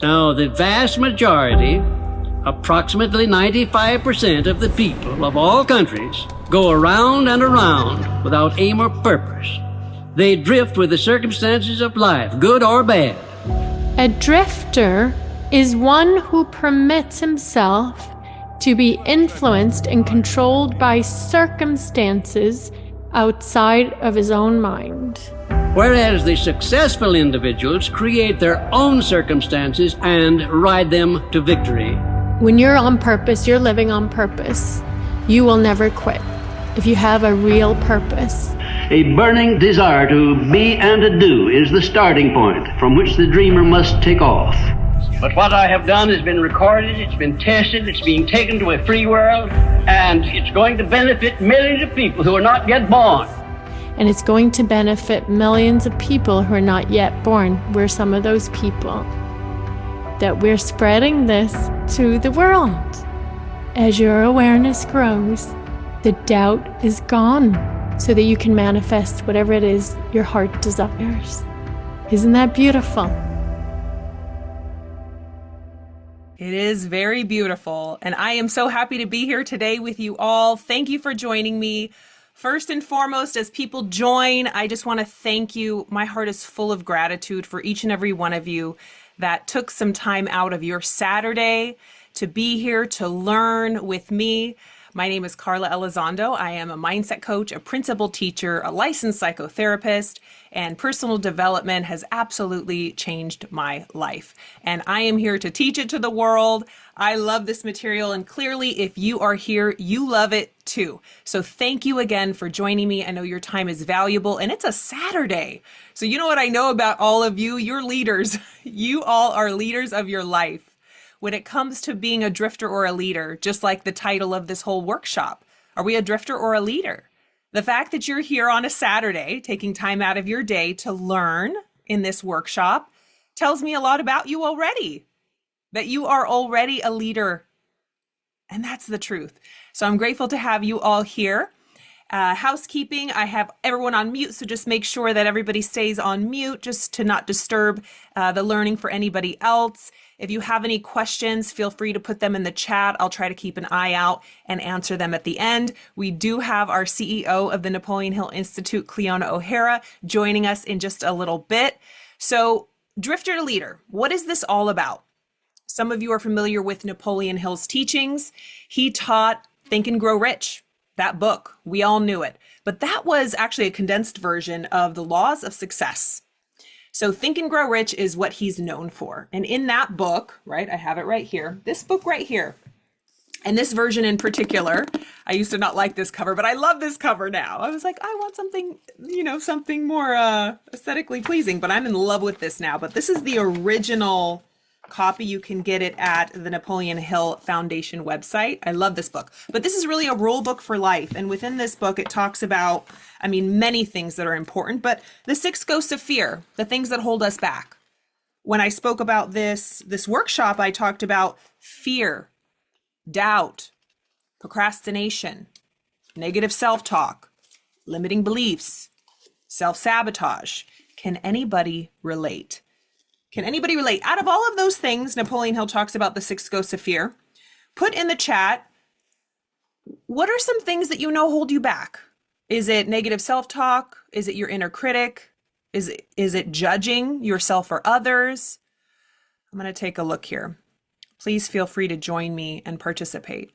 Now, the vast majority, approximately 95% of the people of all countries, go around and around without aim or purpose. They drift with the circumstances of life, good or bad. A drifter is one who permits himself to be influenced and controlled by circumstances outside of his own mind. Whereas the successful individuals create their own circumstances and ride them to victory. When you're on purpose, you're living on purpose. You will never quit if you have a real purpose. A burning desire to be and to do is the starting point from which the dreamer must take off. But what I have done has been recorded, it's been tested, it's being taken to a free world, and it's going to benefit millions of people who are not yet born. And it's going to benefit millions of people who are not yet born. We're some of those people that we're spreading this to the world. As your awareness grows, the doubt is gone so that you can manifest whatever it is your heart desires. Isn't that beautiful? It is very beautiful, and I am so happy to be here today with you all. Thank you for joining me. First and foremost, as people join, I just want to thank you. My heart is full of gratitude for each and every one of you that took some time out of your Saturday to be here to learn with me. My name is Karla Elizondo. I am a mindset coach, a principal teacher, a licensed psychotherapist, and personal development has absolutely changed my life. And I am here to teach it to the world. I love this material, and clearly if you are here, you love it too. So thank you again for joining me. I know your time is valuable, and it's a Saturday. So you know what I know about all of you? You're leaders. You all are leaders of your life. When it comes to being a drifter or a leader, just like the title of this whole workshop, are we a drifter or a leader? The fact that you're here on a Saturday, taking time out of your day to learn in this workshop, tells me a lot about you already, that you are already a leader. And that's the truth. So I'm grateful to have you all here. Housekeeping, I have everyone on mute, so just make sure that everybody stays on mute just to not disturb the learning for anybody else. If you have any questions, feel free to put them in the chat. I'll try to keep an eye out and answer them at the end. We do have our CEO of the Napoleon Hill Institute, Cleona O'Hara, joining us in just a little bit. So, drifter to leader, what is this all about? Some of you are familiar with Napoleon Hill's teachings. He taught Think and Grow Rich, that book. We all knew it. But that was actually a condensed version of the laws of success. So Think and Grow Rich is what he's known for. And in that book, right, I have it right here, this book right here, and this version in particular, I used to not like this cover, but I love this cover now. I was like, I want something, something more aesthetically pleasing, but I'm in love with this now. But this is the original copy. You can get it at the Napoleon Hill Foundation website. I love this book, but this is really a rule book for life. And within this book, it talks about, many things that are important, but the 6 ghosts of fear, the things that hold us back. When I spoke about this workshop, I talked about fear, doubt, procrastination, negative self-talk, limiting beliefs, self-sabotage. Can anybody relate? Can anybody relate? Out of all of those things, Napoleon Hill talks about the 6 ghosts of fear. Put in the chat, what are some things that hold you back? Is it negative self-talk? Is it your inner critic? Is it judging yourself or others? I'm going to take a look here. Please feel free to join me and participate.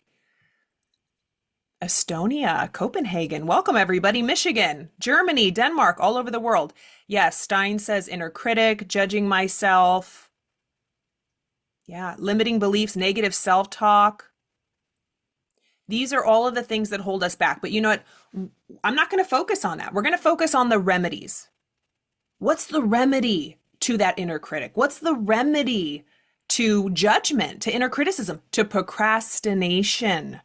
Estonia, Copenhagen. Welcome, everybody. Michigan, Germany, Denmark, all over the world. Yes, Stein says inner critic, judging myself. Yeah, limiting beliefs, negative self-talk. These are all of the things that hold us back. But you know what? I'm not going to focus on that. We're going to focus on the remedies. What's the remedy to that inner critic? What's the remedy to judgment, to inner criticism, to procrastination?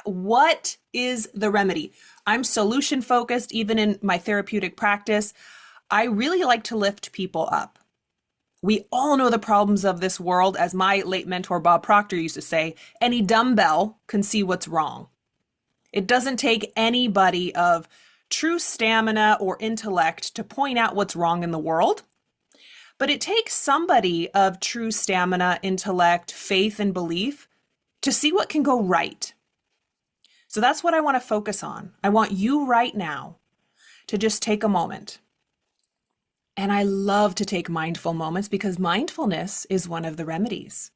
What is the remedy? I'm solution focused, even in my therapeutic practice. I really like to lift people up. We all know the problems of this world. As my late mentor, Bob Proctor, used to say, any dumbbell can see what's wrong. It doesn't take anybody of true stamina or intellect to point out what's wrong in the world. But it takes somebody of true stamina, intellect, faith, and belief to see what can go right. So that's what I want to focus on. I want you right now to just take a moment. And I love to take mindful moments because mindfulness is one of the remedies.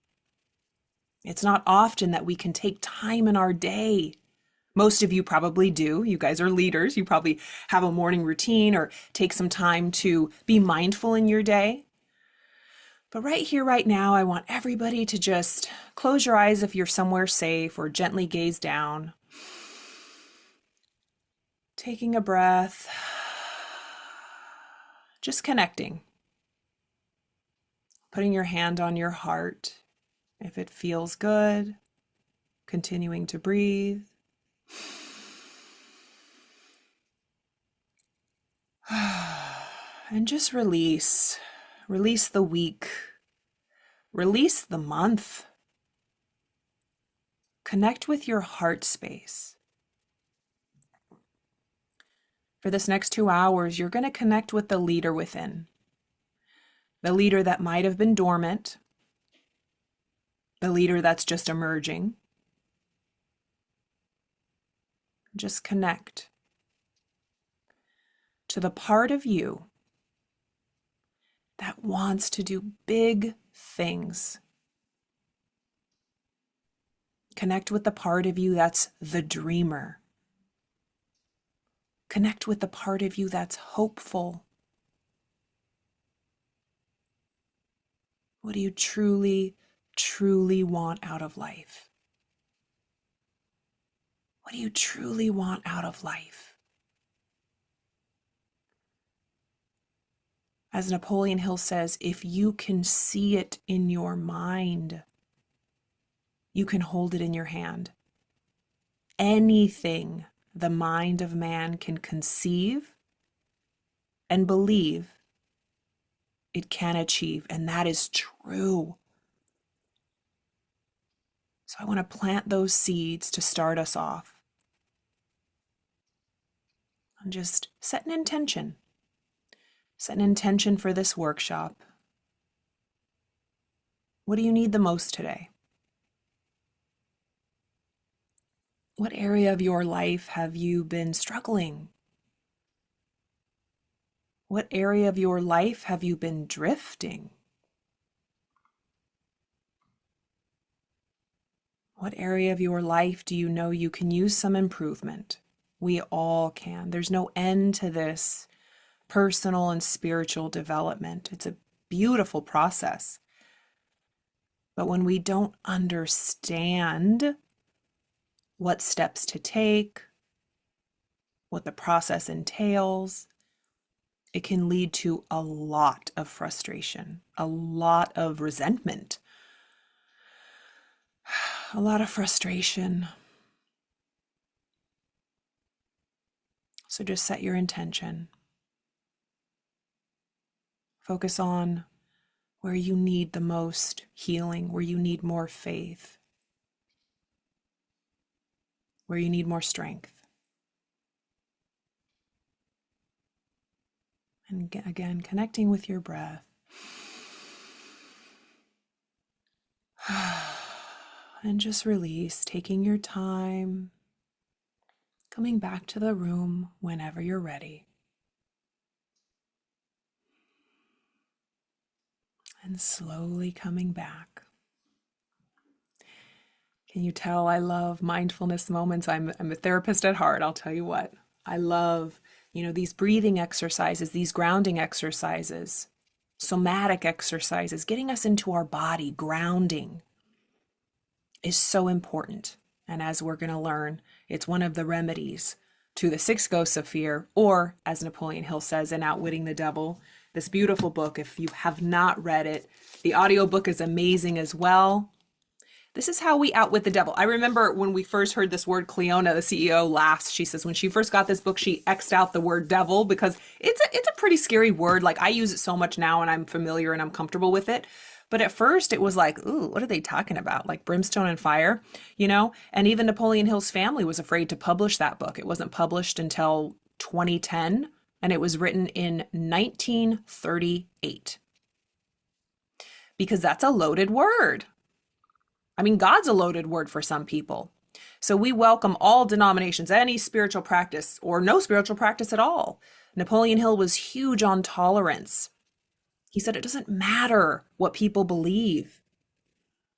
It's not often that we can take time in our day. Most of you probably do. You guys are leaders. You probably have a morning routine or take some time to be mindful in your day. But right here, right now, I want everybody to just close your eyes if you're somewhere safe or gently gaze down. Taking a breath. Just connecting. Putting your hand on your heart. If it feels good, continuing to breathe. And just release. Release the week. Release the month. Connect with your heart space. For this next 2 hours, you're going to connect with the leader within. The leader that might have been dormant. The leader that's just emerging. Just connect to the part of you that wants to do big things. Connect with the part of you that's the dreamer. Connect with the part of you that's hopeful. What do you truly, truly want out of life? What do you truly want out of life? As Napoleon Hill says, if you can see it in your mind, you can hold it in your hand. Anything the mind of man can conceive and believe, it can achieve, and that is true. So I want to plant those seeds to start us off. And just set an intention. Set an intention for this workshop. What do you need the most today? What area of your life have you been struggling? What area of your life have you been drifting? What area of your life do you know you can use some improvement? We all can. There's no end to this personal and spiritual development. It's a beautiful process. But when we don't understand what steps to take, what the process entails, it can lead to a lot of frustration, a lot of resentment, a lot of frustration. So just set your intention. Focus on where you need the most healing, where you need more faith, where you need more strength. And again, connecting with your breath. And just release, taking your time, coming back to the room whenever you're ready. And slowly coming back. Can you tell I love mindfulness moments? I'm a therapist at heart, I'll tell you what. I love, these breathing exercises, these grounding exercises, somatic exercises, getting us into our body, grounding is so important. And as we're going to learn, it's one of the remedies to the 6 ghosts of fear, or as Napoleon Hill says in Outwitting the Devil, this beautiful book. If you have not read it, the audiobook is amazing as well. This is how we outwit the devil. I remember when we first heard this word, Cleona, the CEO, laughs. She says when she first got this book, she X'd out the word devil because it's a pretty scary word. Like I use it so much now and I'm familiar and I'm comfortable with it. But at first it was like, ooh, what are they talking about? Like brimstone and fire, And even Napoleon Hill's family was afraid to publish that book. It wasn't published until 2010, and it was written in 1938. because that's a loaded word. I mean, God's a loaded word for some people. So we welcome all denominations, any spiritual practice or no spiritual practice at all. Napoleon Hill was huge on tolerance. He said it doesn't matter what people believe.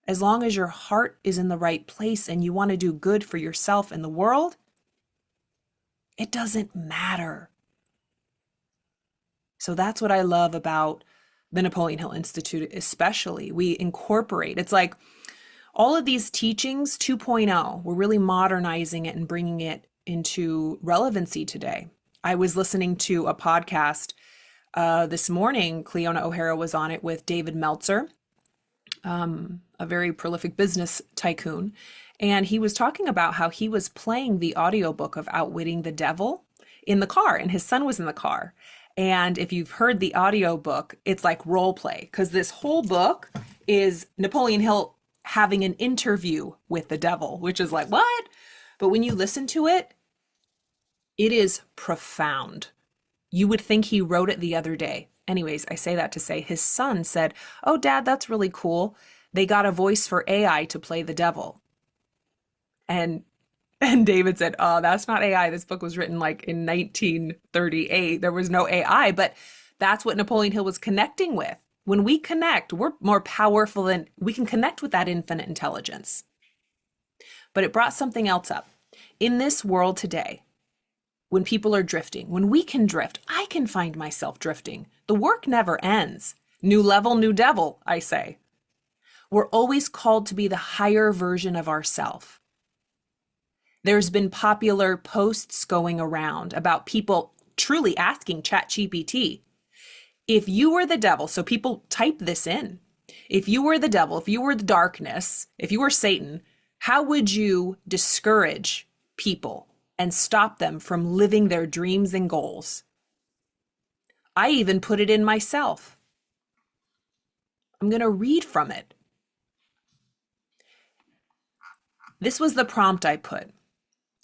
As long as your heart is in the right place and you want to do good for yourself and the world, it doesn't matter. So that's what I love about the Napoleon Hill Institute, especially. We incorporate, it's like all of these teachings 2.0, we're really modernizing it and bringing it into relevancy today. I was listening to a podcast this morning. Cleona O'Hara was on it with David Meltzer, a very prolific business tycoon. And he was talking about how he was playing the audiobook of Outwitting the Devil in the car, and his son was in the car. And if you've heard the audiobook, it's like role play, because this whole book is Napoleon Hill having an interview with the devil, which is like, what? But when you listen to it, it is profound. You would think he wrote it the other day. Anyways, I say that to say his son said, "Oh, Dad, that's really cool. They got a voice for AI to play the devil." And David said, "Oh, that's not AI. This book was written like in 1938. There was no AI." But that's what Napoleon Hill was connecting with. When we connect, we're more powerful than we can connect with that infinite intelligence. But it brought something else up. In this world today, when people are drifting, when we can drift, I can find myself drifting. The work never ends. New level, new devil, I say. We're always called to be the higher version of ourselves. There's been popular posts going around about people truly asking ChatGPT, if you were the devil, so people type this in, if you were the devil, if you were the darkness, if you were Satan, how would you discourage people and stop them from living their dreams and goals? I even put it in myself. I'm going to read from it. This was the prompt I put.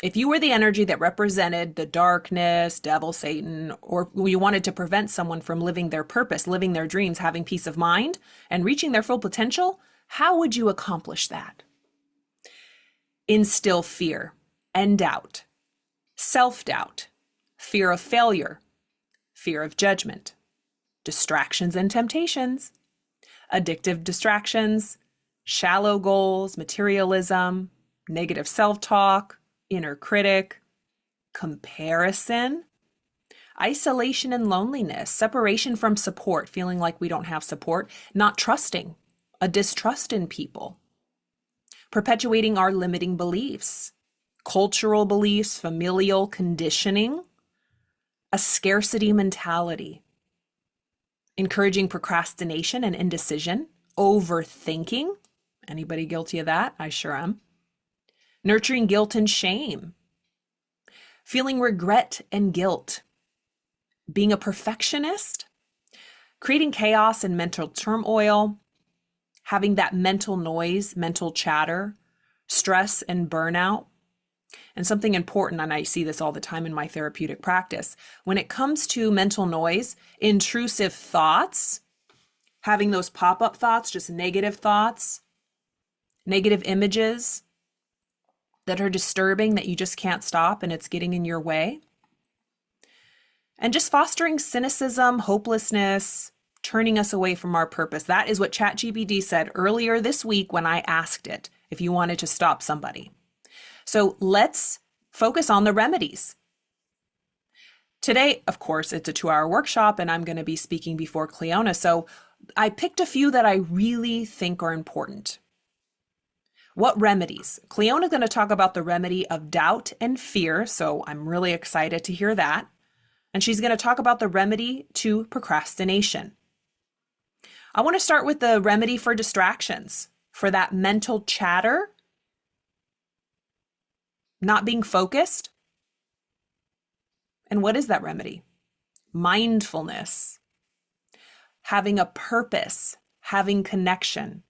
If you were the energy that represented the darkness, devil, Satan, or you wanted to prevent someone from living their purpose, living their dreams, having peace of mind, and reaching their full potential, how would you accomplish that? Instill fear and doubt, self-doubt, fear of failure, fear of judgment, distractions and temptations, addictive distractions, shallow goals, materialism, negative self-talk, inner critic, comparison, isolation and loneliness, separation from support, feeling like we don't have support, not trusting, a distrust in people, perpetuating our limiting beliefs, cultural beliefs, familial conditioning, a scarcity mentality, encouraging procrastination and indecision, overthinking. Anybody guilty of that? I sure am. Nurturing guilt and shame, feeling regret and guilt, being a perfectionist, creating chaos and mental turmoil, having that mental noise, mental chatter, stress and burnout. And something important, and I see this all the time in my therapeutic practice, when it comes to mental noise, intrusive thoughts, having those pop-up thoughts, just negative thoughts, negative images that are disturbing that you just can't stop and it's getting in your way. And just fostering cynicism, hopelessness, turning us away from our purpose. That is what ChatGPT said earlier this week when I asked it if you wanted to stop somebody. So let's focus on the remedies. Today, of course, it's a 2-hour workshop and I'm going to be speaking before Cleona. So I picked a few that I really think are important. What remedies? Cleona is going to talk about the remedy of doubt and fear, so I'm really excited to hear that. And she's going to talk about the remedy to procrastination. I want to start with the remedy for distractions, for that mental chatter, not being focused. And what is that remedy? Mindfulness, having a purpose, having connection.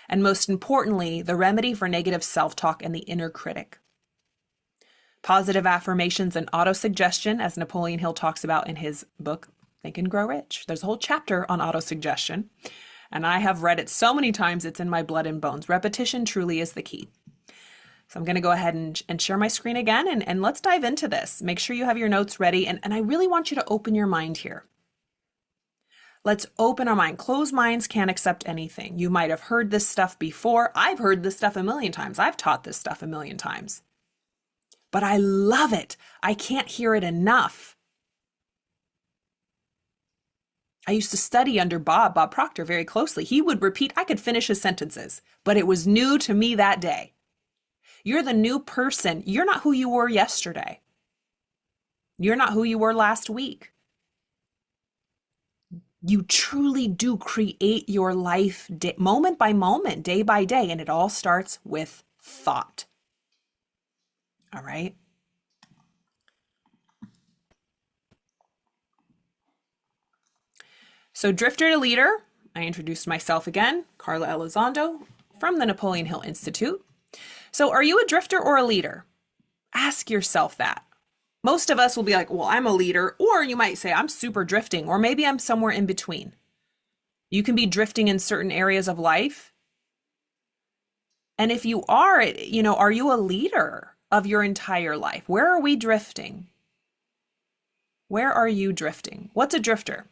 And most importantly, the remedy for negative self-talk and the inner critic. Positive affirmations and autosuggestion, as Napoleon Hill talks about in his book, Think and Grow Rich. There's a whole chapter on autosuggestion. And I have read it so many times, it's in my blood and bones. Repetition truly is the key. So I'm going to go ahead and share my screen again, and let's dive into this. Make sure you have your notes ready. And I really want you to open your mind here. Let's open our mind. Closed minds can't accept anything. You might have heard this stuff before. I've heard this stuff a million times. I've taught this stuff a million times. But I love it. I can't hear it enough. I used to study under Bob Proctor, very closely. He would repeat, I could finish his sentences, but it was new to me that day. You're the new person. You're not who you were yesterday. You're not who you were last week. You truly do create your life moment by moment, day by day, and it all starts with thought. All right? So drifter to leader, I introduced myself again, Karla Elizondo from the Napoleon Hill Institute. So are you a drifter or a leader? Ask yourself that. Most of us will be like, well, I'm a leader, or you might say I'm super drifting, or maybe I'm somewhere in between. You can be drifting in certain areas of life. And if you are, are you a leader of your entire life? Where are we drifting? Where are you drifting? What's a drifter?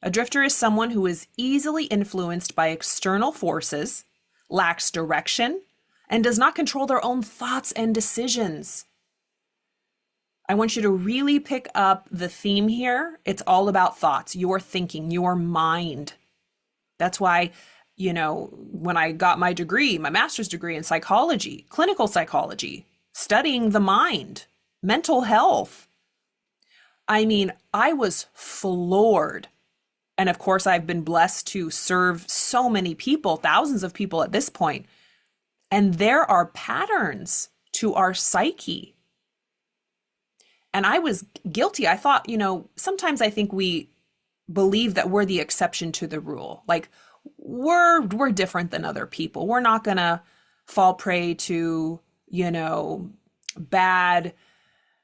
A drifter is someone who is easily influenced by external forces, lacks direction, and does not control their own thoughts and decisions. I want you to really pick up the theme here. It's all about thoughts, your thinking, your mind. That's why, when I got my degree, my master's degree in psychology, clinical psychology, studying the mind, mental health, I was floored. And of course, I've been blessed to serve so many people, thousands of people at this point. And there are patterns to our psyche. And I was guilty. I thought, sometimes I think we believe that we're the exception to the rule. Like we're different than other people. We're not going to fall prey to, bad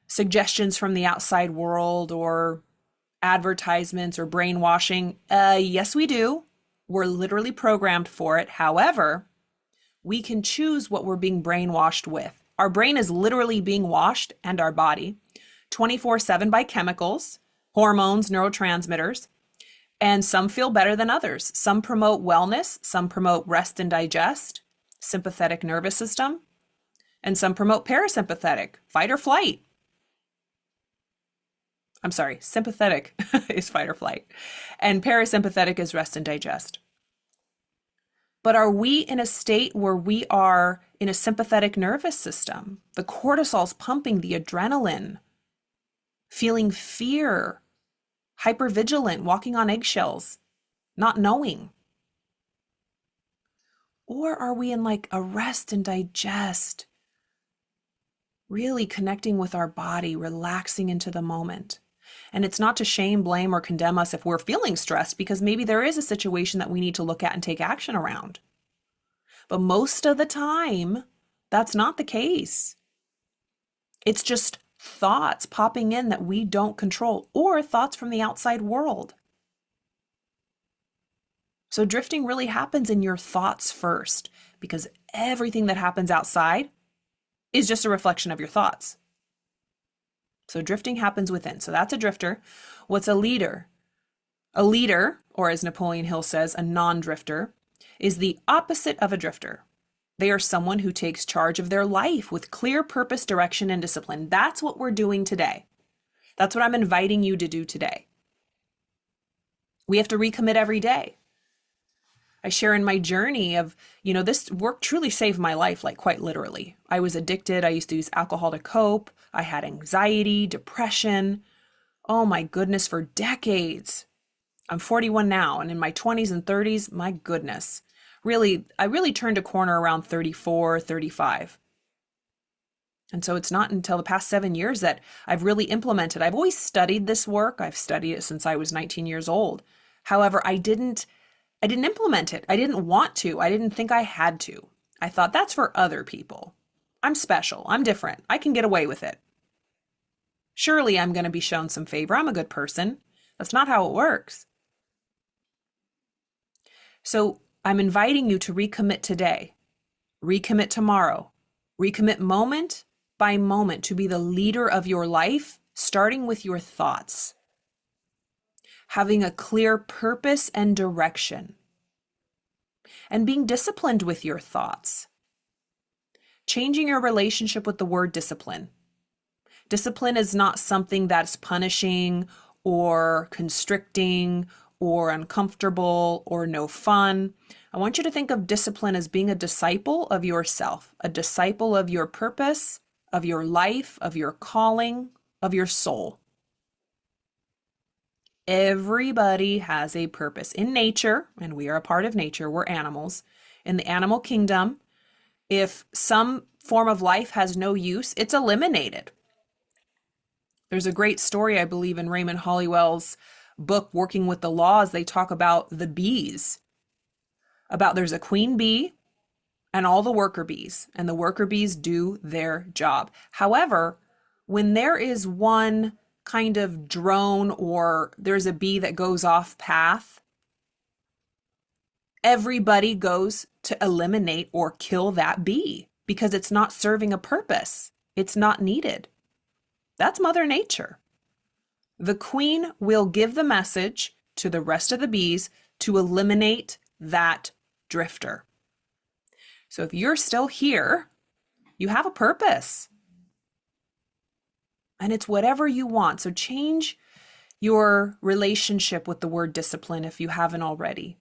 suggestions from the outside world or advertisements or brainwashing. Yes, we do. We're literally programmed for it. However, we can choose what we're being brainwashed with. Our brain is literally being washed, and our body 24/7 by chemicals, hormones, neurotransmitters, and some feel better than others. Some promote wellness, some promote rest and digest, sympathetic nervous system, and some promote parasympathetic, fight or flight. I'm sorry, sympathetic is fight or flight, and parasympathetic is rest and digest. But are we in a state where we are in a sympathetic nervous system? The cortisol's pumping, the adrenaline, feeling fear, hypervigilant, walking on eggshells, not knowing? Or are we in like a rest and digest, really connecting with our body, relaxing into the moment? And it's not to shame, blame, or condemn us if we're feeling stressed, because maybe there is a situation that we need to look at and take action around. But most of the time, that's not the case. It's just thoughts popping in that we don't control, or thoughts from the outside world. So drifting really happens in your thoughts first, because everything that happens outside is just a reflection of your thoughts. So drifting happens within. So that's a drifter. What's a leader? A leader, or as Napoleon Hill says, a non-drifter, is the opposite of a drifter. They are someone who takes charge of their life with clear purpose, direction, and discipline. That's what we're doing today. That's what I'm inviting you to do today. We have to recommit every day. I share in my journey of, this work truly saved my life, like quite literally. I was addicted. I used to use alcohol to cope. I had anxiety, depression. Oh my goodness, for decades. I'm 41 now, and in my 20s and 30s, my goodness. I really turned a corner around 34, 35. And so it's not until the past 7 years that I've really implemented. I've always studied this work. I've studied it since I was 19 years old. However, I didn't implement it. I didn't want to. I didn't think I had to. I thought that's for other people. I'm special. I'm different. I can get away with it. Surely I'm going to be shown some favor. I'm a good person. That's not how it works. So I'm inviting you to recommit today, recommit tomorrow, recommit moment by moment to be the leader of your life, starting with your thoughts, having a clear purpose and direction, and being disciplined with your thoughts. Changing your relationship with the word discipline. Discipline is not something that's punishing or constricting or uncomfortable or no fun. I want you to think of discipline as being a disciple of yourself, a disciple of your purpose, of your life, of your calling, of your soul. Everybody has a purpose in nature, and we are a part of nature. We're animals. In the animal kingdom, if some form of life has no use, it's eliminated. There's a great story, I believe, in Raymond Hollywell's book, Working with the Laws. They talk about the bees, about there's a queen bee and all the worker bees, and the worker bees do their job. However, when there is one kind of drone or there's a bee that goes off path, everybody goes to eliminate or kill that bee because it's not serving a purpose. It's not needed. That's Mother Nature. The queen will give the message to the rest of the bees to eliminate that drifter. So if you're still here, you have a purpose. And it's whatever you want. So change your relationship with the word discipline if you haven't already,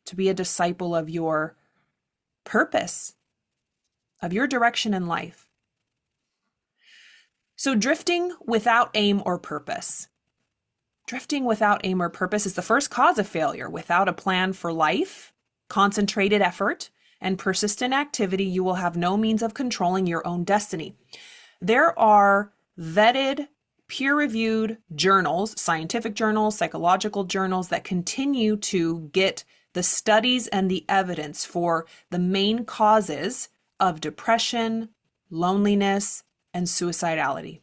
to be a disciple of your purpose, of your direction in life. So drifting without aim or purpose. Drifting without aim or purpose is the first cause of failure. Without a plan for life, concentrated effort, and persistent activity, you will have no means of controlling your own destiny. There are vetted, peer-reviewed journals, scientific journals, psychological journals that continue to get the studies and the evidence for the main causes of depression, loneliness, and suicidality.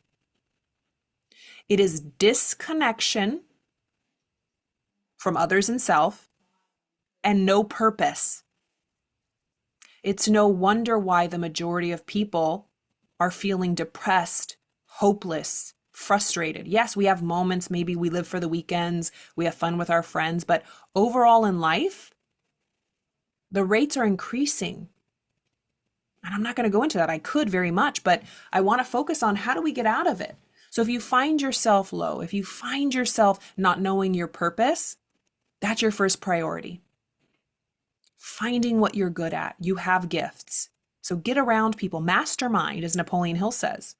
It is disconnection from others and self and no purpose. It's no wonder why the majority of people are feeling depressed, hopeless, frustrated. Yes, we have moments, maybe we live for the weekends, we have fun with our friends, but overall in life, the rates are increasing. And I'm not going to go into that. I could very much, but I want to focus on how do we get out of it? So if you find yourself low, if you find yourself not knowing your purpose, that's your first priority. Finding what you're good at. You have gifts. So get around people. Mastermind, as Napoleon Hill says.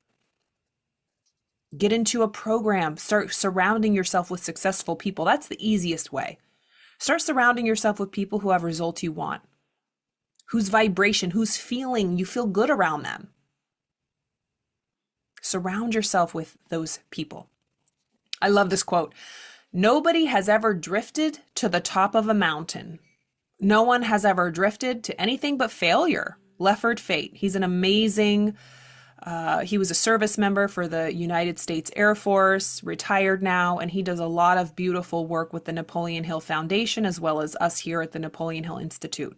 Get into a program. Start surrounding yourself with successful people. That's the easiest way. Start surrounding yourself with people who have results you want. Whose vibration, whose feeling, you feel good around them. Surround yourself with those people. I love this quote. Nobody has ever drifted to the top of a mountain. No one has ever drifted to anything but failure. Lefford Fate. He's an amazing, he was a service member for the United States Air Force, retired now, and he does a lot of beautiful work with the Napoleon Hill Foundation as well as us here at the Napoleon Hill Institute.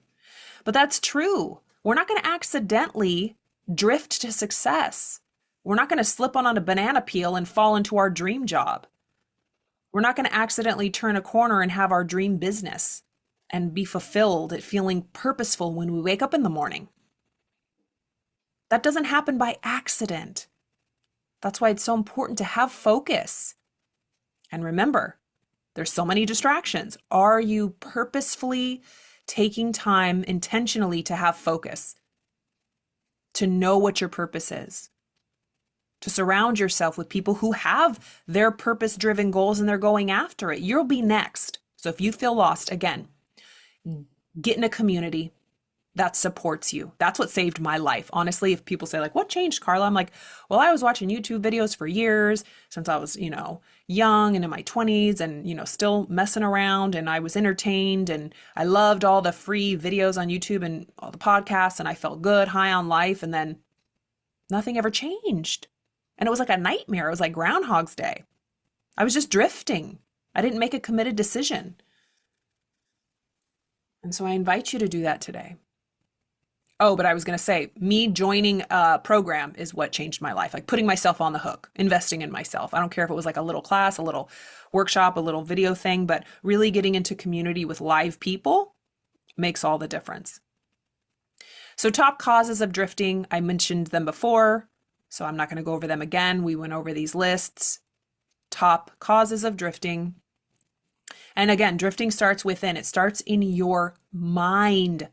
But that's true. We're not going to accidentally drift to success. We're not going to slip on a banana peel and fall into our dream job. We're not going to accidentally turn a corner and have our dream business and be fulfilled at feeling purposeful when we wake up in the morning. That doesn't happen by accident. That's why it's so important to have focus. And remember, there's so many distractions. Are you purposefully taking time intentionally to have focus? To know what your purpose is? To surround yourself with people who have their purpose-driven goals and they're going after it. You'll be next. So if you feel lost, again, get in a community that supports you. That's what saved my life. Honestly, if people say like, what changed, Karla? I'm like, well, I was watching YouTube videos for years since I was, young and in my 20s and, still messing around, and I was entertained and I loved all the free videos on YouTube and all the podcasts, and I felt good, high on life. And then nothing ever changed. And it was like a nightmare. It was like Groundhog's Day. I was just drifting. I didn't make a committed decision. And so I invite you to do that today. Oh, but I was going to say, me joining a program is what changed my life. Like putting myself on the hook, investing in myself. I don't care if it was like a little class, a little workshop, a little video thing, but really getting into community with live people makes all the difference. So top causes of drifting, I mentioned them before, so I'm not going to go over them again. We went over these lists. Top causes of drifting. And again, drifting starts within. It starts in your mind,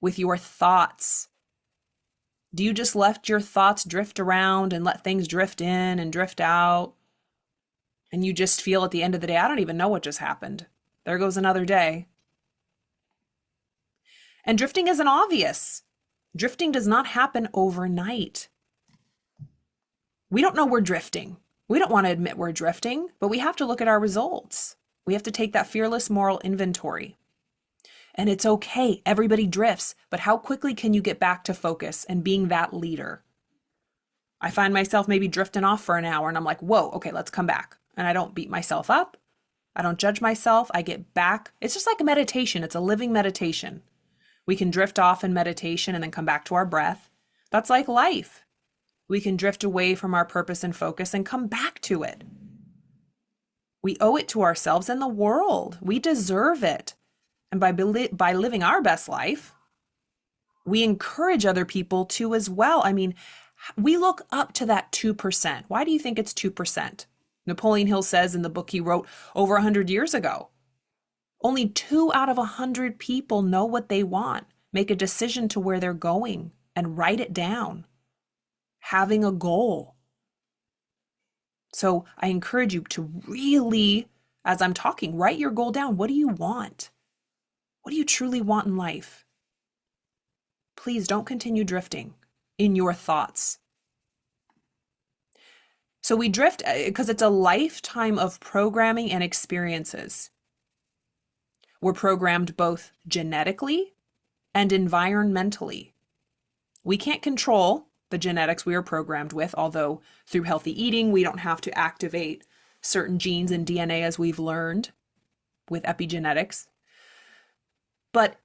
with your thoughts. Do you just let your thoughts drift around and let things drift in and drift out? And you just feel at the end of the day, I don't even know what just happened. There goes another day. And drifting isn't obvious. Drifting does not happen overnight. We don't know we're drifting. We don't want to admit we're drifting, but we have to look at our results. We have to take that fearless moral inventory. And it's okay. Everybody drifts, but how quickly can you get back to focus and being that leader? I find myself maybe drifting off for an hour and I'm like, whoa, okay, let's come back. And I don't beat myself up. I don't judge myself. I get back. It's just like a meditation. It's a living meditation. We can drift off in meditation and then come back to our breath. That's like life. We can drift away from our purpose and focus and come back to it. We owe it to ourselves and the world. We deserve it. And by living our best life, we encourage other people to as well. I mean, we look up to that 2%. Why do you think it's 2%? Napoleon Hill says in the book he wrote over 100 years ago, only 2 out of 100 people know what they want, make a decision to where they're going, and write it down. Having a goal. So I encourage you to really, as I'm talking, write your goal down. What do you want? What do you truly want in life? Please don't continue drifting in your thoughts. So we drift because it's a lifetime of programming and experiences. We're programmed both genetically and environmentally. We can't control the genetics we are programmed with, although through healthy eating, we don't have to activate certain genes and DNA as we've learned with epigenetics. But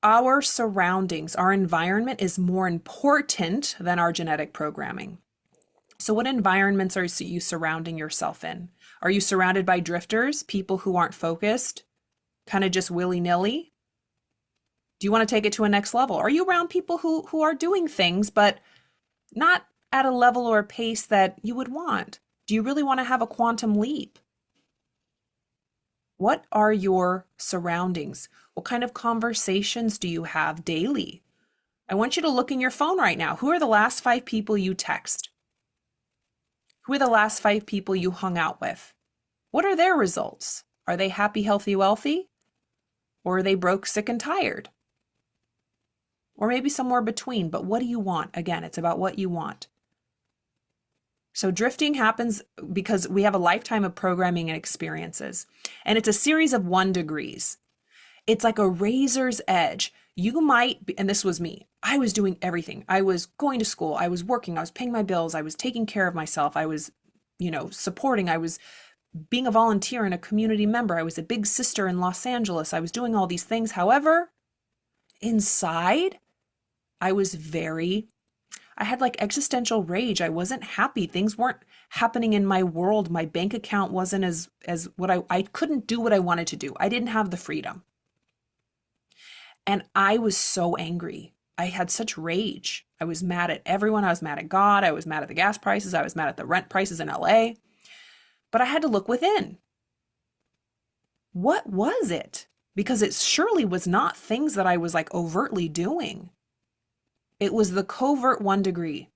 our surroundings, our environment is more important than our genetic programming. So what environments are you surrounding yourself in? Are you surrounded by drifters, people who aren't focused, kind of just willy-nilly? Do you want to take it to a next level? Are you around people who are doing things, but not at a level or a pace that you would want? Do you really want to have a quantum leap? What are your surroundings? What kind of conversations do you have daily? I want you to look in your phone right now. Who are the last 5 people you text? Who are the last 5 people you hung out with? What are their results? Are they happy, healthy, wealthy? Or are they broke, sick, and tired? Or maybe somewhere between, but what do you want? Again, it's about what you want. So drifting happens because we have a lifetime of programming and experiences. And it's a series of 1 degrees. It's like a razor's edge. You might be, and this was me. I was doing everything. I was going to school. I was working. I was paying my bills. I was taking care of myself. I was, supporting. I was being a volunteer and a community member. I was a big sister in Los Angeles. I was doing all these things. However, inside, I had like existential rage. I wasn't happy. Things weren't happening in my world. My bank account wasn't as what I couldn't do what I wanted to do. I didn't have the freedom. And I was so angry. I had such rage. I was mad at everyone. I was mad at God. I was mad at the gas prices. I was mad at the rent prices in LA. But I had to look within. What was it? Because it surely was not things that I was like overtly doing. It was the covert 1 degree.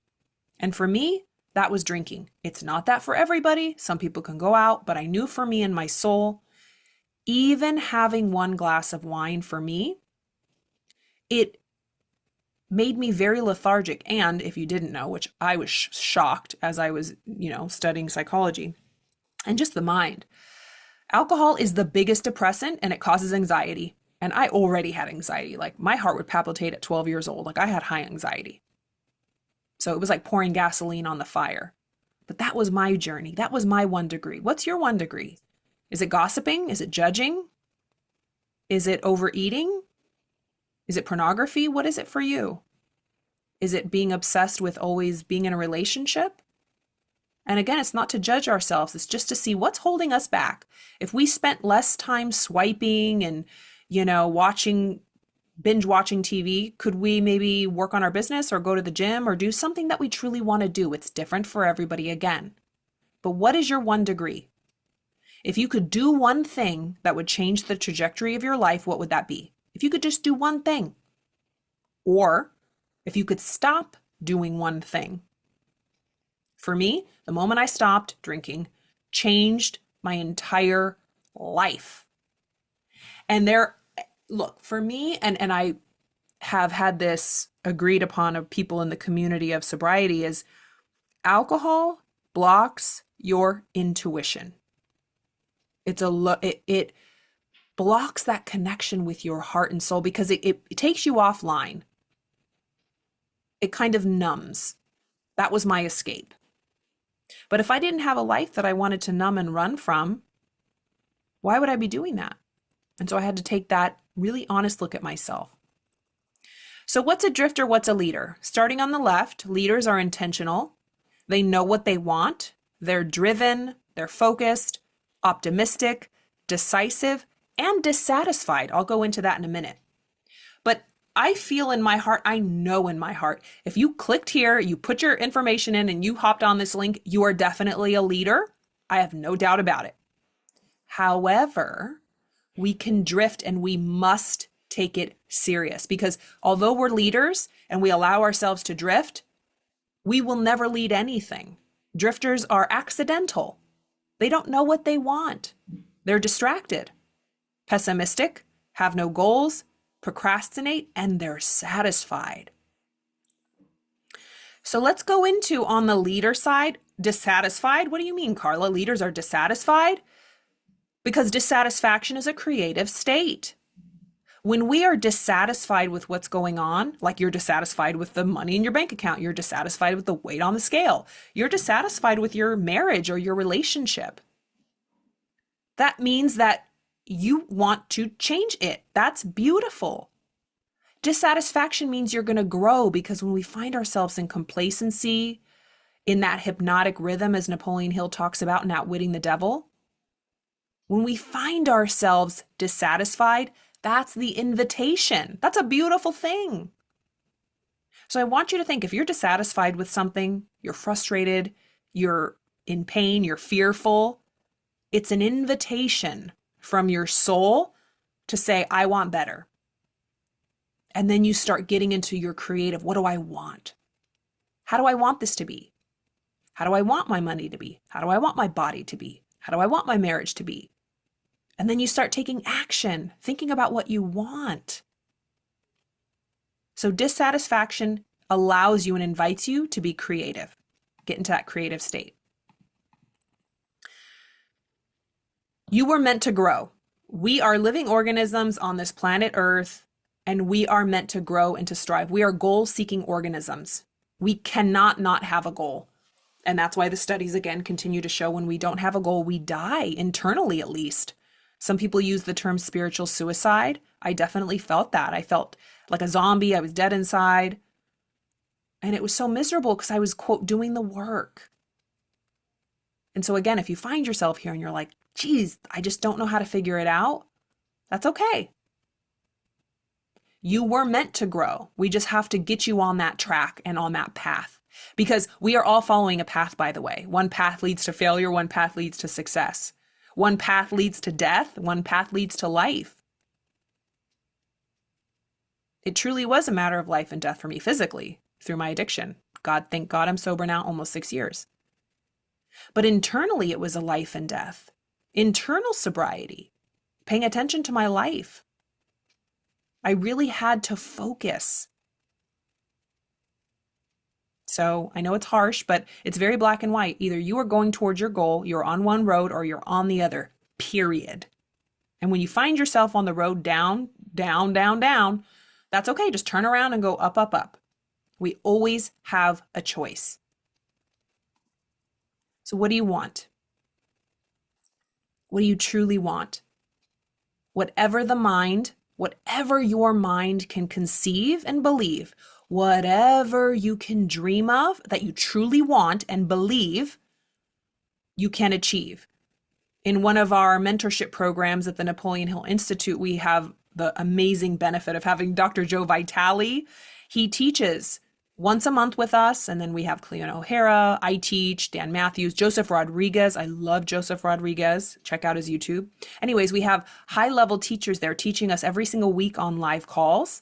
And for me, that was drinking. It's not that for everybody. Some people can go out, but I knew for me in my soul, even having 1 glass of wine for me, it made me very lethargic. And if you didn't know, which I was shocked as I was, studying psychology and just the mind, alcohol is the biggest depressant and it causes anxiety. And I already had anxiety. Like my heart would palpitate at 12 years old. Like I had high anxiety. So it was like pouring gasoline on the fire. But that was my journey. That was my 1 degree. What's your 1 degree? Is it gossiping? Is it judging? Is it overeating? Is it pornography? What is it for you? Is it being obsessed with always being in a relationship? And again, it's not to judge ourselves. It's just to see what's holding us back. If we spent less time swiping and, binge watching TV, could we maybe work on our business or go to the gym or do something that we truly want to do? It's different for everybody again. But what is your 1 degree? If you could do one thing that would change the trajectory of your life, what would that be? If you could just do one thing. Or if you could stop doing one thing. For me, the moment I stopped drinking changed my entire life. And look, for me, and I have had this agreed upon of people in the community of sobriety, is alcohol blocks your intuition. It blocks that connection with your heart and soul because it takes you offline. It kind of numbs. That was my escape. But if I didn't have a life that I wanted to numb and run from, why would I be doing that? And so I had to take that really honest look at myself. So what's a drifter? What's a leader? Starting on the left, leaders are intentional. They know what they want. They're driven. They're focused, optimistic, decisive, and dissatisfied. I'll go into that in a minute. But I feel in my heart, I know in my heart, if you clicked here, you put your information in and you hopped on this link, you are definitely a leader. I have no doubt about it. However, we can drift and we must take it serious because although we're leaders and we allow ourselves to drift, we will never lead anything. Drifters are accidental. They don't know what they want. They're distracted, pessimistic, have no goals, procrastinate, and they're satisfied. So let's go into on the leader side, dissatisfied. What do you mean, Karla? Leaders are dissatisfied? Because dissatisfaction is a creative state. When we are dissatisfied with what's going on, like you're dissatisfied with the money in your bank account, you're dissatisfied with the weight on the scale, you're dissatisfied with your marriage or your relationship, that means that you want to change it. That's beautiful. Dissatisfaction means you're going to grow because when we find ourselves in complacency, in that hypnotic rhythm, as Napoleon Hill talks about in Outwitting the Devil, when we find ourselves dissatisfied, that's the invitation. That's a beautiful thing. So I want you to think if you're dissatisfied with something, you're frustrated, you're in pain, you're fearful, it's an invitation from your soul to say, I want better. And then you start getting into your creative. What do I want? How do I want this to be? How do I want my money to be? How do I want my body to be? How do I want my marriage to be? And then you start taking action, thinking about what you want. So dissatisfaction allows you and invites you to be creative. Get into that creative state. You were meant to grow. We are living organisms on this planet Earth, and we are meant to grow and to strive. We are goal-seeking organisms. We cannot not have a goal. And that's why the studies, again, continue to show when we don't have a goal, we die, internally at least. Some people use the term spiritual suicide. I definitely felt that. I felt like a zombie. I was dead inside. And it was so miserable because I was, quote, doing the work. And so again, if you find yourself here and you're like, geez, I just don't know how to figure it out, that's okay. You were meant to grow. We just have to get you on that track and on that path. Because we are all following a path, by the way. One path leads to failure. One path leads to success. One path leads to death. One path leads to life. It truly was a matter of life and death for me physically through my addiction. Thank God I'm sober now, almost 6 years. But internally, it was a life and death. Internal sobriety, paying attention to my life. I really had to focus. So I know it's harsh, but it's very black and white. Either you are going towards your goal, you're on one road, or you're on the other, period. And when you find yourself on the road down, down, down, down, that's okay. Just turn around and go up, up, up. We always have a choice. So what do you want? What do you truly want? whatever your mind can conceive and believe, whatever you can dream of that you truly want and believe, you can achieve. In one of our mentorship programs at the Napoleon Hill Institute, we have the amazing benefit of having Dr. Joe Vitale. He teaches once a month with us, and then we have Cleona O'Hara, I teach, Dan Matthews, Joseph Rodriguez. I love Joseph Rodriguez. Check out his YouTube. Anyways, we have high-level teachers there teaching us every single week on live calls.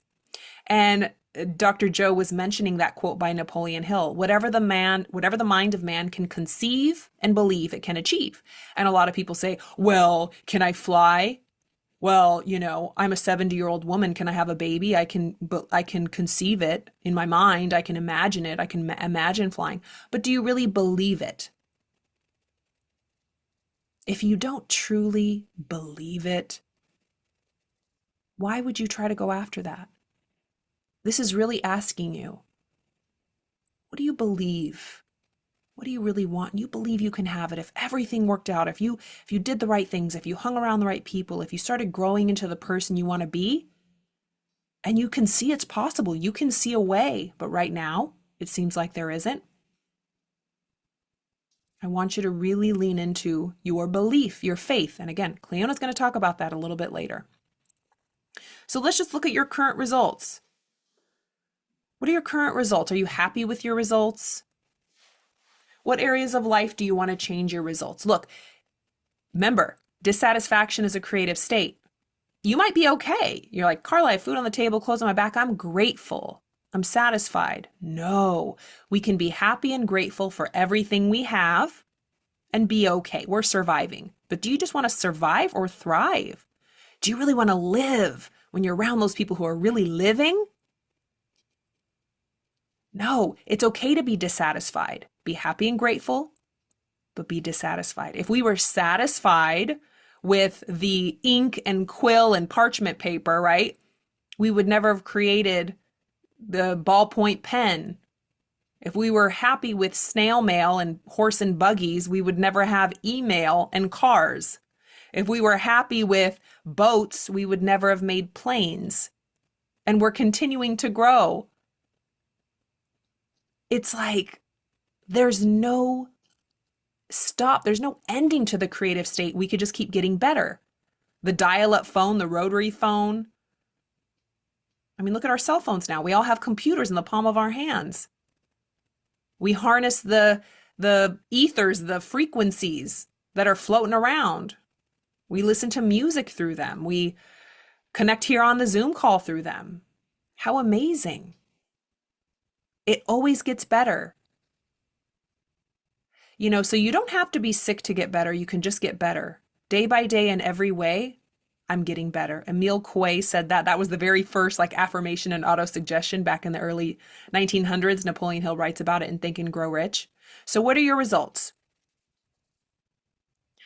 And Dr. Joe was mentioning that quote by Napoleon Hill, whatever the mind of man can conceive and believe, it can achieve. And a lot of people say, well, can I fly? Well, I'm a 70-year-old woman. Can I have a baby? I can conceive it in my mind. I can imagine it. I can imagine flying. But do you really believe it? If you don't truly believe it, why would you try to go after that? This is really asking you, what do you believe? What do you really want? And you believe you can have it if everything worked out, if you did the right things, if you hung around the right people, if you started growing into the person you want to be, and you can see it's possible. You can see a way, but right now it seems like there isn't. I want you to really lean into your belief, your faith. And again, Cleona's going to talk about that a little bit later. So let's just look at your current results. What are your current results? Are you happy with your results? What areas of life do you want to change your results? Look, remember, dissatisfaction is a creative state. You might be okay. You're like, Karla, I have food on the table, clothes on my back. I'm grateful. I'm satisfied. No, we can be happy and grateful for everything we have and be okay. We're surviving. But do you just want to survive or thrive? Do you really want to live when you're around those people who are really living? No, it's okay to be dissatisfied. Be happy and grateful, but be dissatisfied. If we were satisfied with the ink and quill and parchment paper, right, we would never have created the ballpoint pen. If we were happy with snail mail and horse and buggies, we would never have email and cars. If we were happy with boats, we would never have made planes. And we're continuing to grow. It's like there's no stop. There's no ending to the creative state. We could just keep getting better. The dial-up phone, the rotary phone. I mean, look at our cell phones now. We all have computers in the palm of our hands. We harness the ethers, the frequencies that are floating around. We listen to music through them. We connect here on the Zoom call through them. How amazing. It always gets better. So you don't have to be sick to get better. You can just get better. Day by day in every way, I'm getting better. Emile Coué said that. That was the very first affirmation and auto-suggestion back in the early 1900s. Napoleon Hill writes about it in Think and Grow Rich. So what are your results?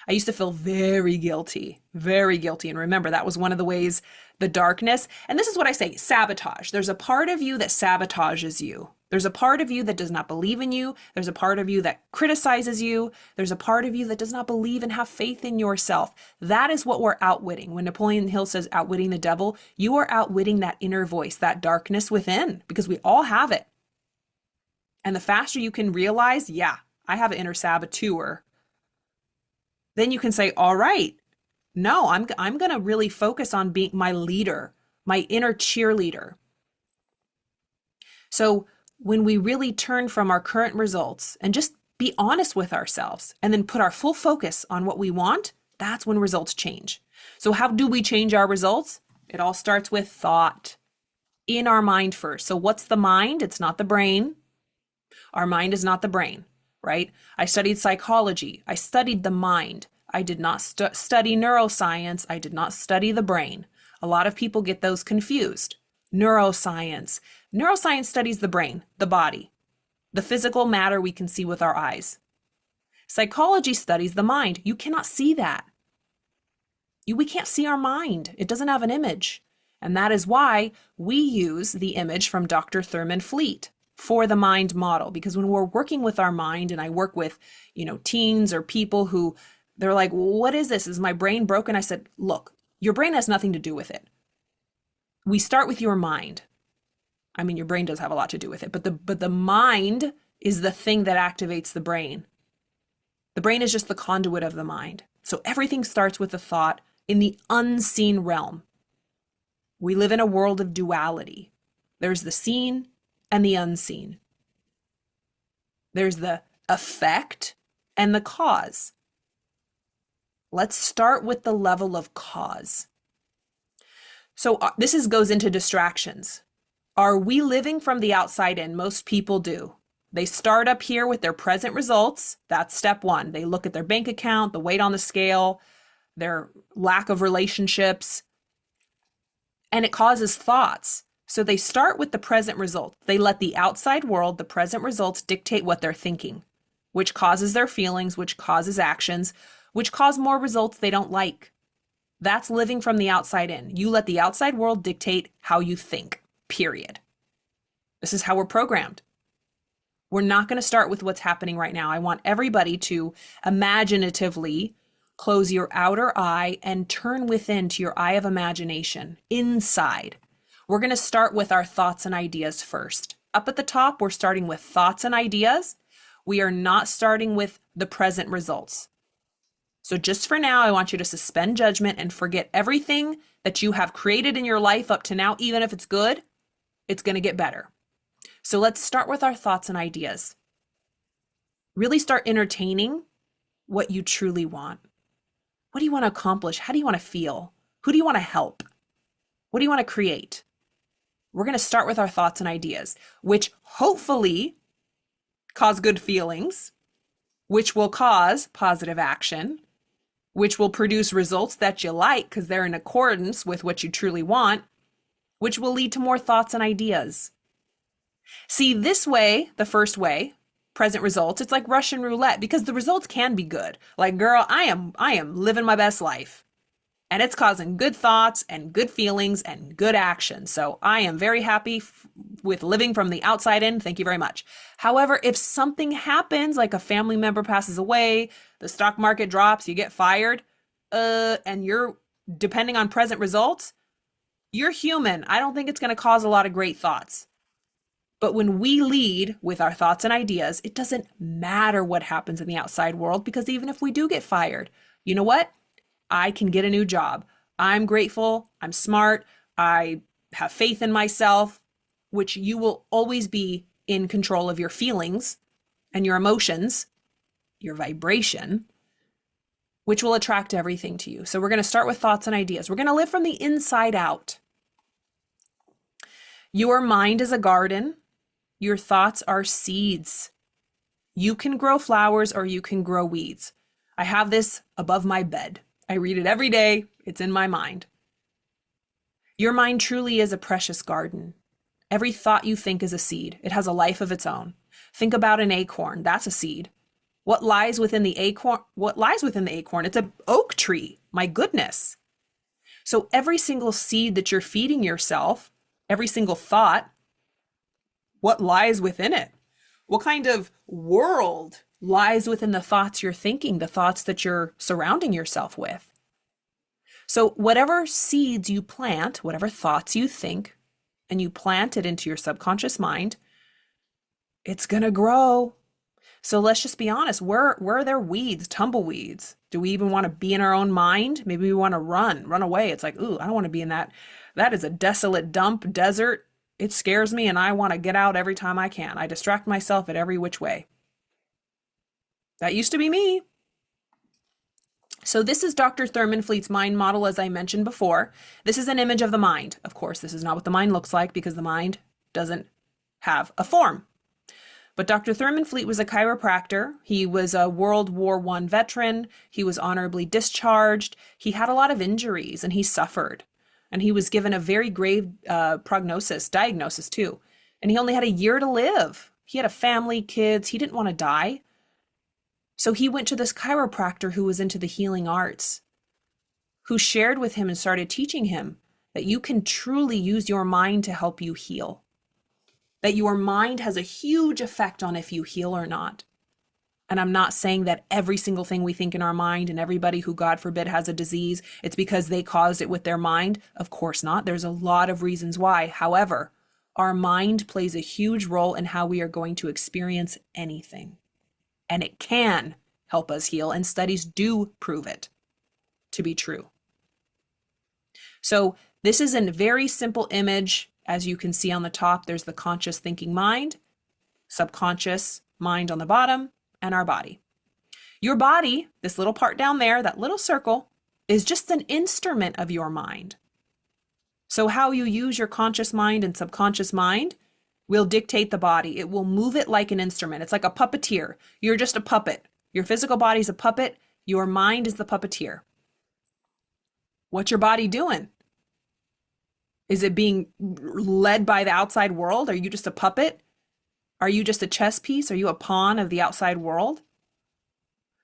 I used to feel very guilty. And remember, that was one of the ways, the darkness. And this is what I say, sabotage. There's a part of you that sabotages you. There's a part of you that does not believe in you. There's a part of you that criticizes you. There's a part of you that does not believe and have faith in yourself. That is what we're outwitting. When Napoleon Hill says outwitting the devil, you are outwitting that inner voice, that darkness within, because we all have it. And the faster you can realize, yeah, I have an inner saboteur, then you can say, all right, no, I'm going to really focus on being my leader, my inner cheerleader. So when we really turn from our current results and just be honest with ourselves and then put our full focus on what we want, that's when results change. So how do we change our results? It all starts with thought in our mind first. So what's the mind? It's not the brain. Our mind is not the brain, right? I studied psychology. I studied the mind. I did not study neuroscience. I did not study the brain. A lot of people get those confused. Neuroscience. Neuroscience studies the brain, the body, the physical matter we can see with our eyes. Psychology studies the mind. You cannot see that. We can't see our mind. It doesn't have an image. And that is why we use the image from Dr. Thurman Fleet for the mind model. Because when we're working with our mind, and I work with, teens or people who they're like, what is this? Is my brain broken? I said, look, Your brain has nothing to do with it. We start with your mind. I mean, your brain does have a lot to do with it, but the mind is the thing that activates the brain. The brain is just the conduit of the mind. So everything starts with a thought in the unseen realm. We live in a world of duality. There's the seen and the unseen. There's the effect and the cause. Let's start with the level of cause. So this goes into distractions. Are we living from the outside in? Most people do. They start up here with their present results. That's step one. They look at their bank account, the weight on the scale, their lack of relationships, and it causes thoughts. So they start with the present result. They let the outside world, the present results, dictate what they're thinking, which causes their feelings, which causes actions, which cause more results they don't like. That's living from the outside in. You let the outside world dictate how you think, period. This is how we're programmed. We're not going to start with what's happening right now. I want everybody to imaginatively close your outer eye and turn within to your eye of imagination, inside. We're going to start with our thoughts and ideas first. Up at the top, we're starting with thoughts and ideas. We are not starting with the present results. So just for now, I want you to suspend judgment and forget everything that you have created in your life up to now. Even if it's good, it's going to get better. So let's start with our thoughts and ideas. Really start entertaining what you truly want. What do you want to accomplish? How do you want to feel? Who do you want to help? What do you want to create? We're going to start with our thoughts and ideas, which hopefully cause good feelings, which will cause positive action, which will produce results that you like because they're in accordance with what you truly want, which will lead to more thoughts and ideas. See, this way, the first way, present results, it's like Russian roulette because the results can be good. Like, girl, I am living my best life. And it's causing good thoughts and good feelings and good action. So I am very happy with living from the outside in. Thank you very much. However, if something happens, like a family member passes away, the stock market drops, you get fired, and you're depending on present results, you're human. I don't think it's going to cause a lot of great thoughts. But when we lead with our thoughts and ideas, it doesn't matter what happens in the outside world, because even if we do get fired, you know what? I can get a new job. I'm grateful. I'm smart. I have faith in myself, which you will always be in control of your feelings and your emotions, your vibration, which will attract everything to you. So we're going to start with thoughts and ideas. We're going to live from the inside out. Your mind is a garden. Your thoughts are seeds. You can grow flowers or you can grow weeds. I have this above my bed. I read it every day. It's in my mind. Your mind truly is a precious garden. Every thought you think is a seed. It has a life of its own. Think about an acorn. That's a seed. What lies within the acorn? It's an oak tree. My goodness. So every single seed that you're feeding yourself, every single thought, what lies within it? What kind of world lies within the thoughts you're thinking, the thoughts that you're surrounding yourself with? So whatever seeds you plant, whatever thoughts you think, and you plant it into your subconscious mind, it's going to grow. So let's just be honest. Where are there weeds, tumbleweeds? Do we even want to be in our own mind? Maybe we want to run away. It's like, ooh, I don't want to be in that. That is a desolate dump, desert. It scares me and I want to get out every time I can. I distract myself at every which way. That used to be me. So this is Dr. Thurman Fleet's mind model, as I mentioned before. This is an image of the mind. Of course, this is not what the mind looks like because the mind doesn't have a form. But Dr. Thurman Fleet was a chiropractor. He was a World War I veteran. He was honorably discharged. He had a lot of injuries and he suffered. And he was given a very grave diagnosis too. And he only had a year to live. He had a family, kids. He didn't want to die. So he went to this chiropractor who was into the healing arts, who shared with him and started teaching him that you can truly use your mind to help you heal. That your mind has a huge effect on if you heal or not. And I'm not saying that every single thing we think in our mind and everybody who, God forbid, has a disease, it's because they caused it with their mind. Of course not. There's a lot of reasons why. However, our mind plays a huge role in how we are going to experience anything. And it can help us heal, and studies do prove it to be true. So this is a very simple image. As you can see on the top, there's the conscious thinking mind, subconscious mind on the bottom, and our body. Your body, this little part down there, that little circle, is just an instrument of your mind. So how you use your conscious mind and subconscious mind will dictate the body. It will move it like an instrument. It's like a puppeteer. You're just a puppet. Your physical body is a puppet. Your mind is the puppeteer. What's your body doing? Is it being led by the outside world? Are you just a puppet? Are you just a chess piece? Are you a pawn of the outside world?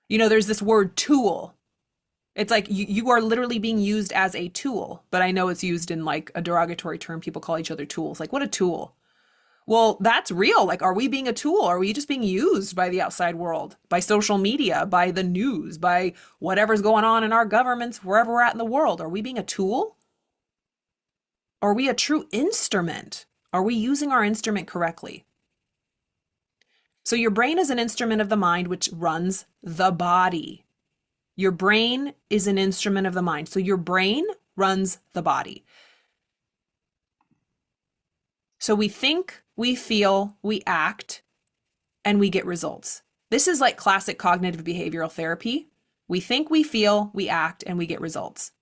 You know, there's this word tool. It's like you are literally being used as a tool, but I know it's used in like a derogatory term. People call each other tools. Like, what a tool. Well, that's real. Like, are we being a tool? Are we just being used by the outside world, by social media, by the news, by whatever's going on in our governments, wherever we're at in the world? Are we being a tool? Are we a true instrument? Are we using our instrument correctly? So your brain is an instrument of the mind, which runs the body. Your brain is an instrument of the mind. So your brain runs the body. So we think, we feel, we act, and we get results. This is like classic cognitive behavioral therapy. We think, we feel, we act, and we get results.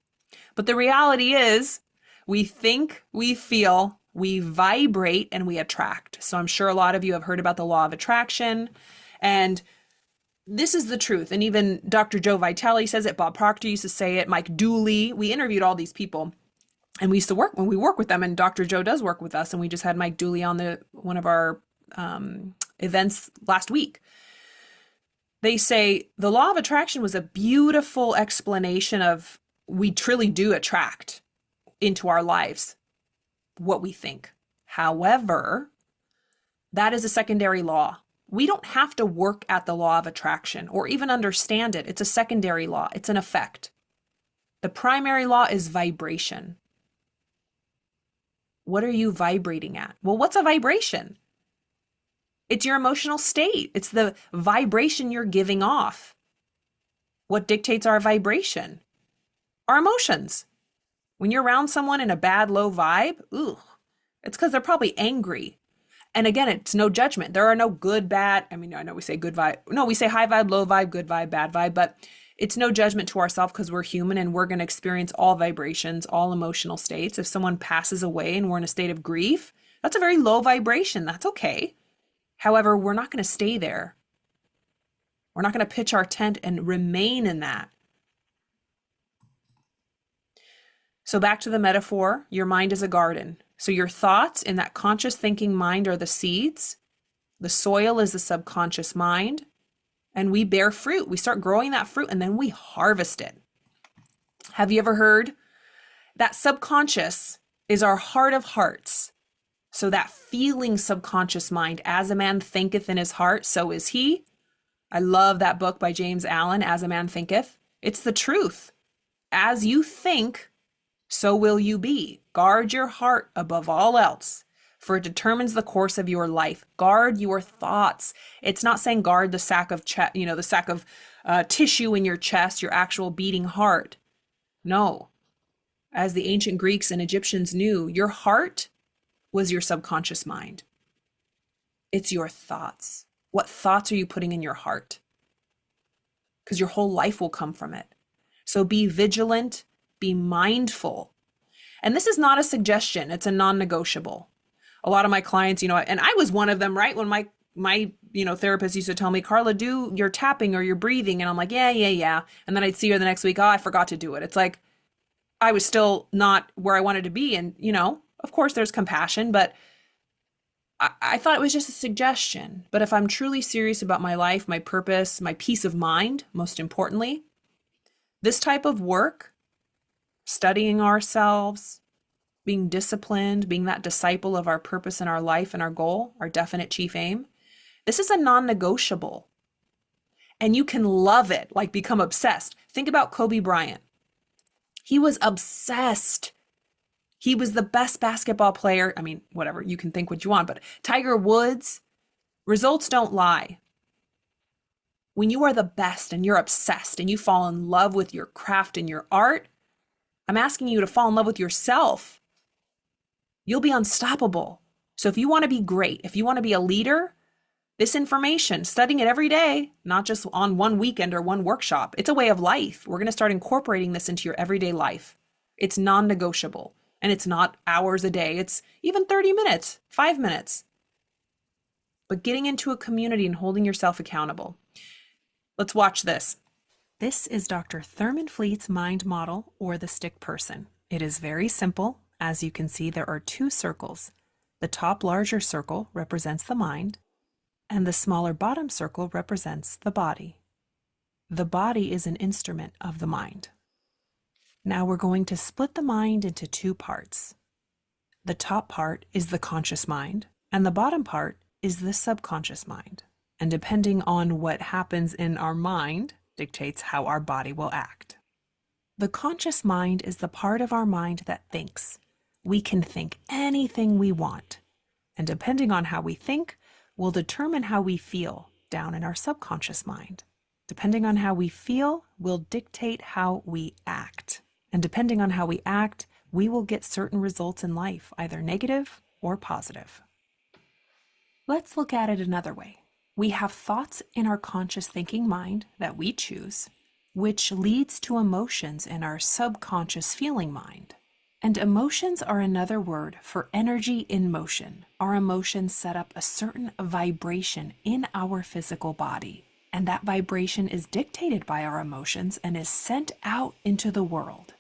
But the reality is, we think, we feel, we vibrate, and we attract. So I'm sure a lot of you have heard about the law of attraction. And this is the truth. And even Dr. Joe Vitale says it. Bob Proctor used to say it. Mike Dooley. We interviewed all these people. And we used to work, when we work with them, and Dr. Joe does work with us. And we just had Mike Dooley on one of our events last week. They say the law of attraction was a beautiful explanation of we truly do attract into our lives what we think. However, that is a secondary law. We don't have to work at the law of attraction or even understand it. It's a secondary law. It's an effect. The primary law is vibration. What are you vibrating at? Well, what's a vibration? It's your emotional state. It's the vibration you're giving off. What dictates our vibration? Our emotions. When you're around someone in a bad, low vibe, it's because they're probably angry. And again, it's no judgment. There are no good, bad. I mean, I know we say good vibe. No, we say high vibe, low vibe, good vibe, bad vibe, but it's no judgment to ourselves because we're human and we're going to experience all vibrations, all emotional states. If someone passes away and we're in a state of grief, that's a very low vibration. That's okay. However, we're not going to stay there. We're not going to pitch our tent and remain in that. So back to the metaphor, your mind is a garden. So your thoughts in that conscious thinking mind are the seeds. The soil is the subconscious mind. And we bear fruit. We start growing that fruit and then we harvest it. Have you ever heard that subconscious is our heart of hearts? So that feeling subconscious mind, as a man thinketh in his heart, so is he. I love that book by James Allen, As a Man Thinketh. It's the truth. As you think, so will you be. Guard your heart above all else, for it determines the course of your life. Guard your thoughts. It's not saying guard the sack of tissue in your chest, your actual beating heart. No. As the ancient Greeks and Egyptians knew, your heart was your subconscious mind. It's your thoughts. What thoughts are you putting in your heart? Because your whole life will come from it. So be vigilant, be mindful. And this is not a suggestion. It's a non-negotiable. A lot of my clients, and I was one of them, right? When my therapist used to tell me, Karla, do your tapping or your breathing. And I'm like, yeah. And then I'd see her the next week. Oh, I forgot to do it. It's like, I was still not where I wanted to be. And, of course there's compassion, but I thought it was just a suggestion. But if I'm truly serious about my life, my purpose, my peace of mind, most importantly, this type of work, studying ourselves, being disciplined, being that disciple of our purpose in our life and our goal, our definite chief aim, this is a non-negotiable. and you can love it, like become obsessed. Think about Kobe Bryant. He was obsessed. He was the best basketball player. I mean, whatever, you can think what you want, but Tiger Woods, results don't lie. When you are the best and you're obsessed and you fall in love with your craft and your art, I'm asking you to fall in love with yourself. You'll be unstoppable. So if you want to be great, if you want to be a leader, this information, studying it every day, not just on one weekend or one workshop, it's a way of life. We're going to start incorporating this into your everyday life. It's non-negotiable, and it's not hours a day. It's even 30 minutes, 5 minutes. But getting into a community and holding yourself accountable. Let's watch this. This is Dr. Thurman Fleet's mind model, or the stick person. It is very simple. As you can see, there are 2 circles. The top larger circle represents the mind, and the smaller bottom circle represents the body. The body is an instrument of the mind. Now we're going to split the mind into 2 parts. The top part is the conscious mind, and the bottom part is the subconscious mind. And depending on what happens in our mind, dictates how our body will act. The conscious mind is the part of our mind that thinks. We can think anything we want, and depending on how we think, will determine how we feel down in our subconscious mind. Depending on how we feel, will dictate how we act. And depending on how we act, we will get certain results in life, either negative or positive. Let's look at it another way. We have thoughts in our conscious thinking mind that we choose, which leads to emotions in our subconscious feeling mind. And emotions are another word for energy in motion. Our emotions set up a certain vibration in our physical body, and that vibration is dictated by our emotions and is sent out into the world.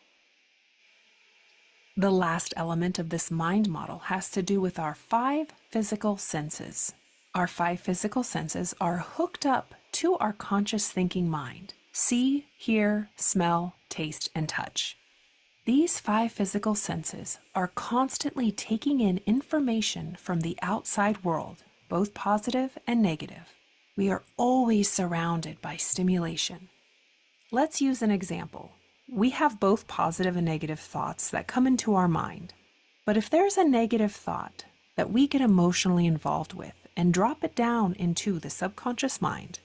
The last element of this mind model has to do with our 5 physical senses. Our 5 physical senses are hooked up to our conscious thinking mind: see, hear, smell, taste, and touch. These 5 physical senses are constantly taking in information from the outside world, both positive and negative. We are always surrounded by stimulation. Let's use an example. We have both positive and negative thoughts that come into our mind. But if there's a negative thought that we get emotionally involved with and drop it down into the subconscious mind,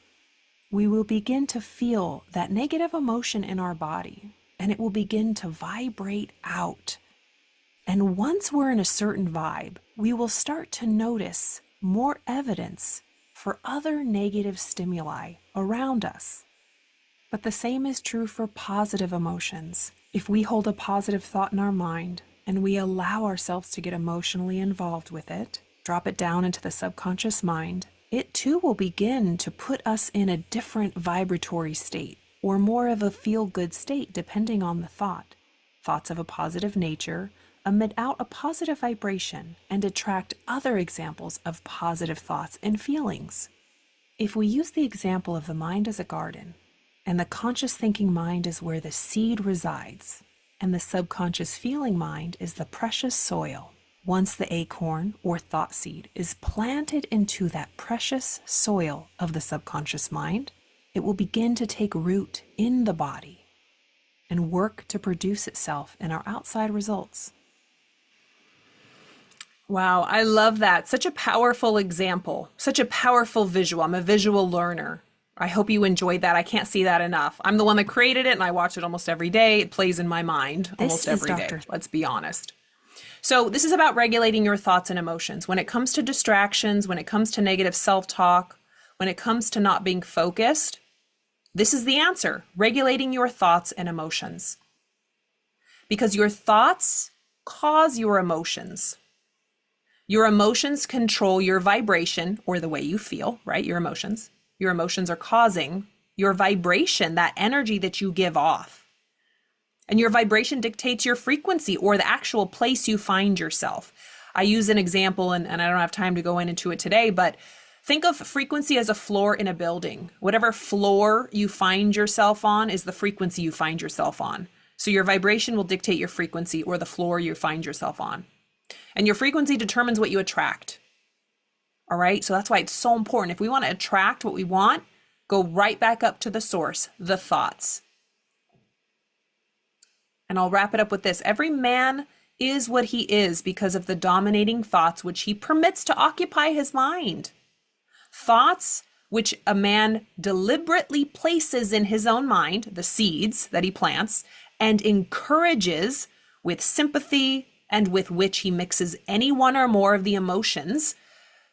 we will begin to feel that negative emotion in our body, and it will begin to vibrate out. And once we're in a certain vibe, we will start to notice more evidence for other negative stimuli around us. But the same is true for positive emotions. If we hold a positive thought in our mind and we allow ourselves to get emotionally involved with it, drop it down into the subconscious mind, it too will begin to put us in a different vibratory state, or more of a feel-good state depending on the thought. Thoughts of a positive nature emit out a positive vibration and attract other examples of positive thoughts and feelings. If we use the example of the mind as a garden, and the conscious thinking mind is where the seed resides, and the subconscious feeling mind is the precious soil, once the acorn or thought seed is planted into that precious soil of the subconscious mind, it will begin to take root in the body and work to produce itself in our outside results. Wow, I love that. Such a powerful example, such a powerful visual. I'm a visual learner. I hope you enjoyed that. I can't see that enough. I'm the one that created it and I watch it almost every day. It plays in my mind almost every day. Let's be honest. So this is about regulating your thoughts and emotions. When it comes to distractions, when it comes to negative self-talk, when it comes to not being focused, this is the answer: regulating your thoughts and emotions. Because your thoughts cause your emotions. Your emotions control your vibration, or the way you feel, right? Your emotions. Your emotions are causing your vibration, that energy that you give off. And your vibration dictates your frequency, or the actual place you find yourself. I use an example, and I don't have time to go into it today, but think of frequency as a floor in a building. Whatever floor you find yourself on is the frequency you find yourself on. So your vibration will dictate your frequency, or the floor you find yourself on. And your frequency determines what you attract. All right, so that's why it's so important. If we want to attract what we want, Go right back up to the source, the thoughts. And I'll wrap it up with this. Every man is what he is because of the dominating thoughts which he permits to occupy his mind. Thoughts which a man deliberately places in his own mind, the seeds that he plants, and encourages with sympathy and with which he mixes any one or more of the emotions.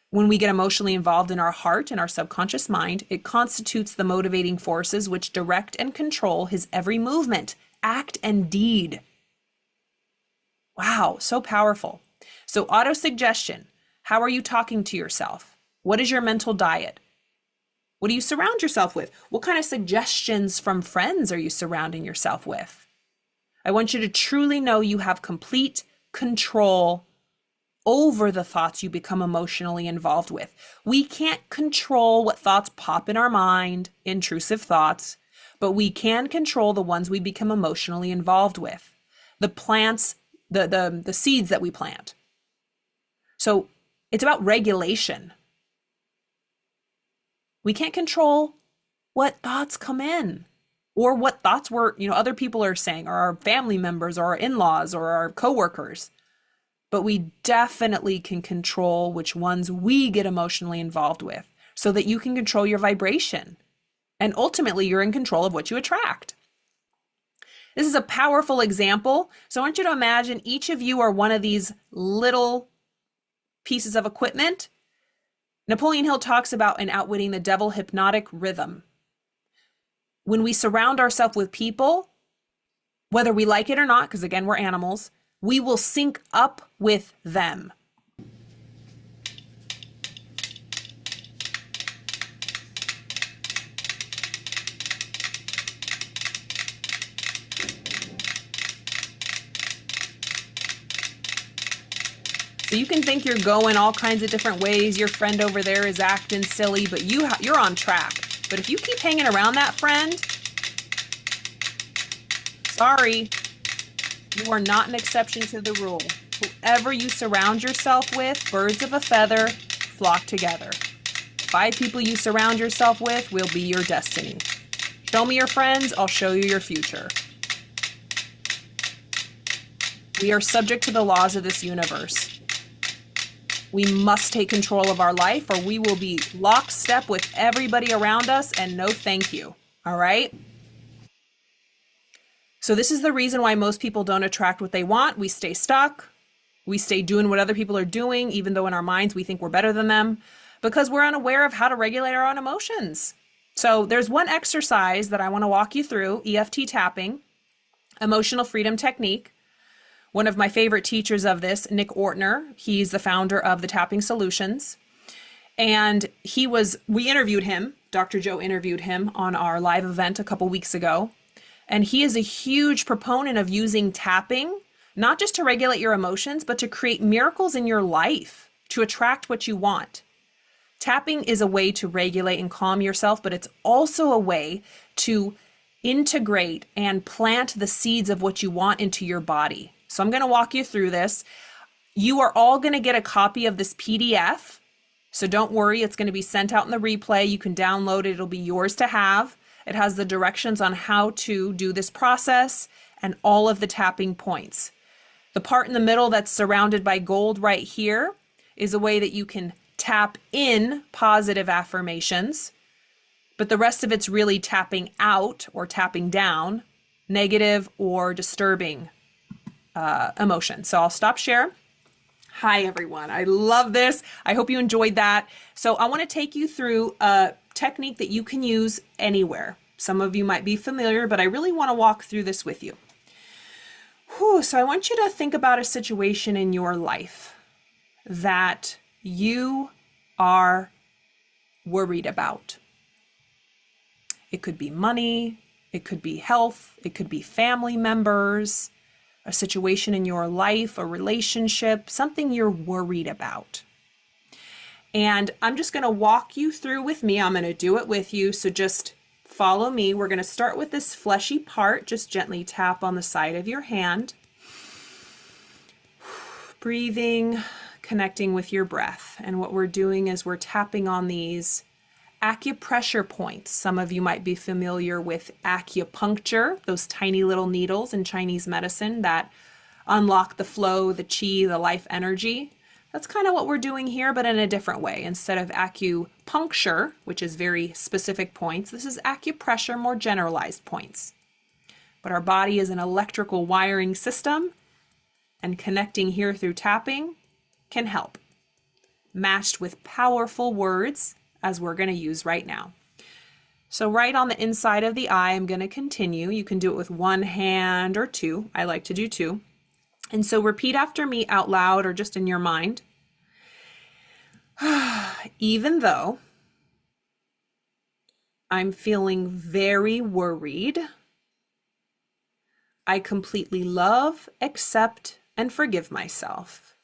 When we get emotionally involved in our heart and our subconscious mind, it constitutes the motivating forces which direct and control his every movement, act, and deed. Wow, so powerful. So autosuggestion, how are you talking to yourself? What is your mental diet? What do you surround yourself with? What kind of suggestions from friends are you surrounding yourself with? I want you to truly know you have complete control over the thoughts you become emotionally involved with. We can't control what thoughts pop in our mind, intrusive thoughts, but we can control the ones we become emotionally involved with. The plants, the seeds that we plant. So it's about regulation. We can't control what thoughts come in or what thoughts other people are saying, or our family members or our in-laws or our coworkers. But we definitely can control which ones we get emotionally involved with so that you can control your vibration. And ultimately, you're in control of what you attract. This is a powerful example. So I want you to imagine each of you are one of these little pieces of equipment. Napoleon Hill talks about an outwitting the devil hypnotic rhythm. When we surround ourselves with people, whether we like it or not, because again, we're animals, we will sync up with them. So you can think you're going all kinds of different ways. Your friend over there is acting silly, but you're on track. But if you keep hanging around that friend, sorry, you are not an exception to the rule. Whoever you surround yourself with, birds of a feather flock together. 5 people you surround yourself with will be your destiny. Show me your friends, I'll show you your future. We are subject to the laws of this universe. We must take control of our life or we will be lockstep with everybody around us and no thank you. All right? So this is the reason why most people don't attract what they want. We stay stuck. We stay doing what other people are doing, even though in our minds we think we're better than them, because we're unaware of how to regulate our own emotions. So there's one exercise that I want to walk you through, EFT tapping, emotional freedom technique. One of my favorite teachers of this, Nick Ortner, he's the founder of the Tapping Solutions. And we interviewed him, Dr. Joe interviewed him on our live event a couple weeks ago. And he is a huge proponent of using tapping, not just to regulate your emotions, but to create miracles in your life, to attract what you want. Tapping is a way to regulate and calm yourself, but it's also a way to integrate and plant the seeds of what you want into your body. So I'm going to walk you through this. You are all going to get a copy of this PDF. So don't worry, it's going to be sent out in the replay. You can download it. It'll be yours to have. It has the directions on how to do this process and all of the tapping points. The part in the middle that's surrounded by gold right here is a way that you can tap in positive affirmations, but the rest of it's really tapping out or tapping down negative or disturbing emotion. So I'll stop share. Hi, everyone. I love this. I hope you enjoyed that. So I want to take you through a technique that you can use anywhere. Some of you might be familiar, but I really want to walk through this with you. So I want you to think about a situation in your life that you are worried about. It could be money, it could be health, it could be family members, a situation in your life, a relationship, something you're worried about. And I'm just going to walk you through with me. I'm going to do it with you. So just follow me. We're going to start with this fleshy part. Just gently tap on the side of your hand. Breathing, connecting with your breath. And what we're doing is we're tapping on these acupressure points. Some of you might be familiar with acupuncture, those tiny little needles in Chinese medicine that unlock the flow, the chi, the life energy. That's kind of what we're doing here, but in a different way. Instead of acupuncture, which is very specific points, this is acupressure, more generalized points. But our body is an electrical wiring system, and connecting here through tapping can help, matched with powerful words, as we're going to use right now. So right on the inside of the eye, I'm going to continue. You can do it with one hand or two. I like to do two. And so repeat after me out loud or just in your mind. Even though I'm feeling very worried, I completely love, accept, and forgive myself.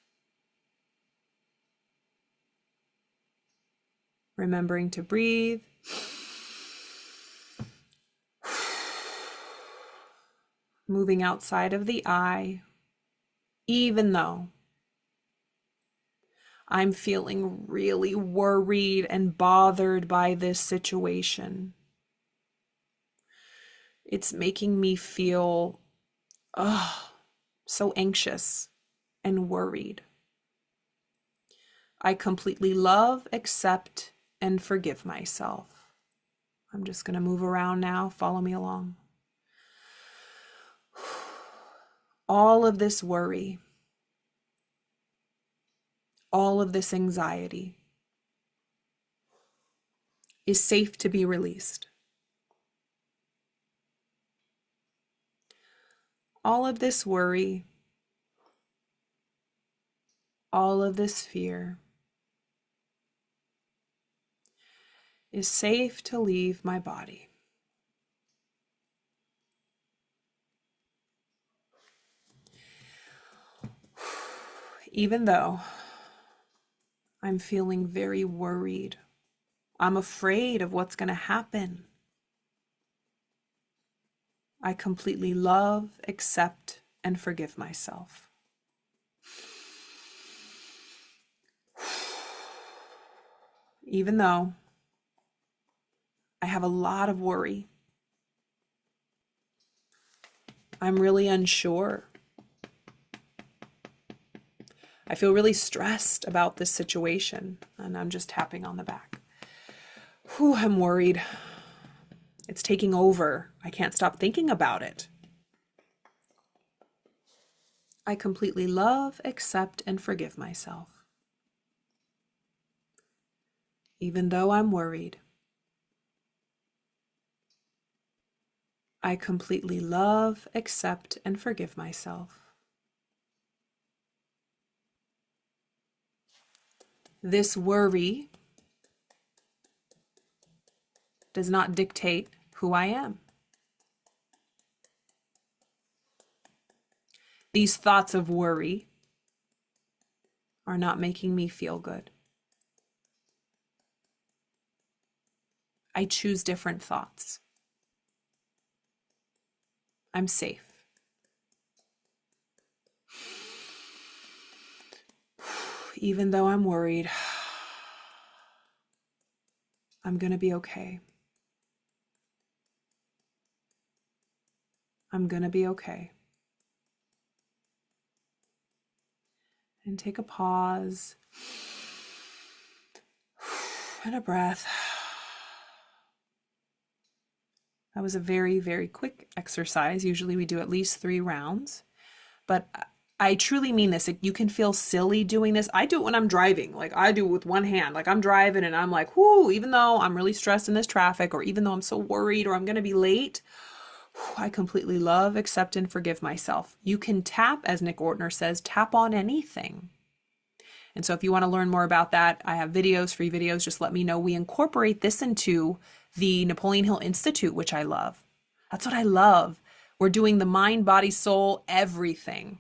Remembering to breathe. Moving outside of the eye. Even though I'm feeling really worried and bothered by this situation, it's making me feel so anxious and worried. I completely love, accept, and forgive myself. I'm just going to move around now. Follow me along. All of this worry, all of this anxiety is safe to be released. All of this worry, all of this fear is safe to leave my body. Even though I'm feeling very worried, I'm afraid of what's going to happen, I completely love, accept, and forgive myself. Even though I have a lot of worry, I'm really unsure. I feel really stressed about this situation, and I'm just tapping on the back. I'm worried. It's taking over. I can't stop thinking about it. I completely love, accept, and forgive myself. Even though I'm worried, I completely love, accept, and forgive myself. This worry does not dictate who I am. These thoughts of worry are not making me feel good. I choose different thoughts. I'm safe. Even though I'm worried, I'm going to be okay. I'm going to be okay. And take a pause and a breath. That was a very, very quick exercise. Usually we do at least 3 rounds, but I truly mean this. You can feel silly doing this. I do it when I'm driving. Like I do it with one hand. Like I'm driving and I'm like, whoo, even though I'm really stressed in this traffic, or even though I'm so worried or I'm going to be late, I completely love, accept, and forgive myself. You can tap, as Nick Ortner says, tap on anything. And so if you want to learn more about that, I have videos, free videos. Just let me know. We incorporate this into the Napoleon Hill Institute, which I love. That's what I love. We're doing the mind, body, soul, everything.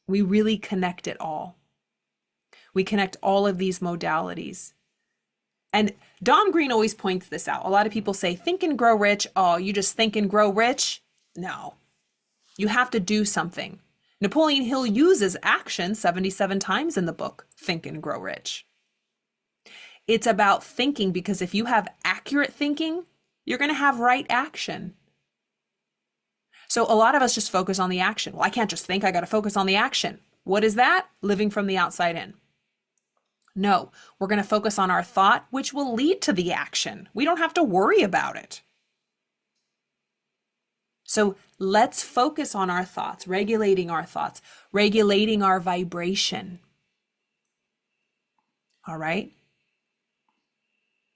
We really connect it all. We connect all of these modalities. And Don Green always points this out. A lot of people say, think and grow rich. Oh, you just think and grow rich? No. You have to do something. Napoleon Hill uses action 77 times in the book, Think and Grow Rich. It's about thinking, because if you have accurate thinking, you're going to have right action. So a lot of us just focus on the action. Well, I can't just think, I got to focus on the action. What is that? Living from the outside in. No, we're going to focus on our thought, which will lead to the action. We don't have to worry about it. So let's focus on our thoughts, regulating our vibration. All right?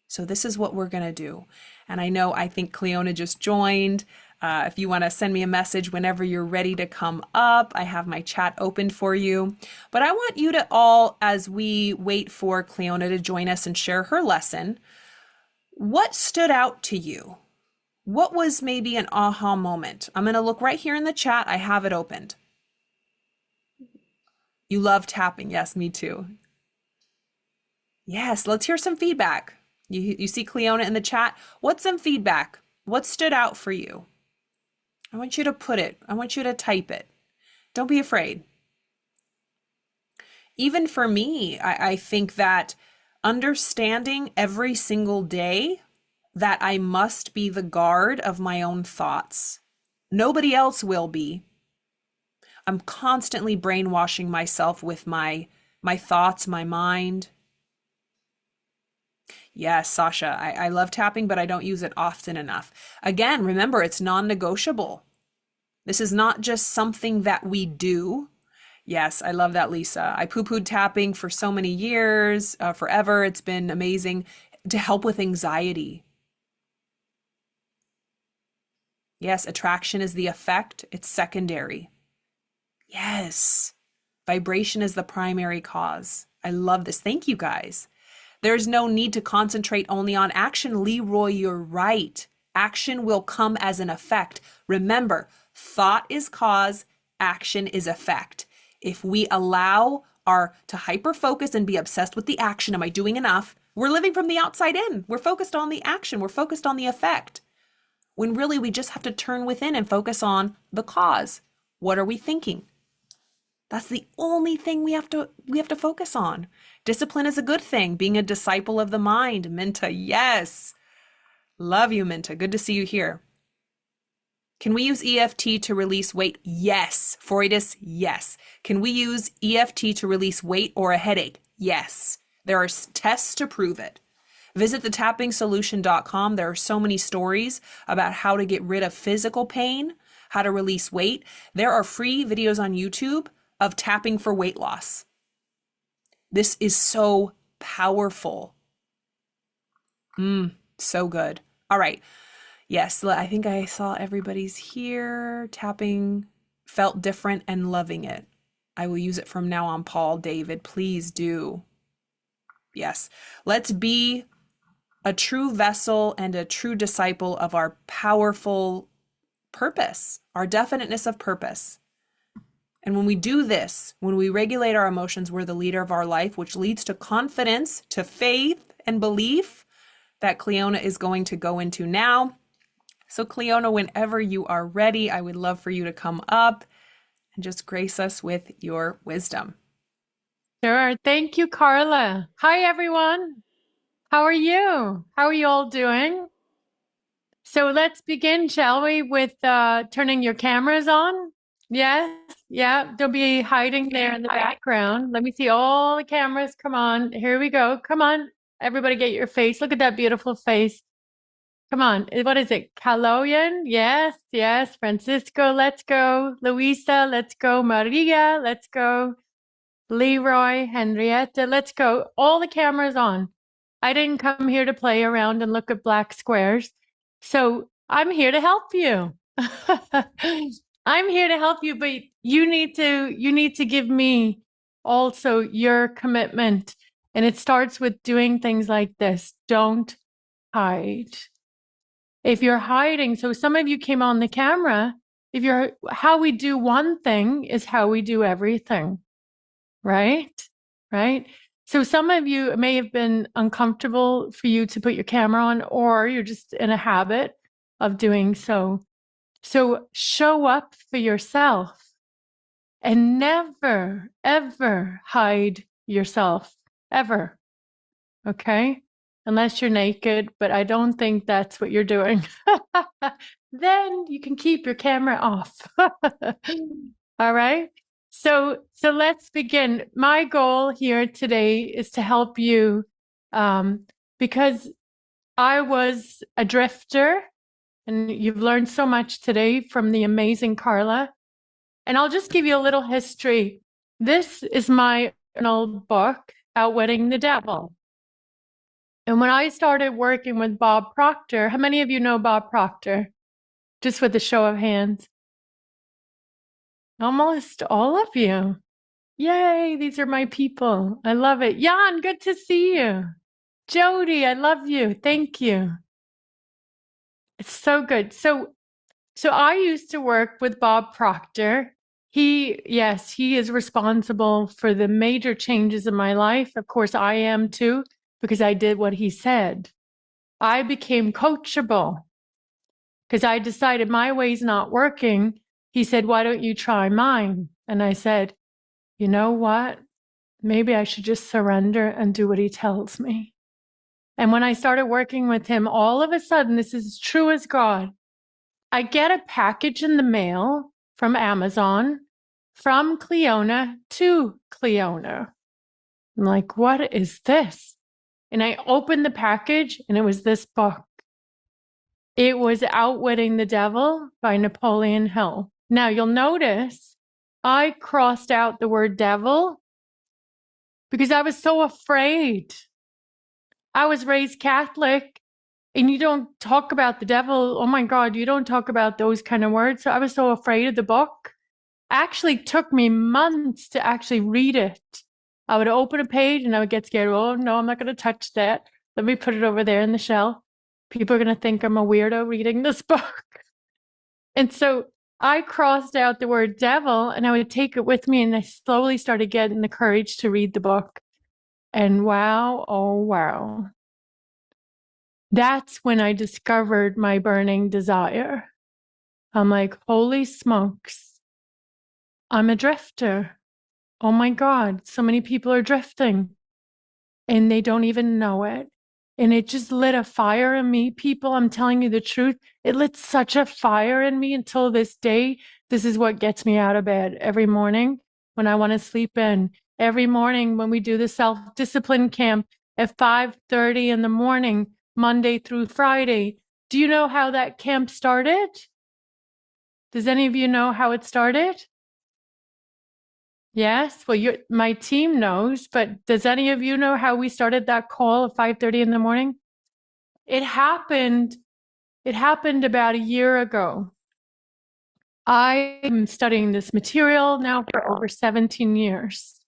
So this is what we're going to do. And I think Cleona just joined. If you want to send me a message whenever you're ready to come up, I have my chat opened for you. But I want you to all, as we wait for Cleona to join us and share her lesson, what stood out to you? What was maybe an aha moment? I'm going to look right here in the chat. I have it opened. You love tapping. Yes, me too. Yes, let's hear some feedback. You see Cleona in the chat. What's some feedback? What stood out for you? I want you to put it. I want you to type it. Don't be afraid. Even for me, I think that understanding every single day that I must be the guard of my own thoughts. Nobody else will be. I'm constantly brainwashing myself with my thoughts, my mind. Yes, Sasha, I love tapping, but I don't use it often enough. Again, remember, it's non-negotiable. This is not just something that we do. Yes, I love that, Lisa. I poo-pooed tapping for so many years, forever. It's been amazing to help with anxiety. Yes, attraction is the effect. It's secondary. Yes, vibration is the primary cause. I love this. Thank you, guys. There's no need to concentrate only on action. Leroy, you're right. Action will come as an effect. Remember, thought is cause, action is effect. If we allow to hyper-focus and be obsessed with the action, am I doing enough? We're living from the outside in. We're focused on the action. We're focused on the effect. When really we just have to turn within and focus on the cause. What are we thinking? That's the only thing we have to focus on. Discipline is a good thing. Being a disciple of the mind. Minta, yes. Love you, Minta. Good to see you here. Can we use EFT to release weight? Yes. Freudius, yes. Can we use EFT to release weight or a headache? Yes. There are tests to prove it. Visit thetappingsolution.com. There are so many stories about how to get rid of physical pain, how to release weight. There are free videos on YouTube of tapping for weight loss. This is so powerful. So good. All right. Yes, I think I saw everybody's here. Tapping felt different and loving it. I will use it from now on, Paul, David. Please do. Yes. Let's be a true vessel and a true disciple of our powerful purpose, our definiteness of purpose. And when we do this, when we regulate our emotions, we're the leader of our life, which leads to confidence, to faith and belief that Cleona is going to go into now. So Cleona, whenever you are ready, I would love for you to come up and just grace us with your wisdom. Sure. Thank you, Karla. Hi, everyone. How are you? How are you all doing? So let's begin, shall we, with turning your cameras on? Yes. Yeah. Don't be hiding there in the background. Let me see all the cameras. Come on. Here we go. Come on. Everybody get your face. Look at that beautiful face. Come on. What is it? Kaloyan? Yes. Yes. Francisco, let's go. Luisa, let's go. Maria, let's go. Leroy, Henrietta, let's go. All the cameras on. I didn't come here to play around and look at black squares. So I'm here to help you. I'm here to help you, but you need to give me also your commitment. And it starts with doing things like this. Don't hide. If you're hiding, so some of you came on the camera, how we do one thing is how we do everything. Right? Right? So some of you, it may have been uncomfortable for you to put your camera on, or you're just in a habit of doing so. So show up for yourself and never, ever hide yourself, ever. Okay? Unless you're naked, but I don't think that's what you're doing. Then you can keep your camera off. All right? So let's begin. My goal here today is to help you because I was a drifter, and you've learned so much today from the amazing Karla. And I'll just give you a little history. This is my old book, Outwitting the Devil. And when I started working with Bob Proctor, how many of you know Bob Proctor? Just with a show of hands. Almost all of you. Yay, these are my people. I love it. Jan, good to see you. Jody, I love you. Thank you. It's so good. So I used to work with Bob Proctor. Yes, he is responsible for the major changes in my life. Of course, I am too, because I did what he said. I became coachable because I decided my way's not working. He said, why don't you try mine? And I said, you know what? Maybe I should just surrender and do what he tells me. And when I started working with him, all of a sudden, this is as true as God, I get a package in the mail from Amazon from Cleona to Cleona. I'm like, what is this? And I opened the package and it was this book. It was Outwitting the Devil by Napoleon Hill. Now you'll notice I crossed out the word devil because I was so afraid. I was raised Catholic and you don't talk about the devil. Oh my God, you don't talk about those kind of words. So I was so afraid of the book. Actually took me months to actually read it. I would open a page and I would get scared. Oh no, I'm not going to touch that. Let me put it over there in the shelf. People are going to think I'm a weirdo reading this book. And so I crossed out the word devil and I would take it with me and I slowly started getting the courage to read the book. And wow, oh wow. That's when I discovered my burning desire. I'm like, holy smokes, I'm a drifter. Oh my God, so many people are drifting and they don't even know it. And it just lit a fire in me. People, I'm telling you the truth. It lit such a fire in me until this day. This is what gets me out of bed every morning when I want to sleep in. Every morning when we do the self-discipline camp at 5:30 in the morning, Monday through Friday. Do you know how that camp started? Does any of you know how it started? Yes, well, my team knows, but does any of you know how we started that call at 5:30 in the morning? It happened about a year ago. I am studying this material now for over 17 years.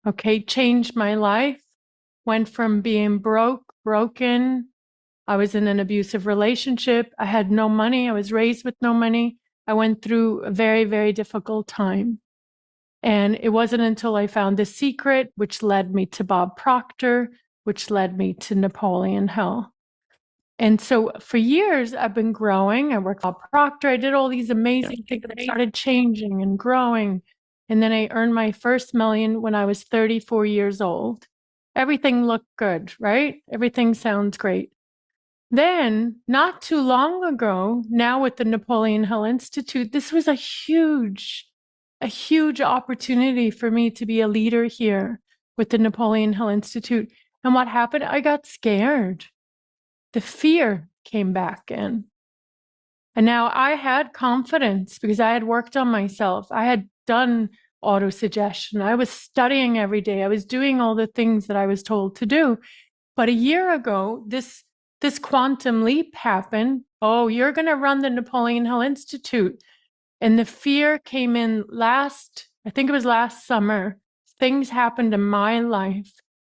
Okay, changed my life. Went from being broken. I was in an abusive relationship. I had no money. I was raised with no money. I went through a very, very difficult time. And it wasn't until I found The Secret, which led me to Bob Proctor, which led me to Napoleon Hill. And so for years, I've been growing. I worked with Bob Proctor. I did all these amazing things. I started changing and growing. And then I earned my first million when I was 34 years old. Everything looked good, right? Everything sounds great. Then, not too long ago, now with the Napoleon Hill Institute, this was a huge opportunity for me to be a leader here with the Napoleon Hill Institute. And what happened? I got scared. The fear came back in. And now I had confidence because I had worked on myself. I had done autosuggestion. I was studying every day. I was doing all the things that I was told to do. But a year ago, this quantum leap happened. Oh, you're going to run the Napoleon Hill Institute. And the fear came in I think it was last summer. Things happened in my life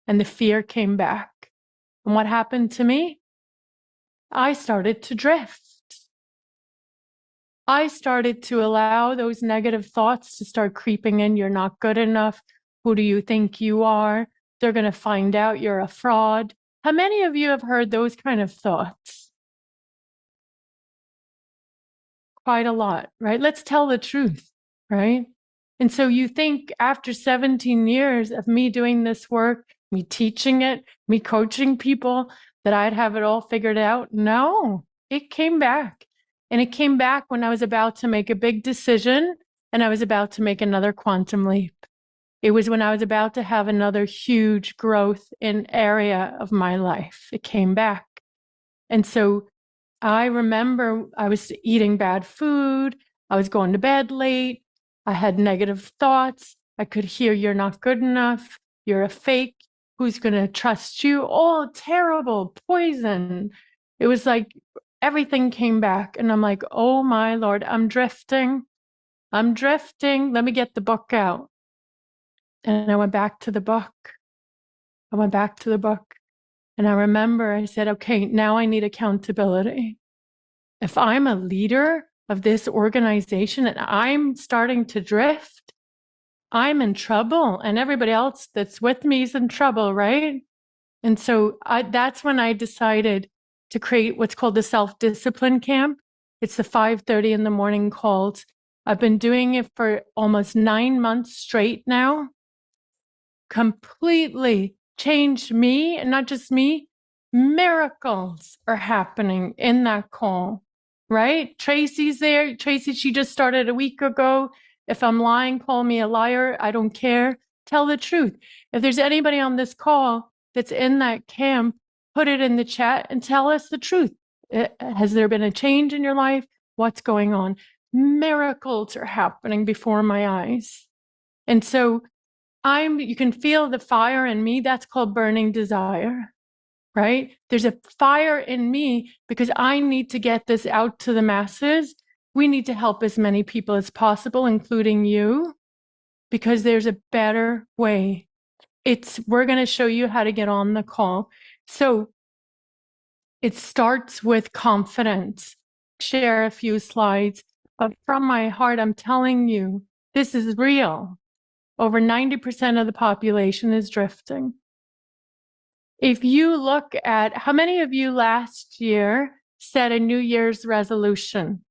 and the fear came back. And what happened to me? I started to drift. I started to allow those negative thoughts to start creeping in. You're not good enough. Who do you think you are? They're going to find out you're a fraud. How many of you have heard those kind of thoughts? Quite a lot, right? Let's tell the truth, right? And so you think after 17 years of me doing this work, me teaching it, me coaching people, that I'd have it all figured out. No, it came back. And it came back when I was about to make a big decision and I was about to make another quantum leap. It was when I was about to have another huge growth in area of my life. It came back. And so I remember I was eating bad food. I was going to bed late. I had negative thoughts. I could hear, you're not good enough. You're a fake. Who's going to trust you? Oh, terrible poison. It was like everything came back. And I'm like, oh my Lord, I'm drifting. I'm drifting. Let me get the book out. And I went back to the book. I went back to the book. And I remember I said, okay, now I need accountability. If I'm a leader of this organization and I'm starting to drift, I'm in trouble, and everybody else that's with me is in trouble, right? And so that's when I decided to create what's called the self-discipline camp. It's the 5:30 in the morning calls. I've been doing it for almost 9 months straight now. Completely changed me, and not just me. Miracles are happening in that call, right? Tracy's there. Tracy, she just started a week ago. If I'm lying, call me a liar. I don't care. Tell the truth. If there's anybody on this call that's in that camp, put it in the chat and tell us the truth. Has there been a change in your life? What's going on? Miracles are happening before my eyes. And so you can feel the fire in me. That's called burning desire, right? There's a fire in me because I need to get this out to the masses. We need to help as many people as possible, including you, because there's a better way. We're going to show you how to get on the call. So it starts with confidence. Share a few slides, but from my heart, I'm telling you, this is real. Over 90% of the population is drifting. If you look at how many of you last year set a New Year's resolution?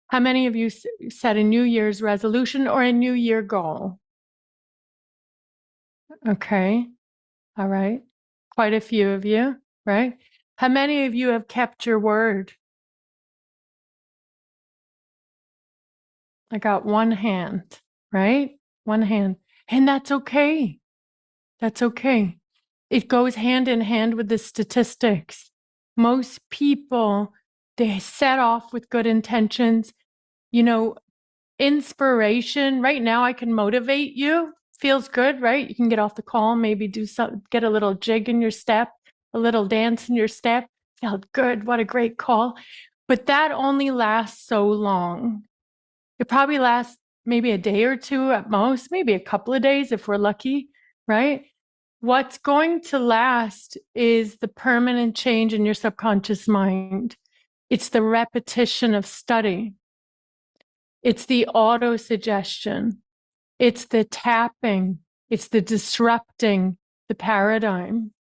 How many of you set a New Year's resolution or a New Year goal? Okay. All right. Quite a few of you, right? How many of you have kept your word? I got one hand, right? One hand. And that's okay. That's okay. It goes hand in hand with the statistics. Most people, they set off with good intentions. You know, inspiration. Right now, I can motivate you. Feels good, right? You can get off the call, maybe get a little jig in your step, a little dance in your step. Felt good. What a great call. But that only lasts so long. It probably lasts maybe a day or two at most, maybe a couple of days if we're lucky, right? What's going to last is the permanent change in your subconscious mind. It's the repetition of study. It's the auto-suggestion. It's the tapping. It's the disrupting the paradigm.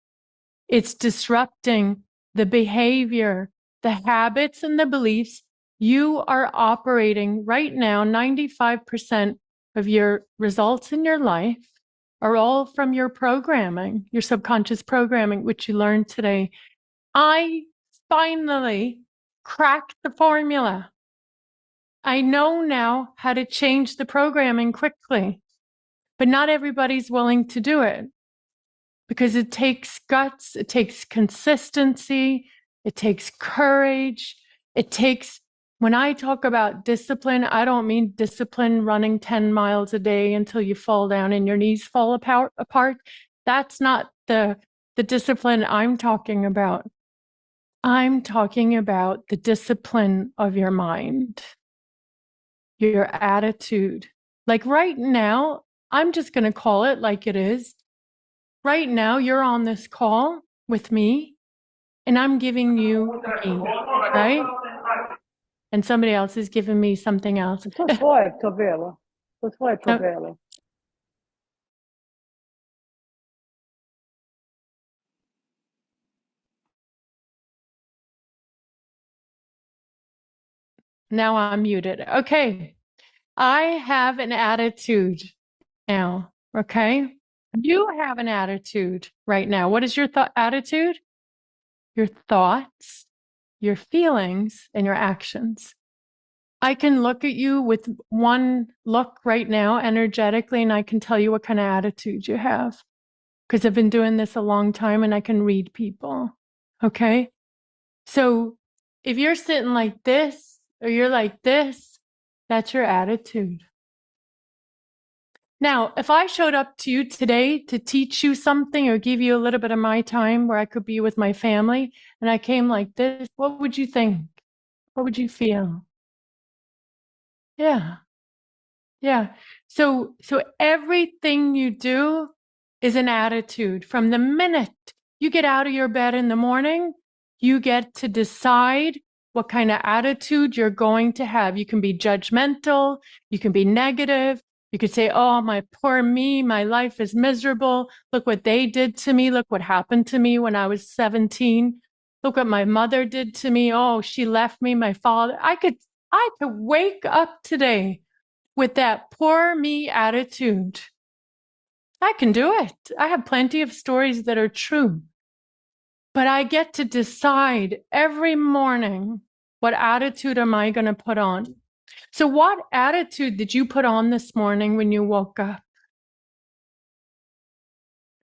It's disrupting the behavior, the habits, and the beliefs. You are operating right now. 95% of your results in your life are all from your programming, your subconscious programming, which you learned today. I finally cracked the formula. I know now how to change the programming quickly, but not everybody's willing to do it because it takes guts, it takes consistency, it takes courage, it takes, when I talk about discipline, I don't mean discipline running 10 miles a day until you fall down and your knees fall apart. That's not the discipline I'm talking about. I'm talking about the discipline of your mind, your attitude. Like right now, I'm just going to call it like it is. Right now, you're on this call with me, and I'm giving you me, right? And somebody else is giving me something else. Now I'm muted. Okay. I have an attitude now, okay? You have an attitude right now. What is your attitude? Your thoughts, your feelings, and your actions. I can look at you with one look right now energetically, and I can tell you what kind of attitude you have because I've been doing this a long time and I can read people. Okay? So if you're sitting like this or you're like this, that's your attitude. Now, if I showed up to you today to teach you something or give you a little bit of my time where I could be with my family and I came like this, what would you think? What would you feel? Yeah. Yeah. So everything you do is an attitude. From the minute you get out of your bed in the morning, you get to decide what kind of attitude you're going to have. You can be judgmental, you can be negative, you could say, "Oh, my poor me, my life is miserable. Look what they did to me. Look what happened to me when I was 17. Look what my mother did to me. Oh, she left me, my father." I could wake up today with that poor me attitude. I can do it. I have plenty of stories that are true. But I get to decide every morning, what attitude am I going to put on? So what attitude did you put on this morning when you woke up?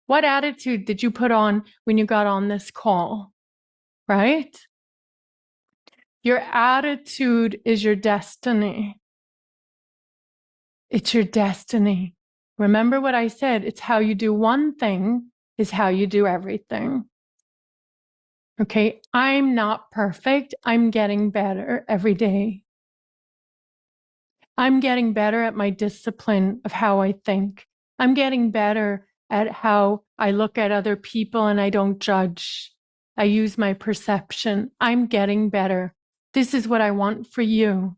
What attitude did you put on when you got on this call? Right? Your attitude is your destiny. It's your destiny. Remember what I said. It's how you do one thing is how you do everything. Okay. I'm not perfect. I'm getting better every day. I'm getting better at my discipline of how I think. I'm getting better at how I look at other people and I don't judge. I use my perception. I'm getting better. This is what I want for you.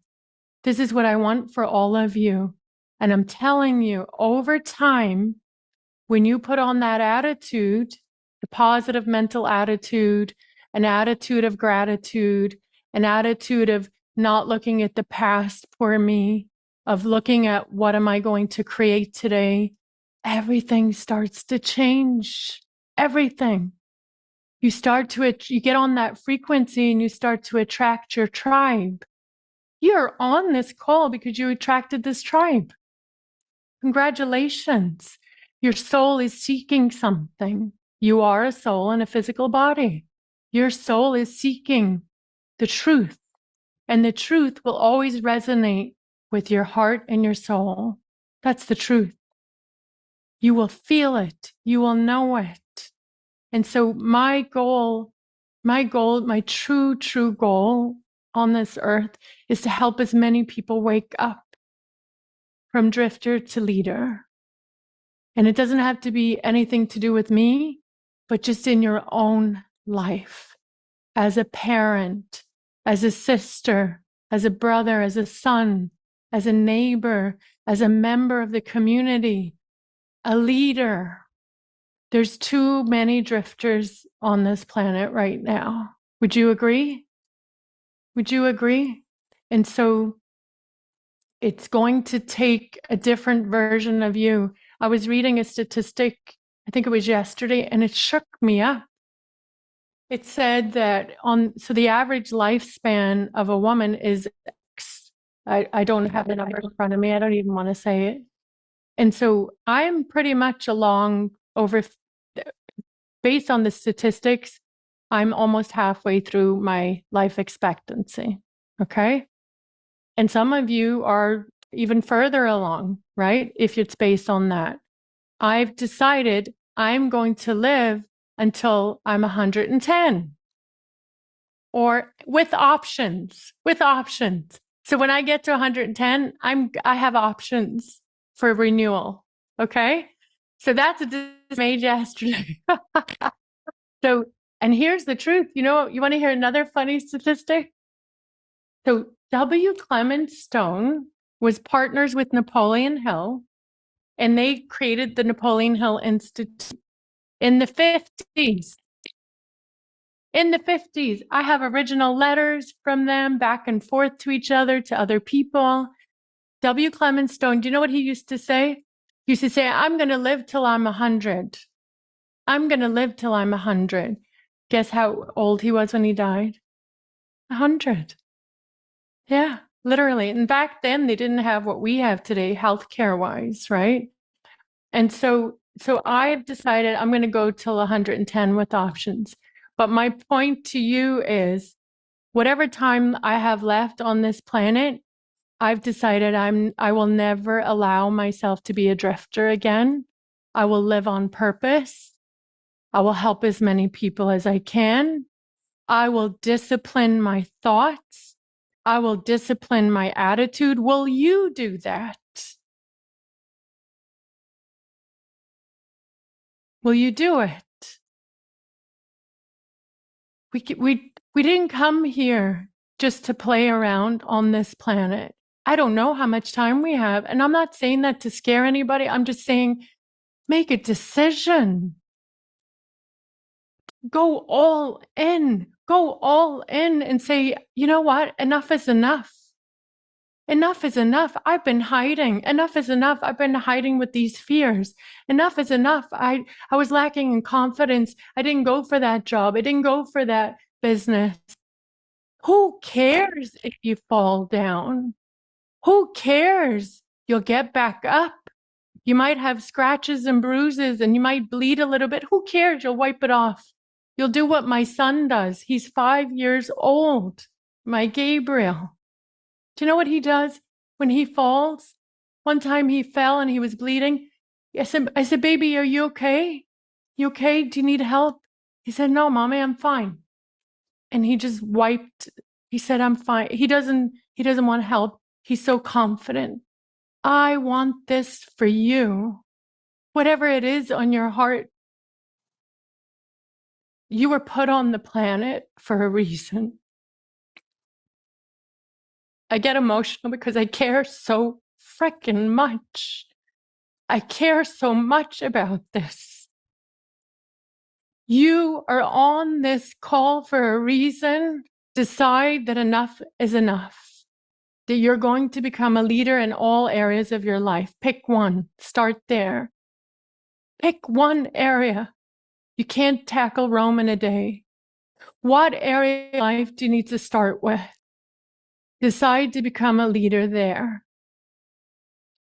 This is what I want for all of you. And I'm telling you, over time, when you put on that attitude, the positive mental attitude, an attitude of gratitude, an attitude of not looking at the past, poor me, of looking at what am I going to create today, everything starts to change. Everything. You get on that frequency and you start to attract your tribe. You're on this call because you attracted this tribe. Congratulations. Your soul is seeking something. You are a soul in a physical body. Your soul is seeking the truth, and the truth will always resonate with your heart and your soul. That's the truth. You will feel it. You will know it. And so my true goal on this earth is to help as many people wake up from drifter to leader. And it doesn't have to be anything to do with me, but just in your own life, as a parent, as a sister, as a brother, as a son, as a neighbor, as a member of the community, a leader. There's too many drifters on this planet right now. Would you agree? Would you agree? And so it's going to take a different version of you. I was reading a statistic, I think it was yesterday, and it shook me up. It said that so the average lifespan of a woman is X. I don't have the number in front of me. I don't even want to say it. And so I'm pretty much based on the statistics, I'm almost halfway through my life expectancy. Okay. And some of you are even further along, right? If it's based on that. I've decided I'm going to live until I'm 110 or with options. So when I get to 110, I have options for renewal. Okay. So that's a decision made yesterday. So, and here's the truth. You want to hear another funny statistic? So W. Clement Stone was partners with Napoleon Hill, and they created the Napoleon Hill Institute in the 50s. In the 50s, I have original letters from them back and forth to each other, to other people. W. Clement Stone, do you know what he used to say? He used to say, I'm going to live till I'm 100. I'm going to live till I'm 100. Guess how old he was when he died? 100. Yeah, literally. And back then they didn't have what we have today, healthcare wise, right? And so I've decided I'm going to go till 110 with options. But my point to you is whatever time I have left on this planet, I've decided I will never allow myself to be a drifter again. I will live on purpose. I will help as many people as I can. I will discipline my thoughts. I will discipline my attitude. Will you do that? Will you do it? We didn't come here just to play around on this planet. I don't know how much time we have. And I'm not saying that to scare anybody. I'm just saying, make a decision. Go all in. Go all in and say, you know what? Enough is enough. Enough is enough. I've been hiding. Enough is enough. I've been hiding with these fears. Enough is enough. I was lacking in confidence. I didn't go for that job. I didn't go for that business. Who cares if you fall down? Who cares? You'll get back up. You might have scratches and bruises and you might bleed a little bit. Who cares? You'll wipe it off. You'll do what my son does. He's 5 years old, my Gabriel. Do you know what he does when he falls? One time he fell and he was bleeding. I said, baby, are you okay? You okay? Do you need help? He said, no, mommy, I'm fine. And he just wiped. He said, I'm fine. He doesn't want help. He's so confident. I want this for you. Whatever it is on your heart, you were put on the planet for a reason. I get emotional because I care so freaking much. I care so much about this. You are on this call for a reason. Decide that enough is enough. That you're going to become a leader in all areas of your life. Pick one. Start there. Pick one area. You can't tackle Rome in a day. What area of life do you need to start with? Decide to become a leader there.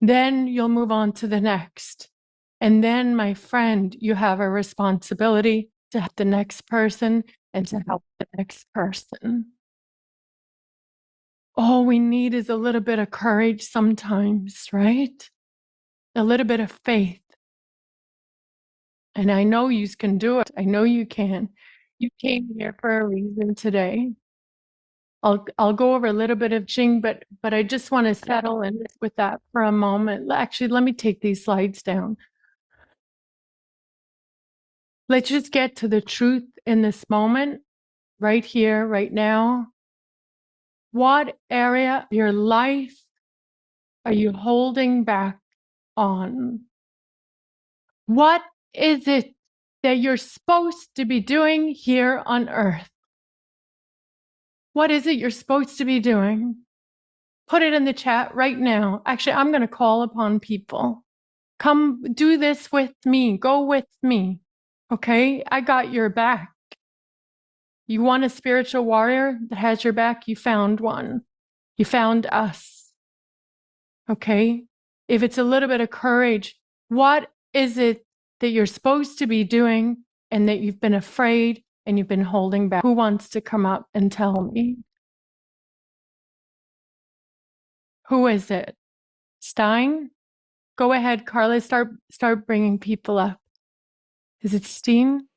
Then you'll move on to the next. And then, my friend, you have a responsibility to help the next person and to help the next person. All we need is a little bit of courage sometimes, right? A little bit of faith. And I know you can do it. I know you can. You came here for a reason today. I'll go over a little bit of Jing, but I just want to settle in with that for a moment. Actually, let me take these slides down. Let's just get to the truth in this moment, right here, right now. What area of your life are you holding back on? What is it that you're supposed to be doing here on earth? What is it you're supposed to be doing? Put it in the chat right now. Actually, I'm going to call upon people. Come do this with me. Go with me. Okay? I got your back. You want a spiritual warrior that has your back? You found one. You found us. Okay? If it's a little bit of courage, what is it that you're supposed to be doing and that you've been afraid and you've been holding back? Who wants to come up and tell me? Who is it? Stein? Go ahead, Karla. Start bringing people up. Is it Steen?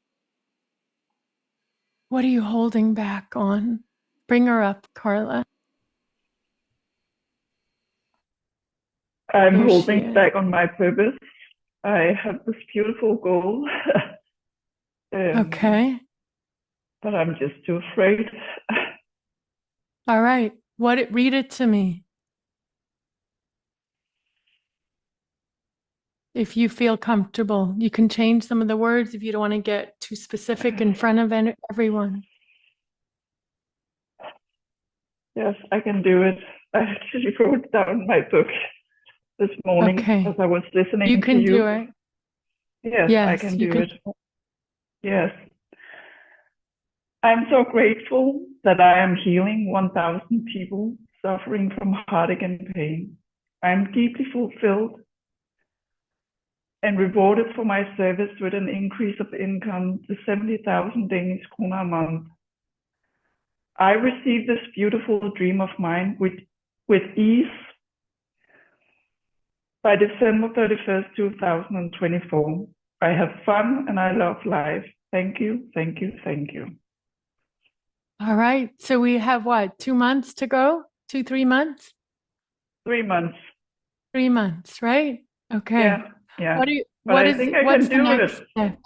What are you holding back on? Bring her up, Karla. I'm There she holding is. back on my purpose. I have this beautiful goal. Okay. But I'm just too afraid. All right. Read it to me. If you feel comfortable, you can change some of the words if you don't want to get too specific in front of everyone. Yes, I can do it. I actually wrote down my book. this morning Okay. as I was listening You to can you. do it. Yes, I Yes, can you do can. it. Yes. I'm so grateful that I am healing 1,000 people suffering from heartache and pain. I'm deeply fulfilled and rewarded for my service with an increase of income to 70,000 Danish kroner a month. I receive this beautiful dream of mine with ease by December 31st, 2024. I have fun and I love life. Thank you, thank you, thank you. All right. So we have what, 2 months to go? 2, 3 months? 3 months. 3 months, right? Okay. Yeah, yeah. What do you, But what I is, think I what's can the do next it. step?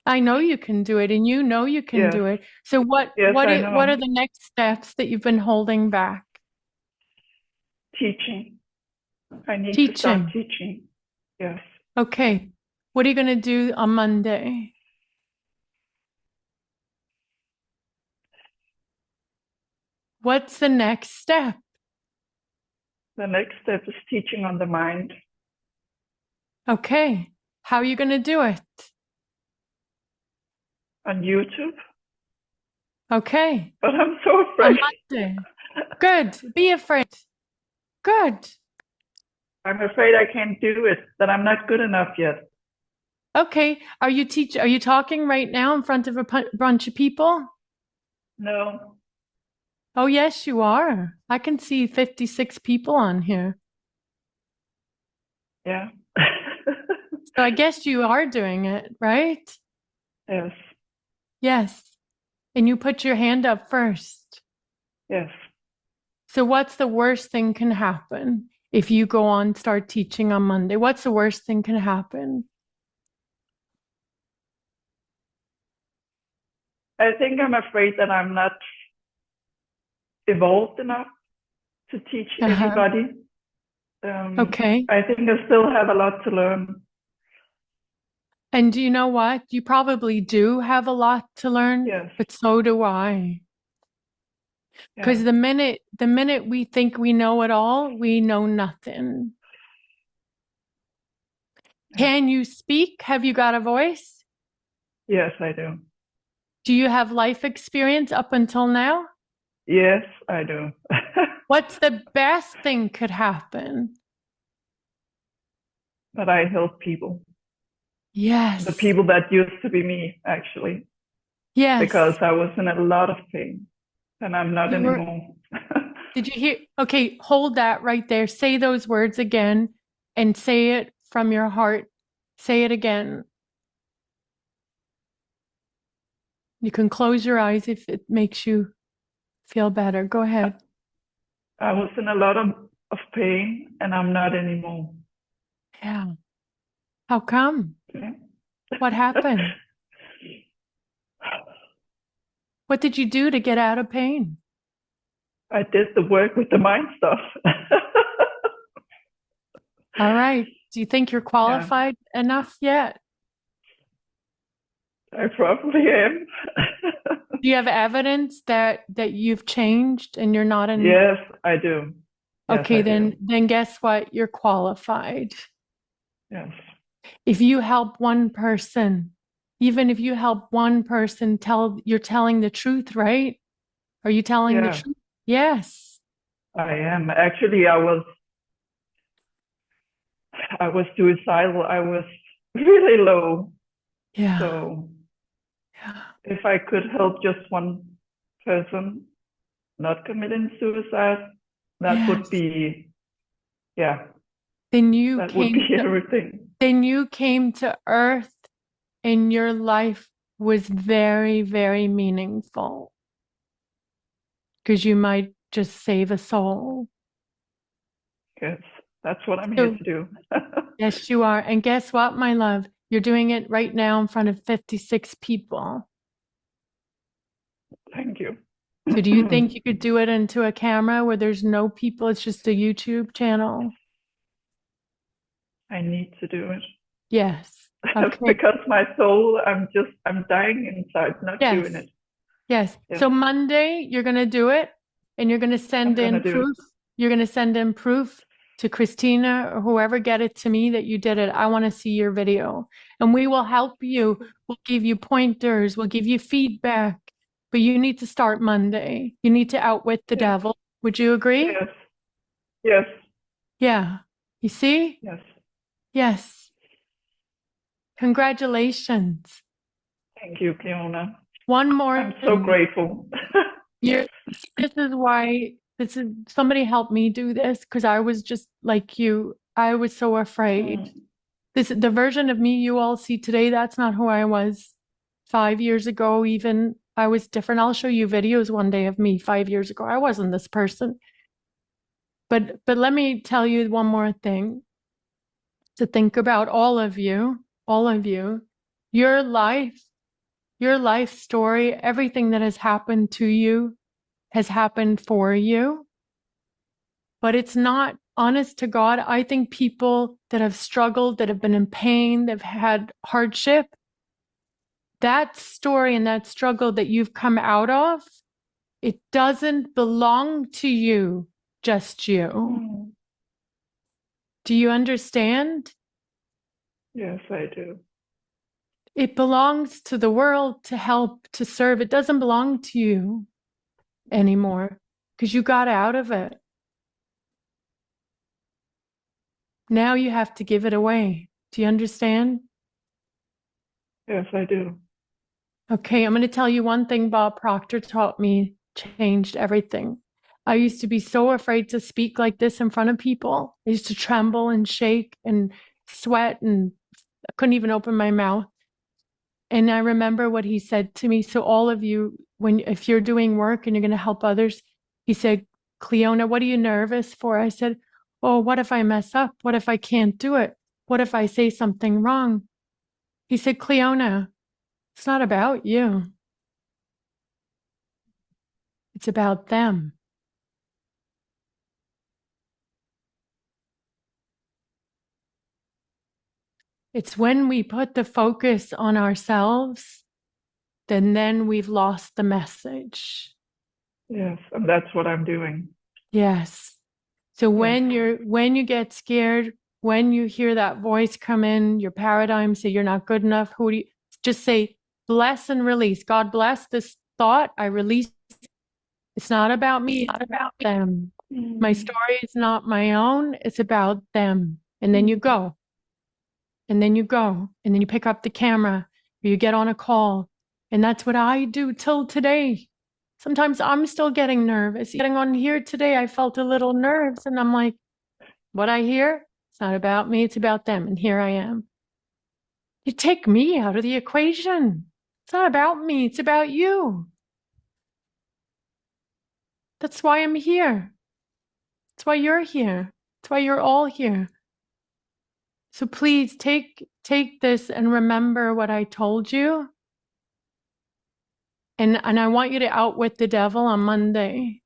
I know you can do it, and you know you can Yes, do it. So yes, I what are know. the next steps that you've been holding back? Teaching. I need to start Teaching. teaching. Yes. Okay. What are you going to do on Monday? What's the next step? The next step is teaching on the mind. Okay. How are you going to do it? On YouTube. Okay. But I'm so On afraid. Monday. Good. Be afraid. Good. I'm afraid I can't do it, that I'm not good enough yet. Okay. Are you talking right now in front of a bunch of people? No. Oh, yes, you are. I can see 56 people on here. Yeah. So I guess you are doing it, right? Yes. Yes. And you put your hand up first. Yes. So what's the worst thing can happen if you go on, start teaching on Monday? What's the worst thing can happen? I think I'm afraid that I'm not evolved enough to teach anybody. Okay. I think I still have a lot to learn. And do you know what? You probably do have a lot to learn, Yes. but so do I. Because Yeah. the minute we think we know it all, we know nothing. Yeah. Can you speak? Have you got a voice? Yes, I do. Do you have life experience up until now? Yes, I do. What's the best thing could happen? But I help people. Yes. The people that used to be me, actually. Yes. Because I was in a lot of pain and I'm not anymore. Did you hear? Okay, hold that right there. Say those words again and say it from your heart. Say it again. You can close your eyes if it makes you feel better. Go ahead. I was in a lot of pain and I'm not anymore. Yeah. How come? Yeah. What happened? What did you do to get out of pain? I did the work with the mind stuff. All right. Do you think you're qualified enough yet? I probably am. Do you have evidence that you've changed and you're not in? Yes, I do. Yes, Okay, I do. then guess what? You're qualified. Yes. If you help one person, even if you help one person, you're telling the truth, right? Are you telling the truth? Yes. I am. Actually, I was suicidal. I was really low. Yeah. So Yeah. if I could help just one person not committing suicide, that would be, yeah, Then you that would be everything. Then you came to Earth and your life was very, very meaningful because you might just save a soul. Yes, that's what I'm here to do. Yes, you are. And guess what, my love? You're doing it right now in front of 56 people. Thank you. So do you think you could do it into a camera where there's no people? It's just a YouTube channel? I need to do it. Yes. Okay. Because my soul, I'm dying inside, not doing it. Yes. So Monday, you're going to do it and you're going to send in proof. You're going to send in proof to Christina or whoever, get it to me that you did it. I want to see your video. And we will help you. We'll give you pointers. We'll give you feedback. But you need to start Monday. You need to outwit the devil. Would you agree? Yes. Yes. Yeah. You see? Yes. Yes. Congratulations. Thank you, Cleona. One more. I'm so grateful. This is why somebody helped me do this, because I was just like you. I was so afraid. The version of me you all see today, that's not who I was 5 years ago. Even I was different. I'll show you videos one day of me 5 years ago. I wasn't this person. But let me tell you one more thing to think about, all of you, your life story, everything that has happened to you has happened for you. But it's not, honest to God, I think people that have struggled, that have been in pain, that have had hardship, that story and that struggle that you've come out of, it doesn't belong to you, just you. Do you understand? Yes, I do. It belongs to the world to help, to serve. It doesn't belong to you anymore because you got out of it. Now you have to give it away. Do you understand? Yes, I do. Okay, I'm going to tell you one thing Bob Proctor taught me, changed everything. I used to be so afraid to speak like this in front of people. I used to tremble and shake and sweat, and I couldn't even open my mouth. And I remember what he said to me. So all of you, if you're doing work and you're going to help others, he said, Cleona, what are you nervous for? I said, oh, what if I mess up? What if I can't do it? What if I say something wrong? He said, Cleona, it's not about you. It's about them. It's when we put the focus on ourselves, then we've lost the message. Yes, and that's what I'm doing. Yes. So when you get scared, when you hear that voice come in, your paradigm say you're not good enough, just say bless and release. God bless this thought. I release. It's not about me, it's not about them. My story is not my own, it's about them. And then you go. And then you go. And then you pick up the camera or you get on a call. And that's what I do till today. Sometimes I'm still getting nervous. Getting on here today, I felt a little nerves. And I'm like, what I hear, it's not about me, it's about them. And here I am. You take me out of the equation. It's not about me, it's about you. That's why I'm here. That's why you're here. That's why you're all here. So please take this and remember what I told you. And I want you to outwit the devil on Monday,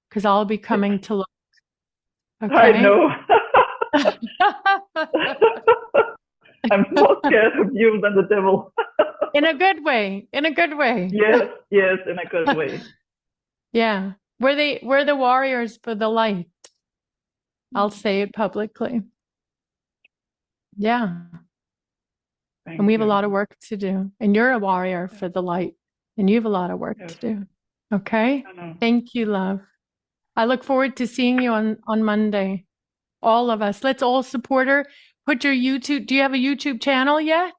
because I'll be coming to look. Okay? I know. I'm more scared of you than the devil. In a good way. In a good way. Yes, in a good way. Yeah. We're the warriors for the light. I'll say it publicly. Yeah. Thank And we have you. a lot of work to do. And you're a warrior for the light. And you have a lot of work to do. Okay? Thank you, love. I look forward to seeing you on Monday. All of us. Let's all support her. Put your YouTube. Do you have a YouTube channel yet?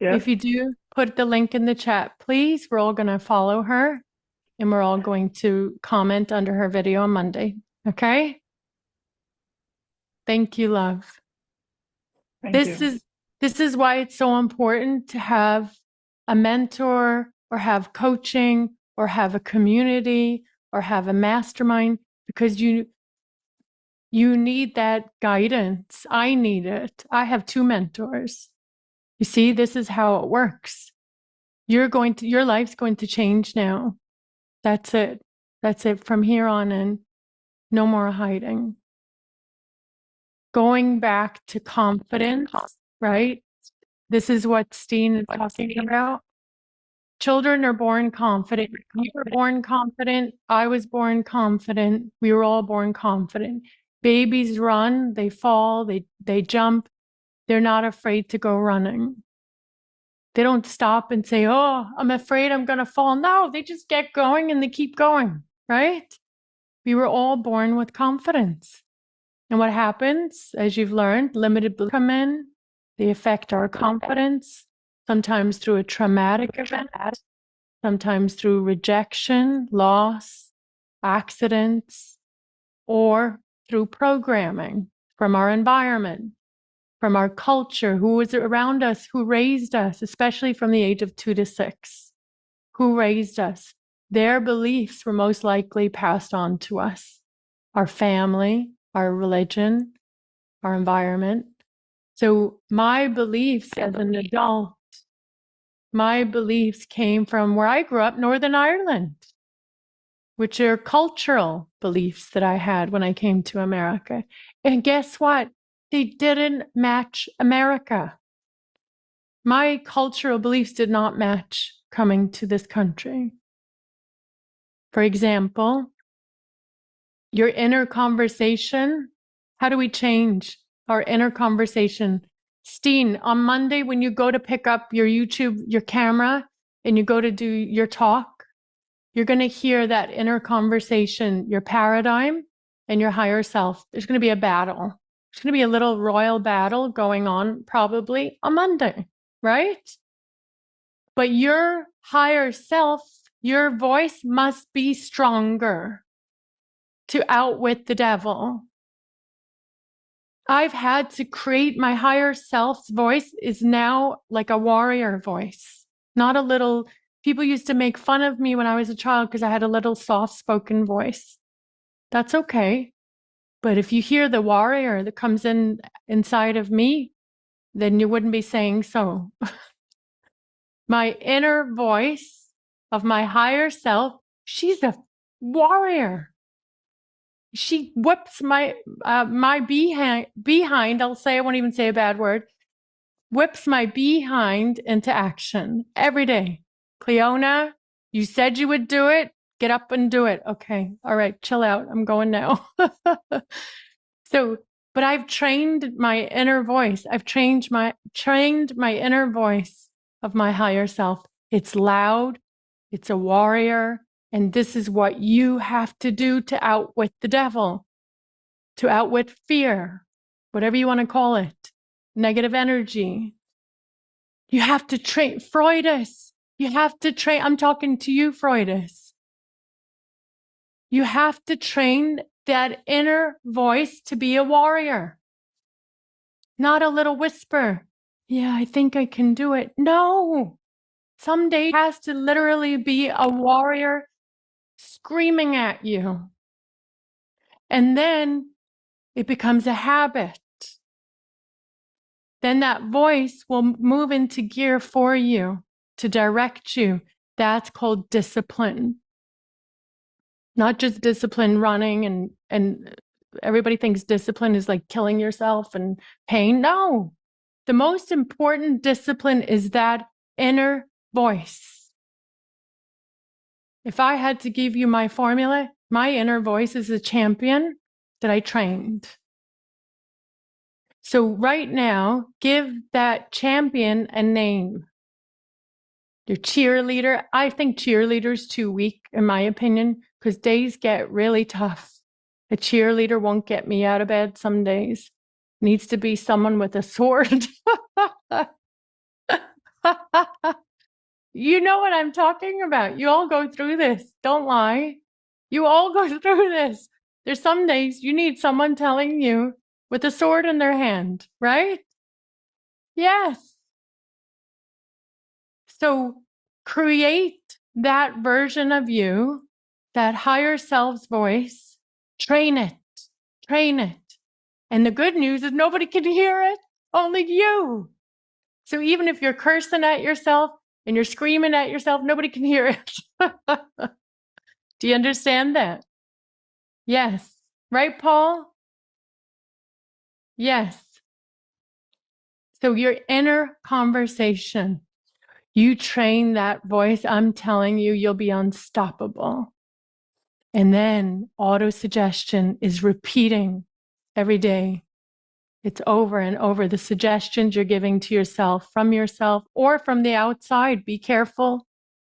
Yes. If you do, put the link in the chat, please. We're all going to follow her. And we're all going to comment under her video on Monday. Okay? Thank you, love. This is why it's so important to have a mentor or have coaching or have a community or have a mastermind, because you need that guidance. I need it. I have 2 mentors. You see, this is how it works. Your life's going to change now. That's it. That's it from here on in. No more hiding. Going back to confidence, right? This is what Steen is talking about. Children are born confident. You were born confident. I was born confident. We were all born confident. Babies run, they fall, they jump. They're not afraid to go running. They don't stop and say, oh, I'm afraid I'm going to fall. No, they just get going and they keep going, right? We were all born with confidence. And what happens, as you've learned, limited beliefs come in. They affect our confidence, sometimes through a traumatic event, sometimes through rejection, loss, accidents, or through programming from our environment, from our culture, who was around us, who raised us, especially from the age of 2 to 6, who raised us. Their beliefs were most likely passed on to us, our family, our religion, our environment. So my beliefs as an adult, my beliefs came from where I grew up, Northern Ireland, which are cultural beliefs that I had when I came to America. And guess what? They didn't match America. My cultural beliefs did not match coming to this country. For example, your inner conversation. How do we change our inner conversation? Steen, on Monday, when you go to pick up your YouTube, your camera, and you go to do your talk, you're going to hear that inner conversation, your paradigm and your higher self. There's going to be a battle. There's going to be a little royal battle going on probably on Monday, right? But your higher self, your voice must be stronger to outwit the devil. I've had to create my higher self's voice is now like a warrior voice, not a little. People used to make fun of me when I was a child because I had a little soft-spoken voice. That's okay. But if you hear the warrior that comes in inside of me, then you wouldn't be saying so. My inner voice of my higher self, she's a warrior. She whips my behind. I'll say, I won't even say a bad word. Whips my behind into action every day. Cleona, you said you would do it. Get up and do it. Okay. All right. Chill out. I'm going now. But I've trained my inner voice. I've trained my inner voice of my higher self. It's loud. It's a warrior. And this is what you have to do to outwit the devil, to outwit fear, whatever you want to call it, negative energy. You have to train, Freudis. You have to train. I'm talking to you, Freudis. You have to train that inner voice to be a warrior, not a little whisper. Yeah, I think I can do it. No, someday it has to literally be a warrior screaming at you. And then it becomes a habit. Then that voice will move into gear for you to direct you. That's called discipline. Not just discipline running and everybody thinks discipline is like killing yourself and pain. No, the most important discipline is that inner voice. If I had to give you my formula, my inner voice is a champion that I trained. So right now, give that champion a name. Your cheerleader. I think cheerleader's too weak, in my opinion, because days get really tough. A cheerleader won't get me out of bed some days. Needs to be someone with a sword. You know what I'm talking about. You all go through this. Don't lie. You all go through this. There's some days you need someone telling you with a sword in their hand, right? Yes. So create that version of you, that higher self's voice, train it, train it. And the good news is nobody can hear it, only you. So even if you're cursing at yourself and you're screaming at yourself, nobody can hear it. Do you understand that? Yes. Right, Paul? Yes. So your inner conversation. You train that voice, I'm telling you, you'll be unstoppable. And then auto-suggestion is repeating every day. It's over and over. The suggestions you're giving to yourself or from the outside. Be careful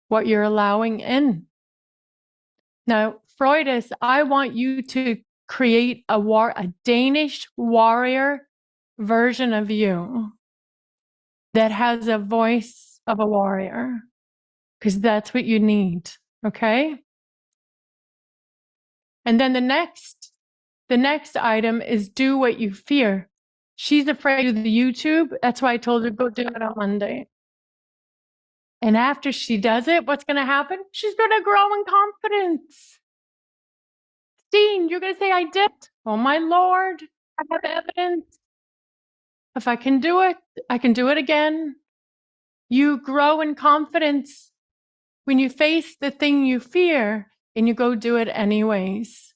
what you're allowing in. Now, Freudis, I want you to create a Danish warrior version of you that has a voice of a warrior, because that's what you need. Okay? And then the next item is do what you fear. She's afraid of the YouTube. That's why I told her go do it on Monday. And after she does it, what's going to happen? She's going to grow in confidence. Steen, you're going to say, I did. Oh, my Lord. I have evidence. If I can do it, I can do it again. You grow in confidence when you face the thing you fear and you go do it anyways.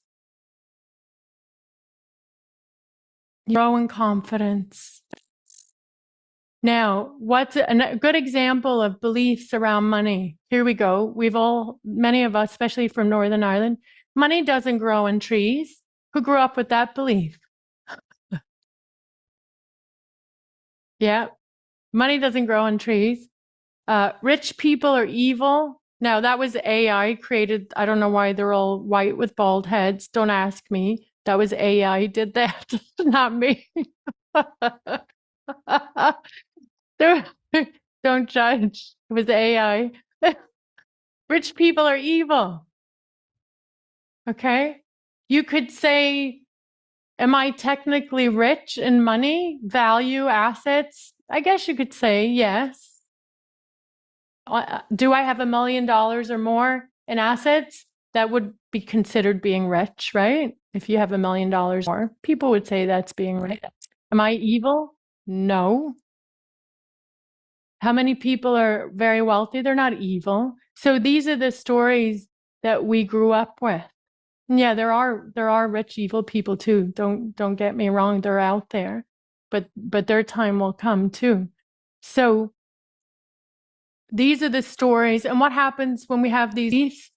You grow in confidence. Now, what's a good example of beliefs around money? Here we go. Many of us, especially from Northern Ireland, money doesn't grow on trees. Who grew up with that belief? Yeah, money doesn't grow on trees. Rich people are evil. Now, that was AI created. I don't know why they're all white with bald heads. Don't ask me. That was AI did that, not me. Don't judge. It was AI. Rich people are evil. Okay? You could say, am I technically rich in money, value, assets? I guess you could say yes. Do I have $1 million or more in assets? That would be considered being rich, right? If you have $1 million or more, people would say that's being rich. Am I evil? No. How many people are very wealthy? They're not evil. So these are the stories that we grew up with. Yeah, there are rich evil people too. Don't get me wrong, they're out there. But their time will come too. So these are the stories. And what happens when we have these beliefs?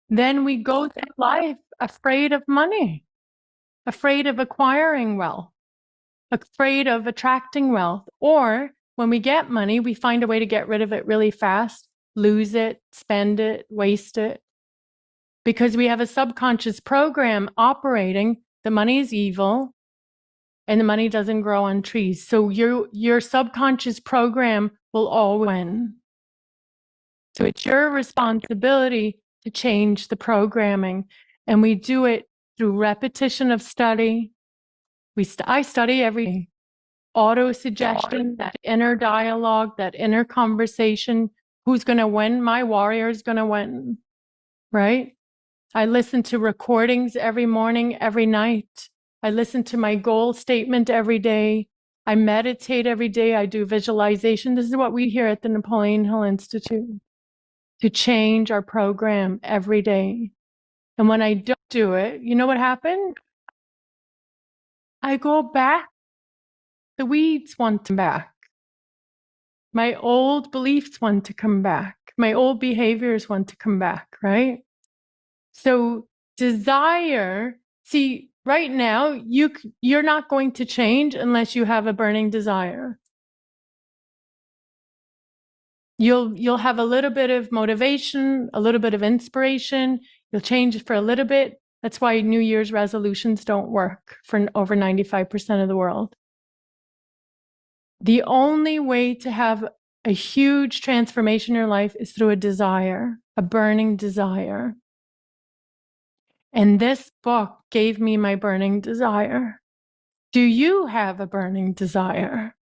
Then we go through life afraid of money, afraid of acquiring wealth, afraid of attracting wealth. Or when we get money, we find a way to get rid of it really fast, lose it, spend it, waste it. Because we have a subconscious program operating, the money is evil and the money doesn't grow on trees. So your subconscious program will always win. So it's your responsibility to change the programming. And we do it through repetition of study. I study every day. Auto-suggestion, that inner dialogue, that inner conversation. Who's going to win? My warrior is going to win, right? I listen to recordings every morning, every night. I listen to my goal statement every day. I meditate every day. I do visualization. This is what we hear at the Napoleon Hill Institute, to change our program every day. And when I don't do it, you know what happened? I go back. The weeds want to come back. My old beliefs want to come back. My old behaviors want to come back, right? So desire, see, right now, you're not going to change unless you have a burning desire. You'll have a little bit of motivation, a little bit of inspiration. You'll change for a little bit. That's why New Year's resolutions don't work for over 95% of the world. The only way to have a huge transformation in your life is through a desire, a burning desire. And this book gave me my burning desire. Do you have a burning desire?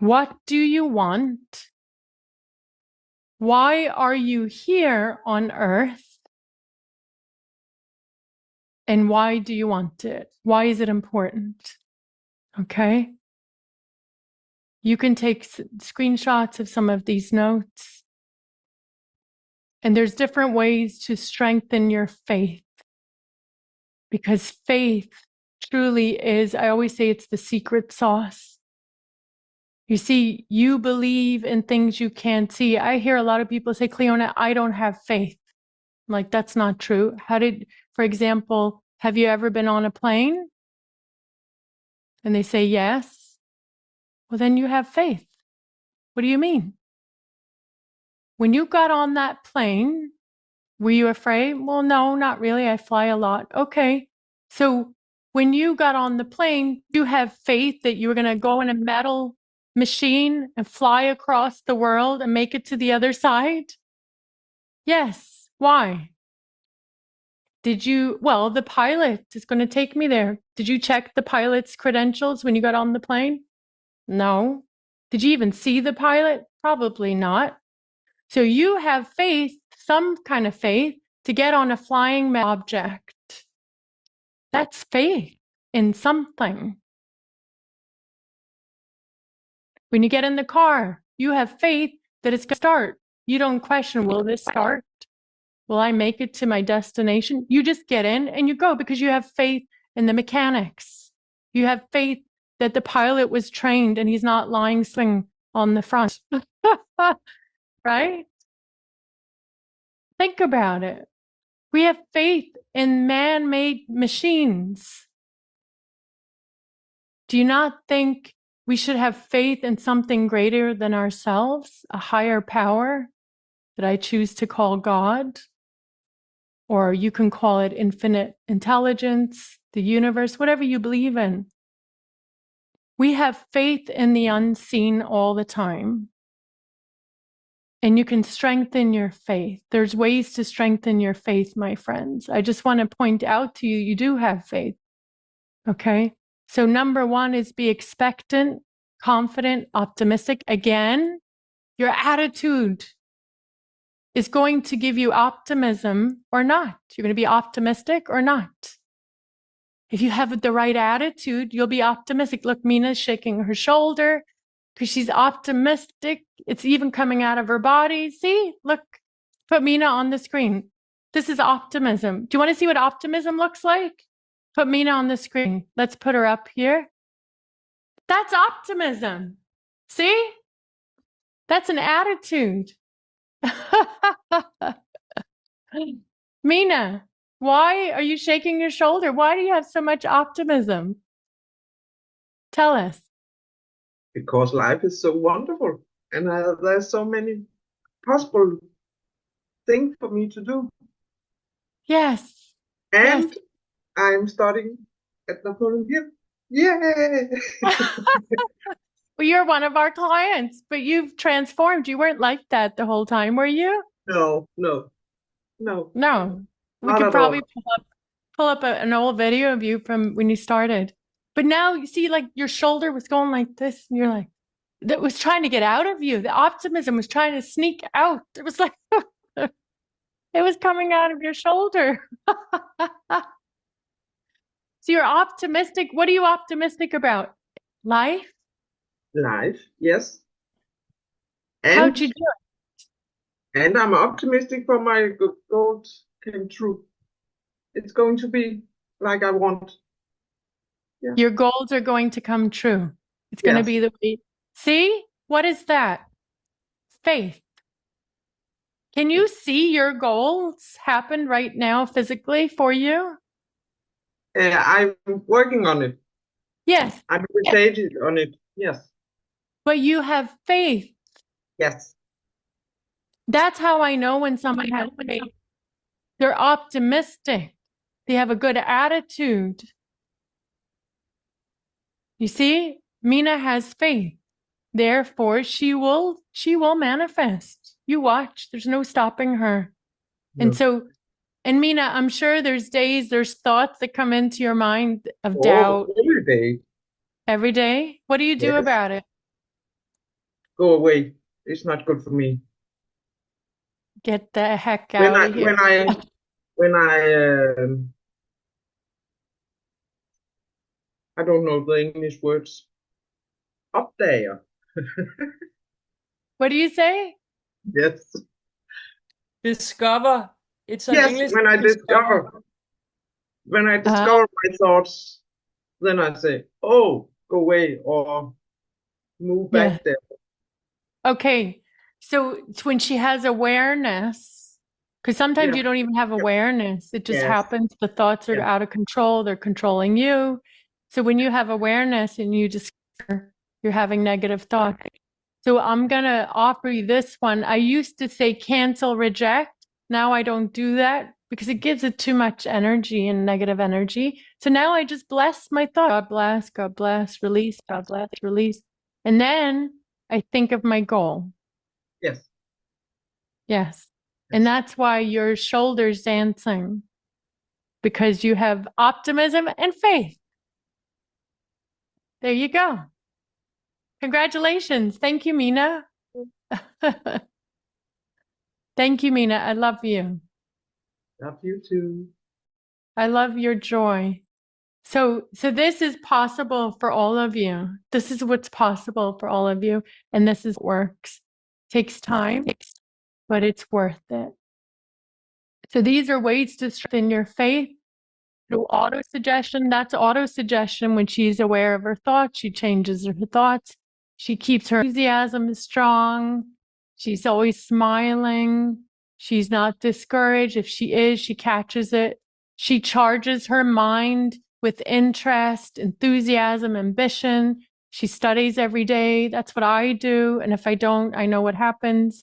What do you want? Why are you here on earth? And why do you want it? Why is it important? Okay. You can take screenshots of some of these notes. And there's different ways to strengthen your faith. Because faith truly is, I always say it's the secret sauce. You see, you believe in things you can't see. I hear a lot of people say, Cleona, I don't have faith. I'm like, that's not true. For example, have you ever been on a plane? And they say, yes. Well, then you have faith. What do you mean? When you got on that plane, were you afraid? Well, no, not really. I fly a lot. Okay. So when you got on the plane, you have faith that you were going to go in a metal machine and fly across the world and make it to the other side? Yes. Why? Well, the pilot is going to take me there. Did you check the pilot's credentials when you got on the plane? No. Did you even see the pilot? Probably not. So you have faith, some kind of faith, to get on a flying object. That's faith in something. When you get in the car, you have faith that it's going to start. You don't question, will this start? Will I make it to my destination? You just get in and you go because you have faith in the mechanics. You have faith that the pilot was trained and he's not lying sling on the front. Right? Think about it. We have faith in man-made machines. Do you not think we should have faith in something greater than ourselves, a higher power that I choose to call God? Or you can call it infinite intelligence, the universe, whatever you believe in. We have faith in the unseen all the time. And you can strengthen your faith. There's ways to strengthen your faith, my friends. I just want to point out to you, you do have faith. Okay? So number one is be expectant, confident, optimistic. Again, your attitude is going to give you optimism or not. You're going to be optimistic or not. If you have the right attitude, you'll be optimistic. Look, Mina's shaking her shoulder because she's optimistic. It's even coming out of her body. See, look, put Mina on the screen. This is optimism. Do you want to see what optimism looks like? Put Mina on the screen. Let's put her up here. That's optimism. See? That's an attitude. Mina, why are you shaking your shoulder? Why do you have so much optimism? Tell us. Because life is so wonderful and there's so many possible things for me to do. Yes. And yes. I'm studying at Napoleon here. Yay! Well, you're one of our clients, but you've transformed. You weren't like that the whole time, were you? No. We could probably pull up an old video of you from when you started. But now you see, like your shoulder was going like this, and you're like, that was trying to get out of you. The optimism was trying to sneak out. It was like, it was coming out of your shoulder. So you're optimistic. What are you optimistic about? Life? Life, yes. And, how'd you do it? And I'm optimistic for my goals came true. It's going to be like I want. Yeah. Your goals are going to come true. It's going to be the way. See? What is that? Faith. Can you see your goals happen right now physically for you? I'm working on it. Yes. I'm meditating on it. Yes. But you have faith. Yes. That's how I know when somebody has faith. They're optimistic. They have a good attitude. You see, Mina has faith. Therefore, she will manifest. You watch. There's no stopping her. No. And Mina, I'm sure there's thoughts that come into your mind of doubt. Every day. Every day? What do you do about it? Go away. It's not good for me. Get the heck out of here. When I don't know the English words. Opdager. What do you say? Yes. Discover. It's an yes, English when I discover my thoughts, then I say, oh, go away, or move Yeah. back there. Okay. So it's when she has awareness, because sometimes Yeah. you don't even have awareness. It just Yes. happens. The thoughts are Yeah. out of control. They're controlling you. So when you have awareness and you discover you're having negative thoughts. So I'm going to offer you this one. I used to say cancel, reject. Now I don't do that because it gives it too much energy and negative energy. So now I just bless my thought. God bless, release, God bless, release. And then I think of my goal. Yes. Yes. And that's why your shoulders dancing, because you have optimism and faith. There you go. Congratulations. Thank you, Mina. Thank you, Mina. I love you. Love you too. I love your joy. So this is possible for all of you. This is what's possible for all of you. And this is works. Takes time, but it's worth it. So these are ways to strengthen your faith through auto-suggestion. That's auto-suggestion. When she's aware of her thoughts, she changes her thoughts. She keeps her enthusiasm strong. She's always smiling. She's not discouraged. If she is, she catches it. She charges her mind with interest, enthusiasm, ambition. She studies every day. That's what I do. And if I don't, I know what happens.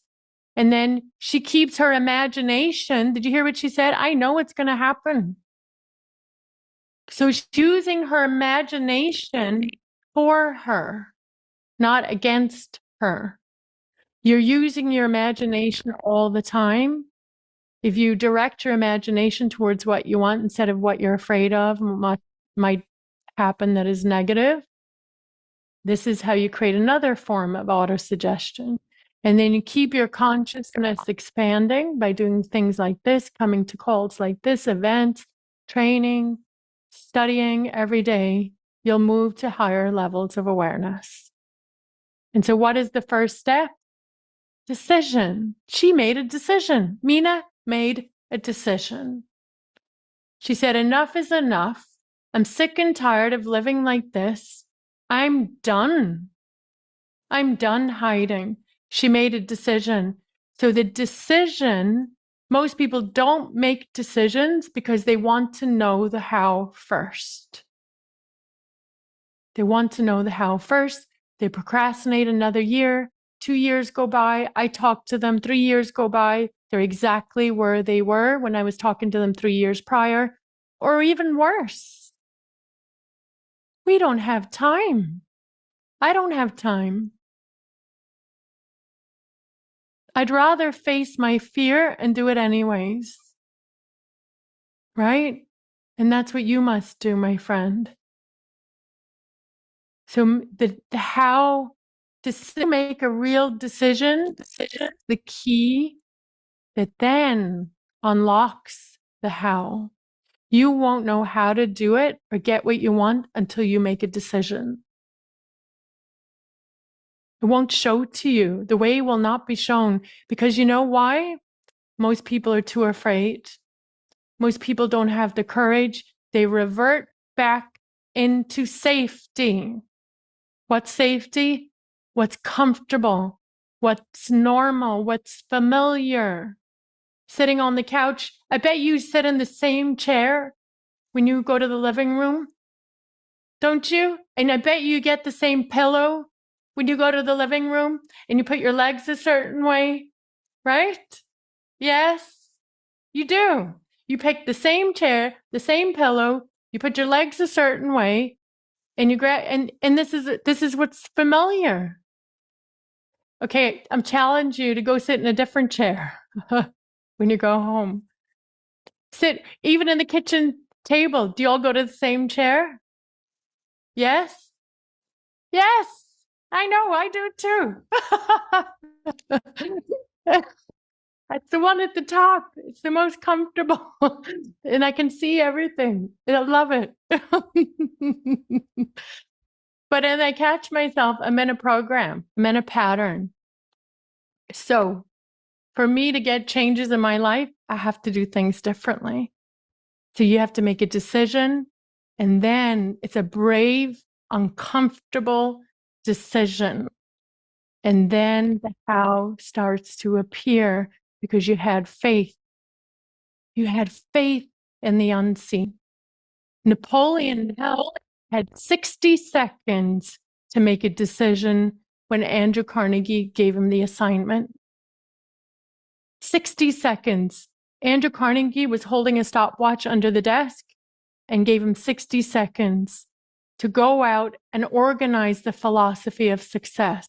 And then she keeps her imagination. Did you hear what she said? I know what's going to happen. So she's using her imagination for her, not against her. You're using your imagination all the time. If you direct your imagination towards what you want instead of what you're afraid of and what might happen that is negative, this is how you create another form of autosuggestion. And then you keep your consciousness expanding by doing things like this, coming to calls like this, events, training, studying every day. You'll move to higher levels of awareness. And so what is the first step? Decision. She made a decision. Mina made a decision. She said, enough is enough. I'm sick and tired of living like this. I'm done. I'm done hiding. She made a decision. So the decision, most people don't make decisions because they want to know the how first. They want to know the how first. They procrastinate another year. 2 years go by. I talk to them. 3 years go by. They're exactly where they were when I was talking to them 3 years prior, or even worse. We don't have time. I don't have time. I'd rather face my fear and do it anyways. Right? And that's what you must do, my friend. So the how to make a real decision, the key that then unlocks the how. You won't know how to do it or get what you want until you make a decision. It won't show to you. The way will not be shown because you know why? Most people are too afraid. Most people don't have the courage. They revert back into safety. What's safety? What's comfortable? What's normal? What's familiar? Sitting on the couch. I bet you sit in the same chair when you go to the living room. Don't you? And I bet you get the same pillow when you go to the living room and you put your legs a certain way, right? Yes, you do. You pick the same chair, the same pillow, you put your legs a certain way, and you grab and this is what's familiar. Okay, I'm challenging you to go sit in a different chair when you go home. Sit even in the kitchen table. Do you all go to the same chair? Yes? Yes. I know, I do too. It's the one at the top. It's the most comfortable. And I can see everything. I love it. But then I catch myself, I'm in a program, I'm in a pattern. So for me to get changes in my life, I have to do things differently. So you have to make a decision. And then it's a brave, uncomfortable decision. And then the how starts to appear because you had faith. You had faith in the unseen. Napoleon Hill had 60 seconds to make a decision when Andrew Carnegie gave him the assignment. 60 seconds. Andrew Carnegie was holding a stopwatch under the desk and gave him 60 seconds to go out and organize the philosophy of success.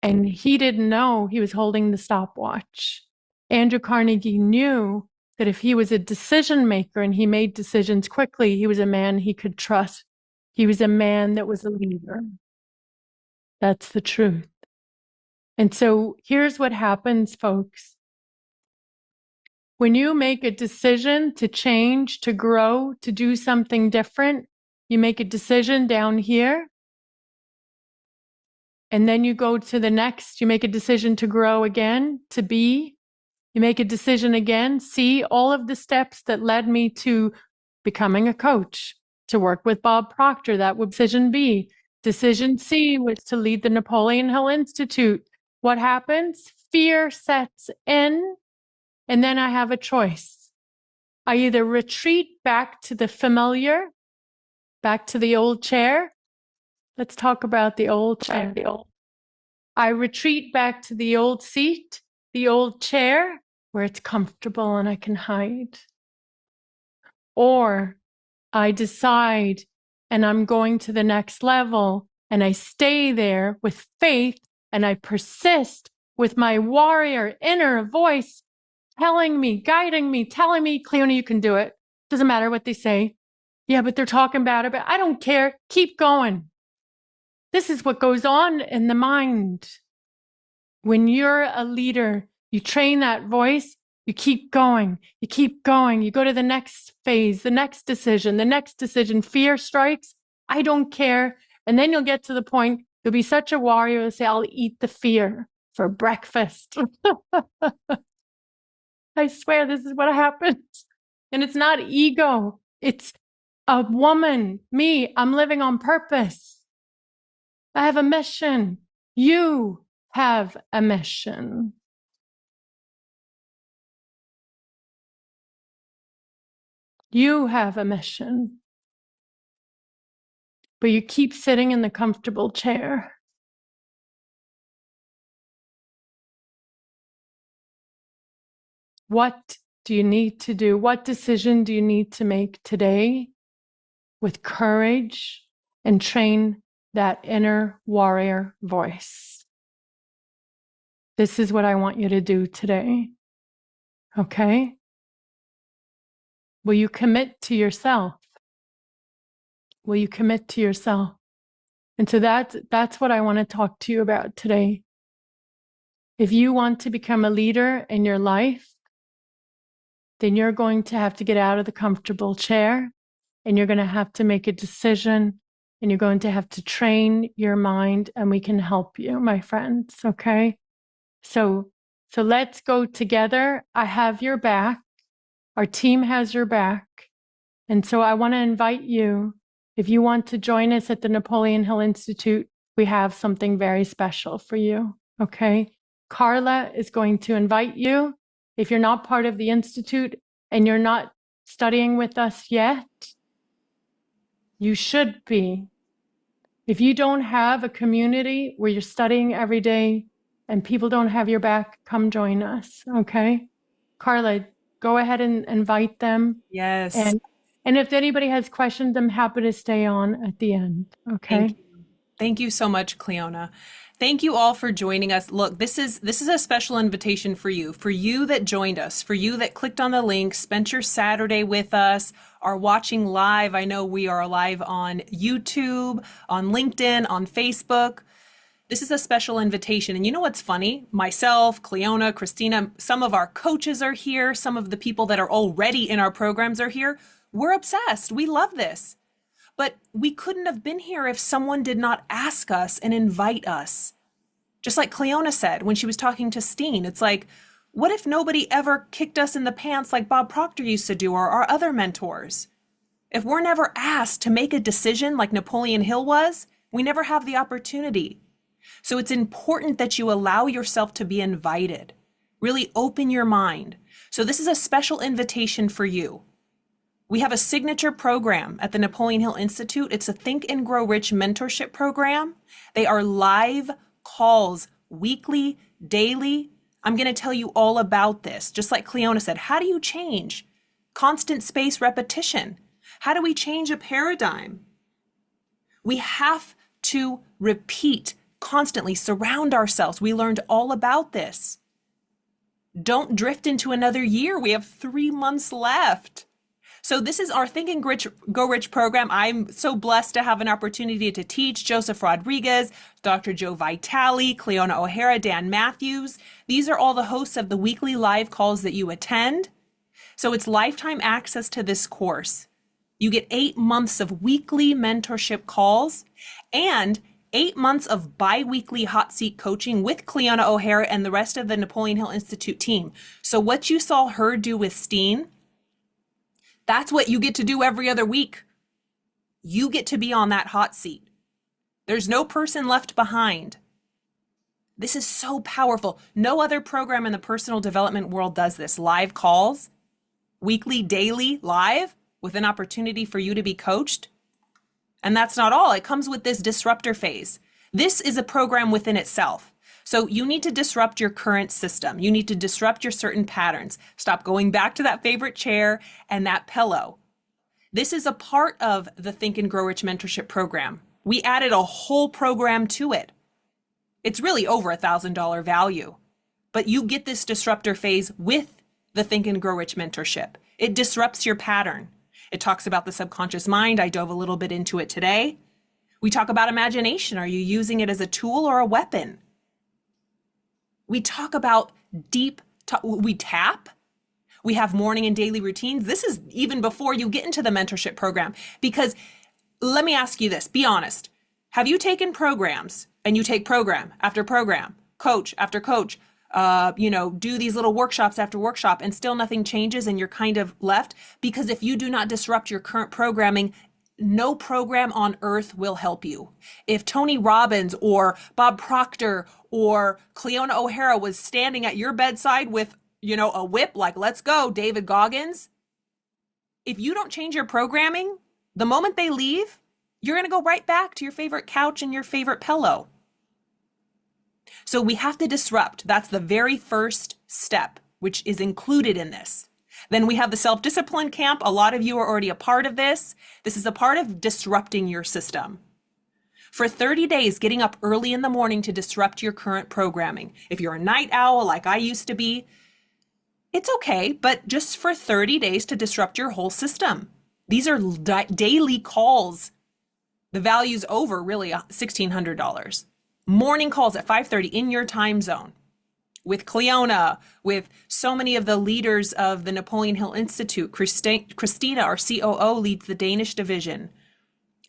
And he didn't know he was holding the stopwatch. Andrew Carnegie knew that if he was a decision maker and he made decisions quickly, he was a man he could trust. He was a man that was a leader. That's the truth. And so here's what happens, folks. When you make a decision to change, to grow, to do something different, you make a decision down here, and then you go to the next, you make a decision to grow again, to be, you make a decision again, see all of the steps that led me to becoming a coach, to work with Bob Proctor, that would decision B. Decision C was to lead the Napoleon Hill Institute. What happens? Fear sets in, and then I have a choice. I either retreat back to the familiar, back to the old chair. Let's talk about the old chair. I retreat back to the old seat, the old chair, where it's comfortable and I can hide. Or I decide and I'm going to the next level and I stay there with faith and I persist with my warrior inner voice telling me, guiding me, telling me, Cleona, you can do it. Doesn't matter what they say. Yeah, but they're talking bad about it. I don't care. Keep going. This is what goes on in the mind. When you're a leader, you train that voice, you keep going, you keep going. You go to the next phase, the next decision. Fear strikes. I don't care. And then you'll get to the point, you'll be such a warrior, you'll say, I'll eat the fear for breakfast. I swear this is what happens. And it's not ego. It's a woman, me. I'm living on purpose. I have a mission. You have a mission. You have a mission. But you keep sitting in the comfortable chair. What do you need to do? What decision do you need to make today with courage and train that inner warrior voice? This is what I want you to do today. Okay? Will you commit to yourself? Will you commit to yourself? And so that's what I want to talk to you about today. If you want to become a leader in your life, then you're going to have to get out of the comfortable chair and you're going to have to make a decision and you're going to have to train your mind and we can help you, my friends. Okay? So let's go together. I have your back. Our team has your back. And so I want to invite you, if you want to join us at the Napoleon Hill Institute, we have something very special for you. Okay? Karla is going to invite you. If you're not part of the Institute and you're not studying with us yet, you should be. If you don't have a community where you're studying every day and people don't have your back, come join us, okay? Karla, go ahead and invite them. Yes. And if anybody has questions, I'm happy to stay on at the end, okay? Thank you so much, Cleona. Thank you all for joining us. Look, this is a special invitation for you that joined us, for you that clicked on the link, spent your Saturday with us, are watching live. I know we are live on YouTube, on LinkedIn, on Facebook. This is a special invitation. And you know what's funny? Myself, Cleona, Christina, some of our coaches are here. Some of the people that are already in our programs are here. We're obsessed. We love this. But we couldn't have been here if someone did not ask us and invite us. Just like Cleona said when she was talking to Steen, it's like, what if nobody ever kicked us in the pants like Bob Proctor used to do or our other mentors? If we're never asked to make a decision like Napoleon Hill was, We never have the opportunity. So it's important that you allow yourself to be invited. Really open your mind. So this is a special invitation for you. We have a signature program at the Napoleon Hill Institute. It's a Think and Grow Rich mentorship program. They are live calls, weekly, daily. I'm going to tell you all about this. Just like Cleona said, how do you change? Constant space repetition. How do we change a paradigm? We have to repeat constantly, surround ourselves. We learned all about this. Don't drift into another year. We have 3 months left. So this is our Think and Go Rich program. I'm so blessed to have an opportunity to teach Joseph Rodriguez, Dr. Joe Vitale, Cleona O'Hara, Dan Matthews. These are all the hosts of the weekly live calls that you attend. So it's lifetime access to this course. You get 8 months of weekly mentorship calls and 8 months of bi-weekly hot seat coaching with Cleona O'Hara and the rest of the Napoleon Hill Institute team. So what you saw her do with Steen, that's what you get to do every other week. You get to be on that hot seat. There's no person left behind. This is so powerful. No other program in the personal development world does this. Live calls, weekly, daily, live, with an opportunity for you to be coached. And that's not all. It comes with this disruptor phase. This is a program within itself. So you need to disrupt your current system. You need to disrupt your certain patterns. Stop going back to that favorite chair and that pillow. This is a part of the Think and Grow Rich mentorship program. We added a whole program to it. It's really over $1,000 value, but you get this disruptor phase with the Think and Grow Rich mentorship. It disrupts your pattern. It talks about the subconscious mind. I dove a little bit into it today. We talk about imagination. Are you using it as a tool or a weapon? We talk about we tap. We have morning and daily routines. This is even before you get into the mentorship program. Because let me ask you this, be honest. Have you taken programs and you take program after program, coach after coach, do these little workshops after workshop and still nothing changes and you're kind of left? Because if you do not disrupt your current programming, no program on earth will help you. If Tony Robbins or Bob Proctor or Cleona O'Hara was standing at your bedside with, a whip, like, let's go, David Goggins. If you don't change your programming, the moment they leave, you're going to go right back to your favorite couch and your favorite pillow. So we have to disrupt. That's the very first step, which is included in this. Then we have the self-discipline camp. A lot of you are already a part of this. This is a part of disrupting your system. For 30 days, getting up early in the morning to disrupt your current programming. If you're a night owl like I used to be, it's okay, but just for 30 days to disrupt your whole system. These are daily calls. The value's over really $1,600. Morning calls at 5:30 in your time zone. With Cleona, with so many of the leaders of the Napoleon Hill Institute. Christina, our COO, leads the Danish division.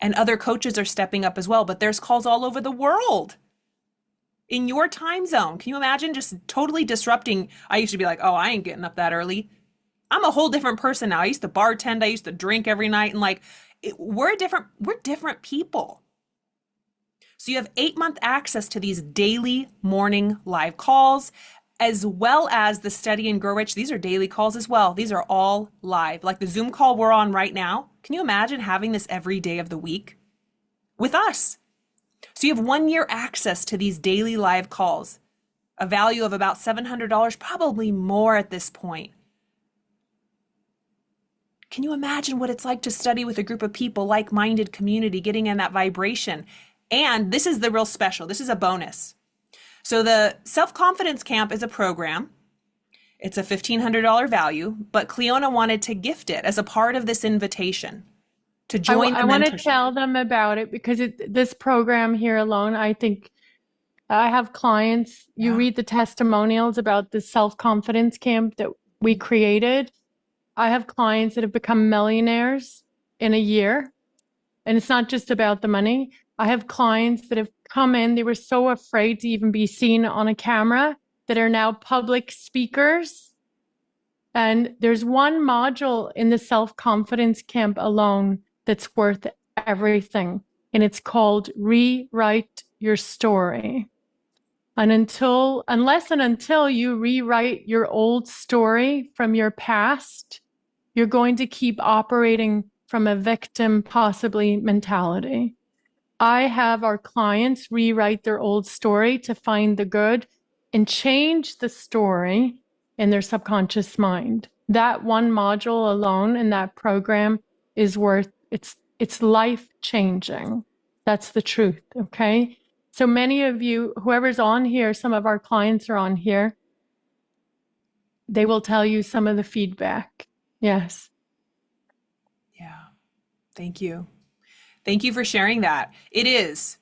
And other coaches are stepping up as well, but there's calls all over the world. In your time zone. Can you imagine just totally disrupting? I used to be like, oh, I ain't getting up that early. I'm a whole different person now. I used to bartend. I used to drink every night. And we're different people. So you have 8-month access to these daily morning live calls, as well as the Study and Grow Rich. These are daily calls as well. These are all live. Like the Zoom call we're on right now. Can you imagine having this every day of the week with us? So you have 1 year access to these daily live calls, a value of about $700, probably more at this point. Can you imagine what it's like to study with a group of people, like-minded community, getting in that vibration? And this is the real special. This is a bonus. So the Self-Confidence Camp is a program. It's a $1,500 value, but Cleona wanted to gift it as a part of this invitation to join the mentorship. I want to tell them about it because this program here alone, I think I have clients, you read the testimonials about the Self-Confidence Camp that we created. I have clients that have become millionaires in a year, and it's not just about the money. I have clients that have come in, they were so afraid to even be seen on a camera, that are now public speakers. And there's one module in the Self-Confidence Camp alone that's worth everything. and it's called Rewrite Your Story. And unless and until you rewrite your old story from your past, you're going to keep operating from a victim, possibly, mentality. I have our clients rewrite their old story to find the good and change the story in their subconscious mind. That one module alone in that program is worth, it's life changing. That's the truth. Okay. So many of you, whoever's on here, some of our clients are on here. They will tell you some of the feedback. Yes. Yeah. Thank you. Thank you for sharing that. It is.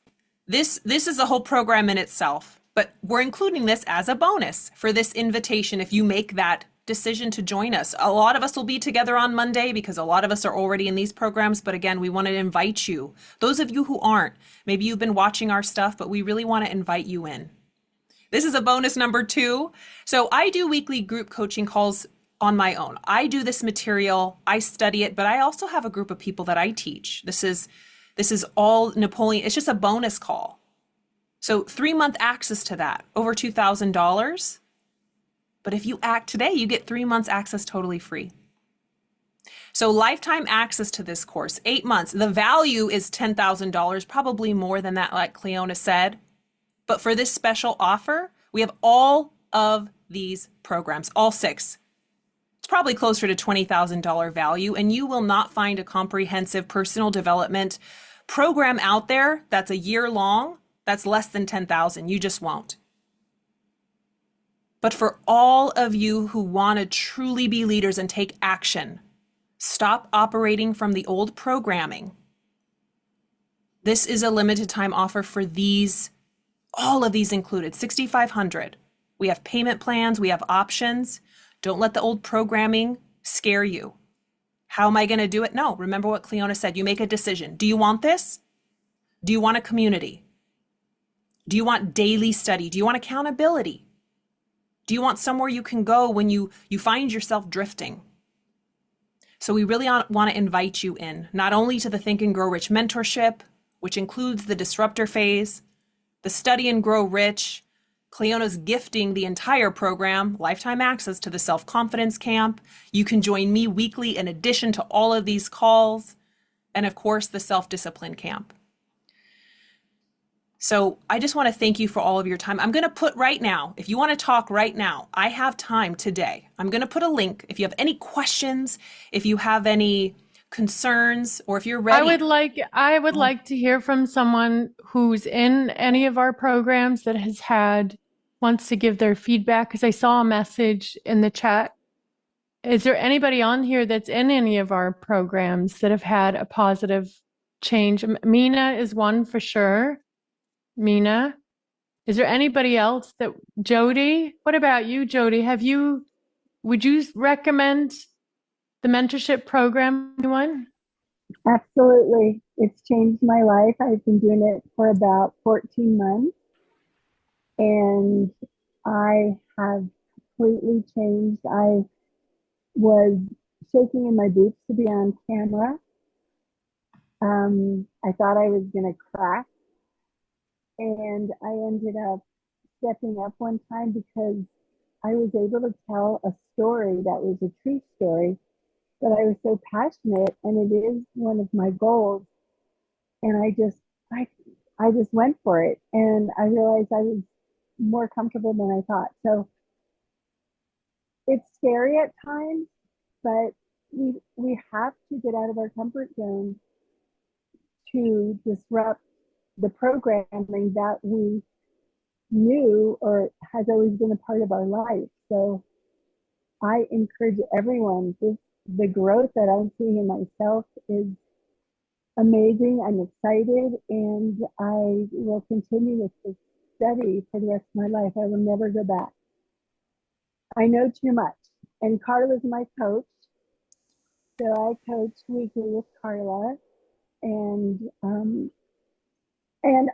This is a whole program in itself, but we're including this as a bonus for this invitation if you make that decision to join us. A lot of us will be together on Monday because a lot of us are already in these programs, but again, we want to invite you. Those of you who aren't, maybe you've been watching our stuff, but we really want to invite you in. This is a bonus number 2. So I do weekly group coaching calls on my own. I do this material, I study it, but I also have a group of people that I teach. This is all Napoleon. It's just a bonus call. So 3-month access to that, over $2,000. But if you act today, you get 3 months access totally free. So lifetime access to this course, 8 months. The value is $10,000, probably more than that, like Cleona said. But for this special offer, we have all of these programs, all 6. It's probably closer to $20,000 value, and you will not find a comprehensive personal development program out there that's a year long that's less than $10,000. You just won't. But for all of you who want to truly be leaders and take action, stop operating from the old programming. This is a limited time offer for these, all of these included, $6,500. We have payment plans, we have options. Don't let the old programming scare you. How am I going to do it? No, remember what Cleona said. You make a decision. Do you want this? Do you want a community? Do you want daily study? Do you want accountability? Do you want somewhere you can go when you find yourself drifting? So we really want to invite you in, not only to the Think and Grow Rich mentorship, which includes the disruptor phase, the Study and Grow Rich. Cleona's gifting the entire program, lifetime access to the self-confidence camp. You can join me weekly in addition to all of these calls, and of course, the self-discipline camp. So I just want to thank you for all of your time. I'm going to put right now, if you want to talk right now, I have time today. I'm going to put a link. If you have any questions, if you have any concerns, or if you're ready. I would like to hear from someone who's in any of our programs that wants to give their feedback, because I saw a message in the chat. Is there anybody on here that's in any of our programs that have had a positive change? Mina is one for sure. Mina, is there anybody else Jody, what about you, Jody? Would you recommend the mentorship program, anyone? Absolutely. It's changed my life. I've been doing it for about 14 months, and I have completely changed. I was shaking in my boots to be on camera. I thought I was going to crack, and I ended up stepping up one time because I was able to tell a story that was a true story, but I was so passionate, and it is one of my goals. And I just went for it, and I realized I was more comfortable than I thought. So it's scary at times, but we have to get out of our comfort zone to disrupt the programming that we knew or has always been a part of our life. So I encourage everyone, the growth that I'm seeing in myself is amazing. I'm excited, and I will continue with this study for the rest of my life. I will never go back. I know too much. And Karla is my coach. So I coach weekly with Karla. And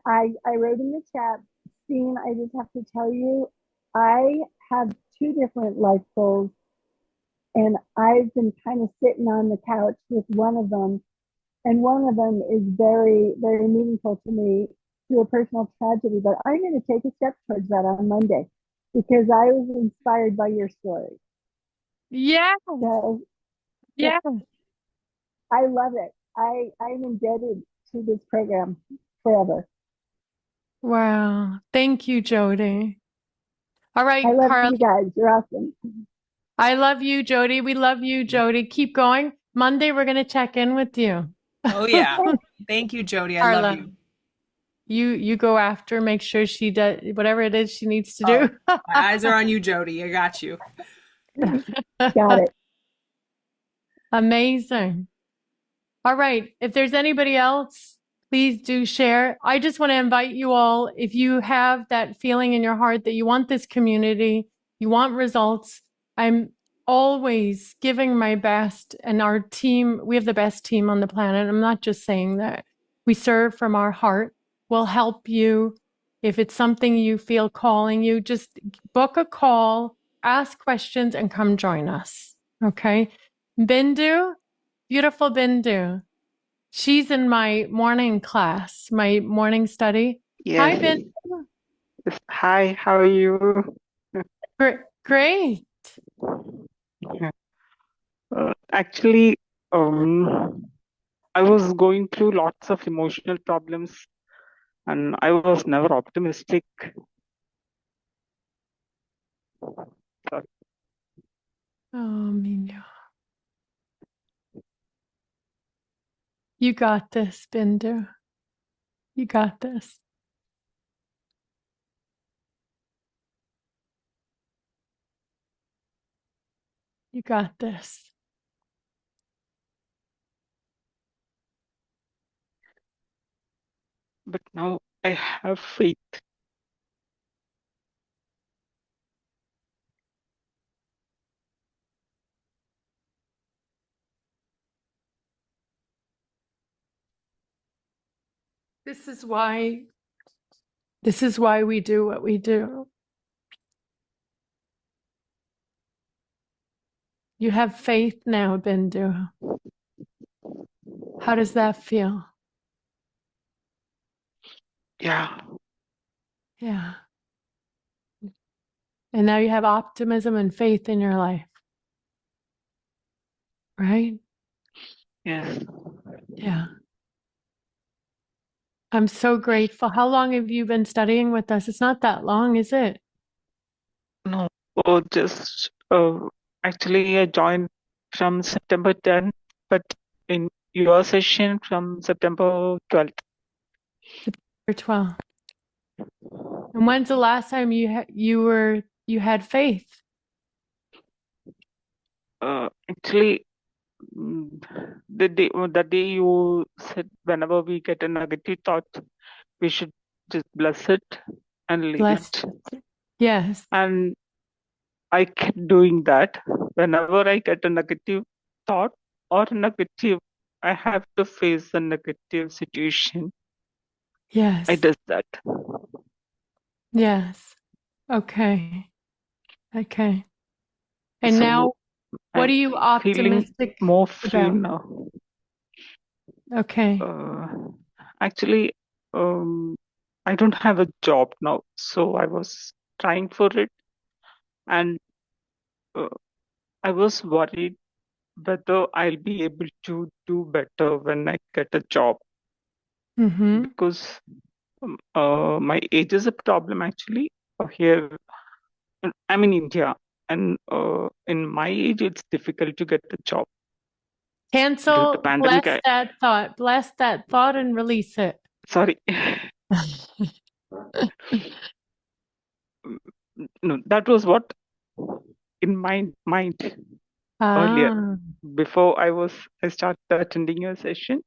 I wrote in the chat, Steen, I just have to tell you, I have 2 different life goals, and I've been kind of sitting on the couch with one of them. And one of them is very, very meaningful to me through a personal tragedy. But I'm going to take a step towards that on Monday because I was inspired by your story. Yeah. So Yeah. I love it. I'm indebted to this program forever. Wow. Thank you, Jody. All right, I love Karla. you guys. You're awesome. I love you, Jody. We love you, Jody. Keep going. Monday, we're going to check in with you. Oh, yeah. Thank you, Jody. I love Carla, you. you go after, make sure she does whatever it is she needs to Oh, do. my eyes are on you, Jody. I got you. Got it. Amazing. All right. If there's anybody else, please do share. I just want to invite you all, if you have that feeling in your heart that you want this community, you want results, I'm always giving my best. And our team, we have the best team on the planet. I'm not just saying that. We serve from our heart. We'll help you. If it's something you feel calling you, just book a call, ask questions, and come join us. Okay. Bindu, beautiful Bindu. She's in my morning class, my morning study. Hi, Yes. Bindu. Yes. Hi, how are you? Great. Actually, I was going through lots of emotional problems and I was never optimistic. Sorry. Oh, Mino. You got this, Bindu. You got this. You got this. But now I have faith. This is why we do what we do. You have faith now, Bindu. How does that feel? Yeah, Yeah. And now you have optimism and faith in your life, right? yes. Yeah. I'm so grateful. How long have you been studying with us? It's not that long, is it? No, just actually I joined from September 10th, but in your session from September 12th. September 12th. And when's the last time you had faith? Actually, the day you said whenever we get a negative thought, we should just bless it and leave Bless. it. Yes. And I kept doing that. Whenever I get a negative thought or negative, I have to face a negative situation. Yes. I does that. Yes. Okay. Okay. And So now, what I'm are you feeling optimistic more free about? now. Okay. Actually, I don't have a job now, so I was trying for it, and uh, I was worried whether I'll be able to do better when I get a job Mm-hmm. because my age is a problem actually. Here, I'm in India, and in my age, it's difficult to get a job due to Cancel, pandemic. bless that thought and release it. Sorry, no, that was what in my mind earlier Ah, before I started attending your session,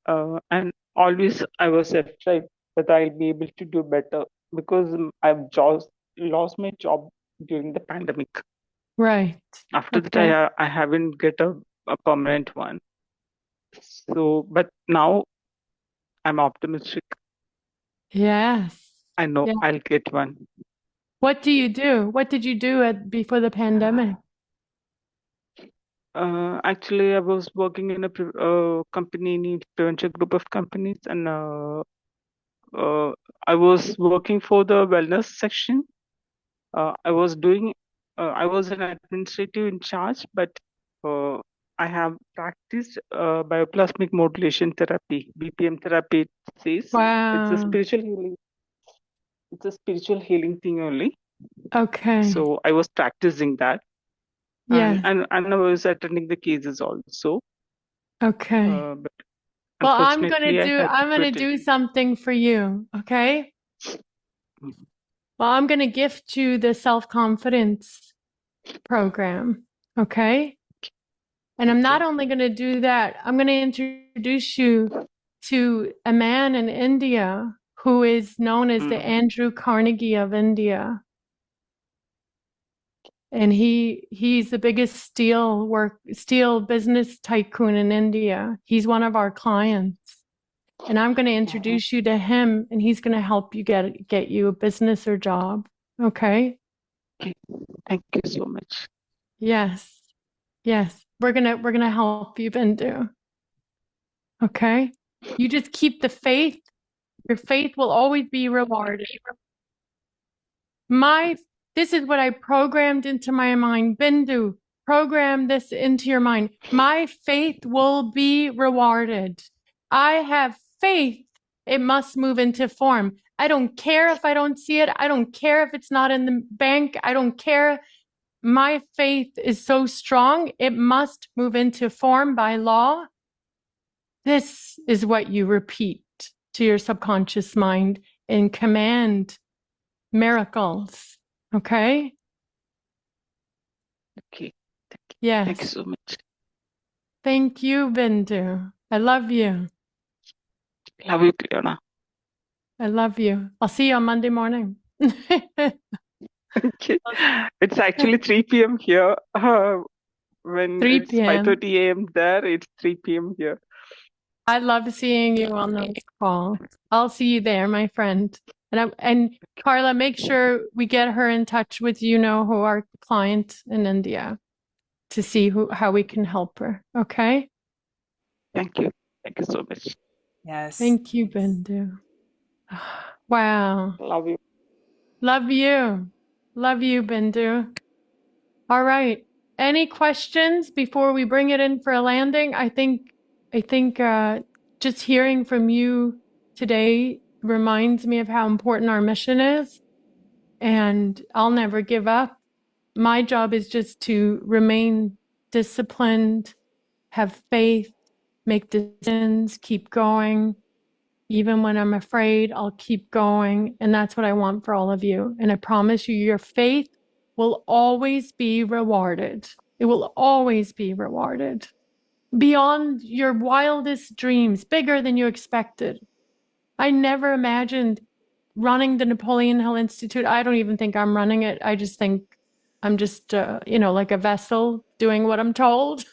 and always I was afraid that I'll be able to do better because I've just lost my job during the pandemic. right. After that, Okay. I haven't get a permanent one. So, but now I'm optimistic. Yes. I know Yeah. I'll get one. What do you do? What did you do before the pandemic? Actually, I was working in a company in venture group of companies, and I was working for the wellness section. I was doing, I was an administrative in charge, but uh, I have practiced bioplasmic modulation therapy, BPM therapy. It says it's a Wow. spiritual healing. It's a spiritual healing thing only. Okay. So I was practicing that, Yes. and I was attending the cases also. Okay. But Well, unfortunately, I had to I'm gonna quit it. do something for you, okay? Well, I'm gonna gift you the self-confidence program, okay? And I'm not Okay. only gonna do that, I'm gonna introduce you to a man in India who is known as the Mm. Andrew Carnegie of India. And he's the biggest steel business tycoon in India. He's one of our clients. And I'm going to introduce you to him, and he's going to help you get you a business or job. Okay? Okay. Thank you so much. Yes. Yes. We're gonna help you, Bindu. Okay? You just keep the faith. Your faith will always be rewarded. This is what I programmed into my mind. Bindu, program this into your mind. My faith will be rewarded. I have faith. It must move into form. I don't care if I don't see it. I don't care if it's not in the bank. I don't care. My faith is so strong. It must move into form by law. This is what you repeat to your subconscious mind and command miracles. Okay? Okay. Thank you Yes. so much. Thank you, Bindu. I love you. Love you, Cleona. I love you. I'll see you on Monday morning. Okay. It's actually 3 p.m. here. When 3 it's p.m. 5:30 a.m. there, it's 3 p.m. here. I love seeing you on those calls. I'll see you there, my friend. And Karla, make sure we get her in touch with who our client in India to see how we can help her. Okay? Thank you. Thank you so much. Yes. Thank you, Bindu. Wow. Love you. Love you. Love you, Bindu. All right. Any questions before we bring it in for a landing? I think just hearing from you today reminds me of how important our mission is, and I'll never give up. My job is just to remain disciplined, have faith, make decisions, keep going. Even when I'm afraid, I'll keep going. And that's what I want for all of you. And I promise you, your faith will always be rewarded. It will always be rewarded beyond your wildest dreams, bigger than you expected. I never imagined running the Napoleon Hill Institute. I don't even think I'm running it. I just think I'm just, like a vessel doing what I'm told.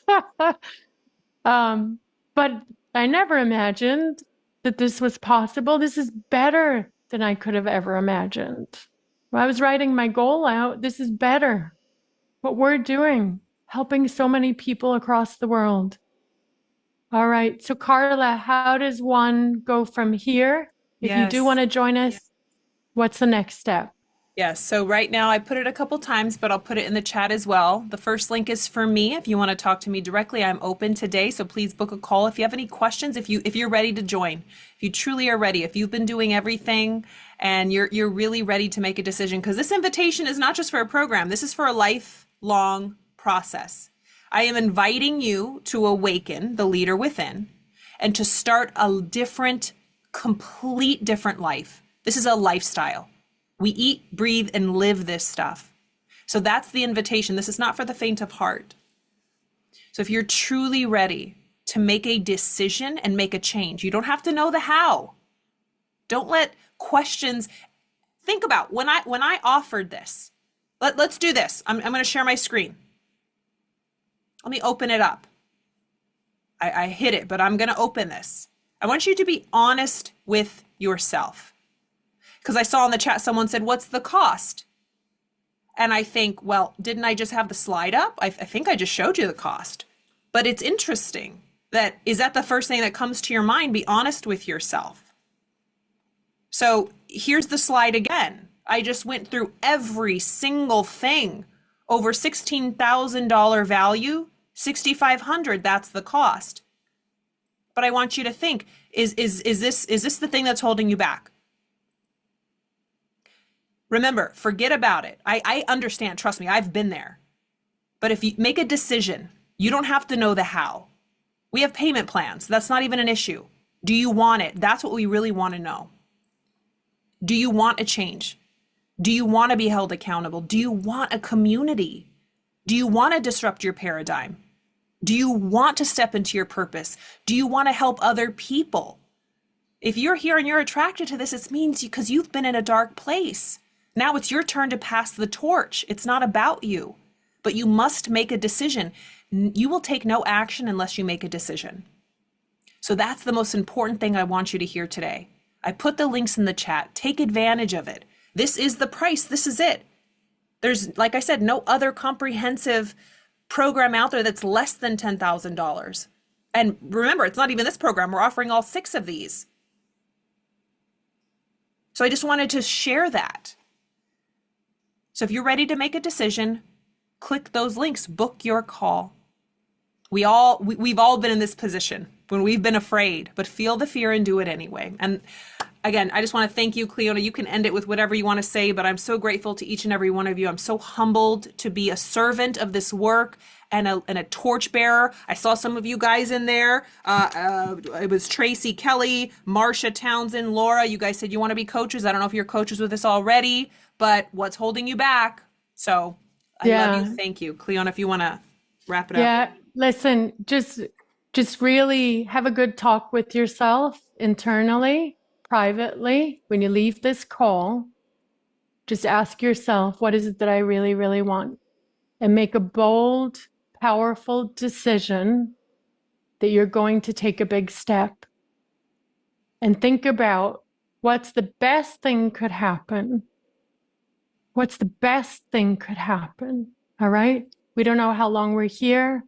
But I never imagined that this was possible. This is better than I could have ever imagined. When I was writing my goal out, this is better. What we're doing, helping so many people across the world. All right. So Karla, how does one go from here? If you do Yes. want to join us, what's the next step? Yes. So right now I put it a couple times, but I'll put it in the chat as well. The first link is for me. If you want to talk to me directly, I'm open today. So please book a call. If you have any questions, if you're ready to join, if you truly are ready, if you've been doing everything and you're really ready to make a decision, because this invitation is not just for a program. This is for a lifelong process. I am inviting you to awaken the leader within and to start a complete different life. This is a lifestyle. We eat, breathe, and live this stuff. So that's the invitation. This is not for the faint of heart. So if you're truly ready to make a decision and make a change, you don't have to know the how. Don't let questions. Think about when I offered this. Let's do this. I'm going to share my screen. Let me open it up. I hit it, but I'm going to open this. I want you to be honest with yourself. Because I saw in the chat someone said, what's the cost? And I think, well, didn't I just have the slide up? I think I just showed you the cost. But it's interesting that, is that the first thing that comes to your mind? Be honest with yourself. So here's the slide again. I just went through every single thing. Over $16,000 value, $6,500, that's the cost. But I want you to think, is this the thing that's holding you back? Remember, forget about it. I understand, trust me, I've been there. But if you make a decision, you don't have to know the how. We have payment plans. That's not even an issue. Do you want it? That's what we really want to know. Do you want a change? Do you want to be held accountable? Do you want a community? Do you want to disrupt your paradigm? Do you want to step into your purpose? Do you want to help other people? If you're here and you're attracted to this, it means because you've been in a dark place. Now it's your turn to pass the torch. It's not about you, but you must make a decision. You will take no action unless you make a decision. So that's the most important thing I want you to hear today. I put the links in the chat. Take advantage of it. This is the price. This is it. There's, like I said, no other comprehensive program out there that's less than $10,000. And remember, it's not even this program. We're offering all 6 of these. So I just wanted to share that. So if you're ready to make a decision, click those links, book your call. We've all been in this position when we've been afraid, but feel the fear and do it anyway. And again, I just want to thank you, Cleona. You can end it with whatever you want to say, but I'm so grateful to each and every one of you. I'm so humbled to be a servant of this work and a torchbearer. I saw some of you guys in there. It was Tracy Kelly, Marsha Townsend, Laura. You guys said you want to be coaches. I don't know if you're coaches with us already, but what's holding you back? So I love you. Thank you. Cleona, if you want to wrap it up. Yeah, listen, just really have a good talk with yourself internally, privately. When you leave this call, just ask yourself, what is it that I really, really want? And make a bold, powerful decision that you're going to take a big step. And think about what's the best thing could happen. What's the best thing could happen? All right? We don't know how long we're here.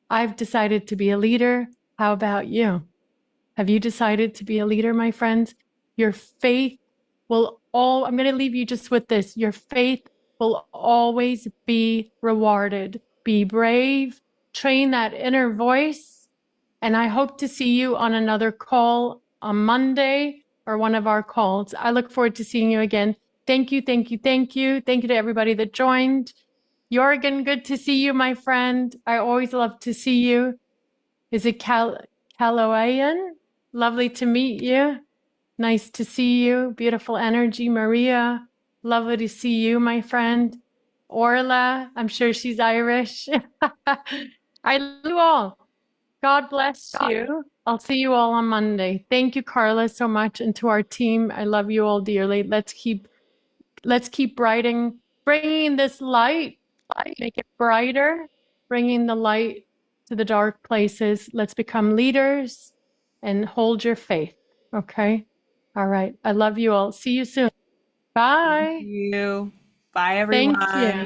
I've decided to be a leader. How about you? Have you decided to be a leader, my friends? Your faith I'm going to leave you just with this. Your faith will always be rewarded. Be brave, train that inner voice, and I hope to see you on another call on Monday or one of our calls. I look forward to seeing you again. Thank you, thank you, thank you. Thank you to everybody that joined. Jorgen, good to see you, my friend. I always love to see you. Is it Kaloyan? Lovely to meet you. Nice to see you. Beautiful energy. Maria, lovely to see you, my friend. Orla, I'm sure she's Irish. I love you all. God bless you. I'll see you all on Monday. Thank you, Karla, so much. And to our team, I love you all dearly. Let's keep bringing this light, make it brighter, bringing the light to the dark places. Let's become leaders and hold your faith. Okay? All right. I love you all. See you soon. Bye. Thank you. Bye, everyone. Thank you.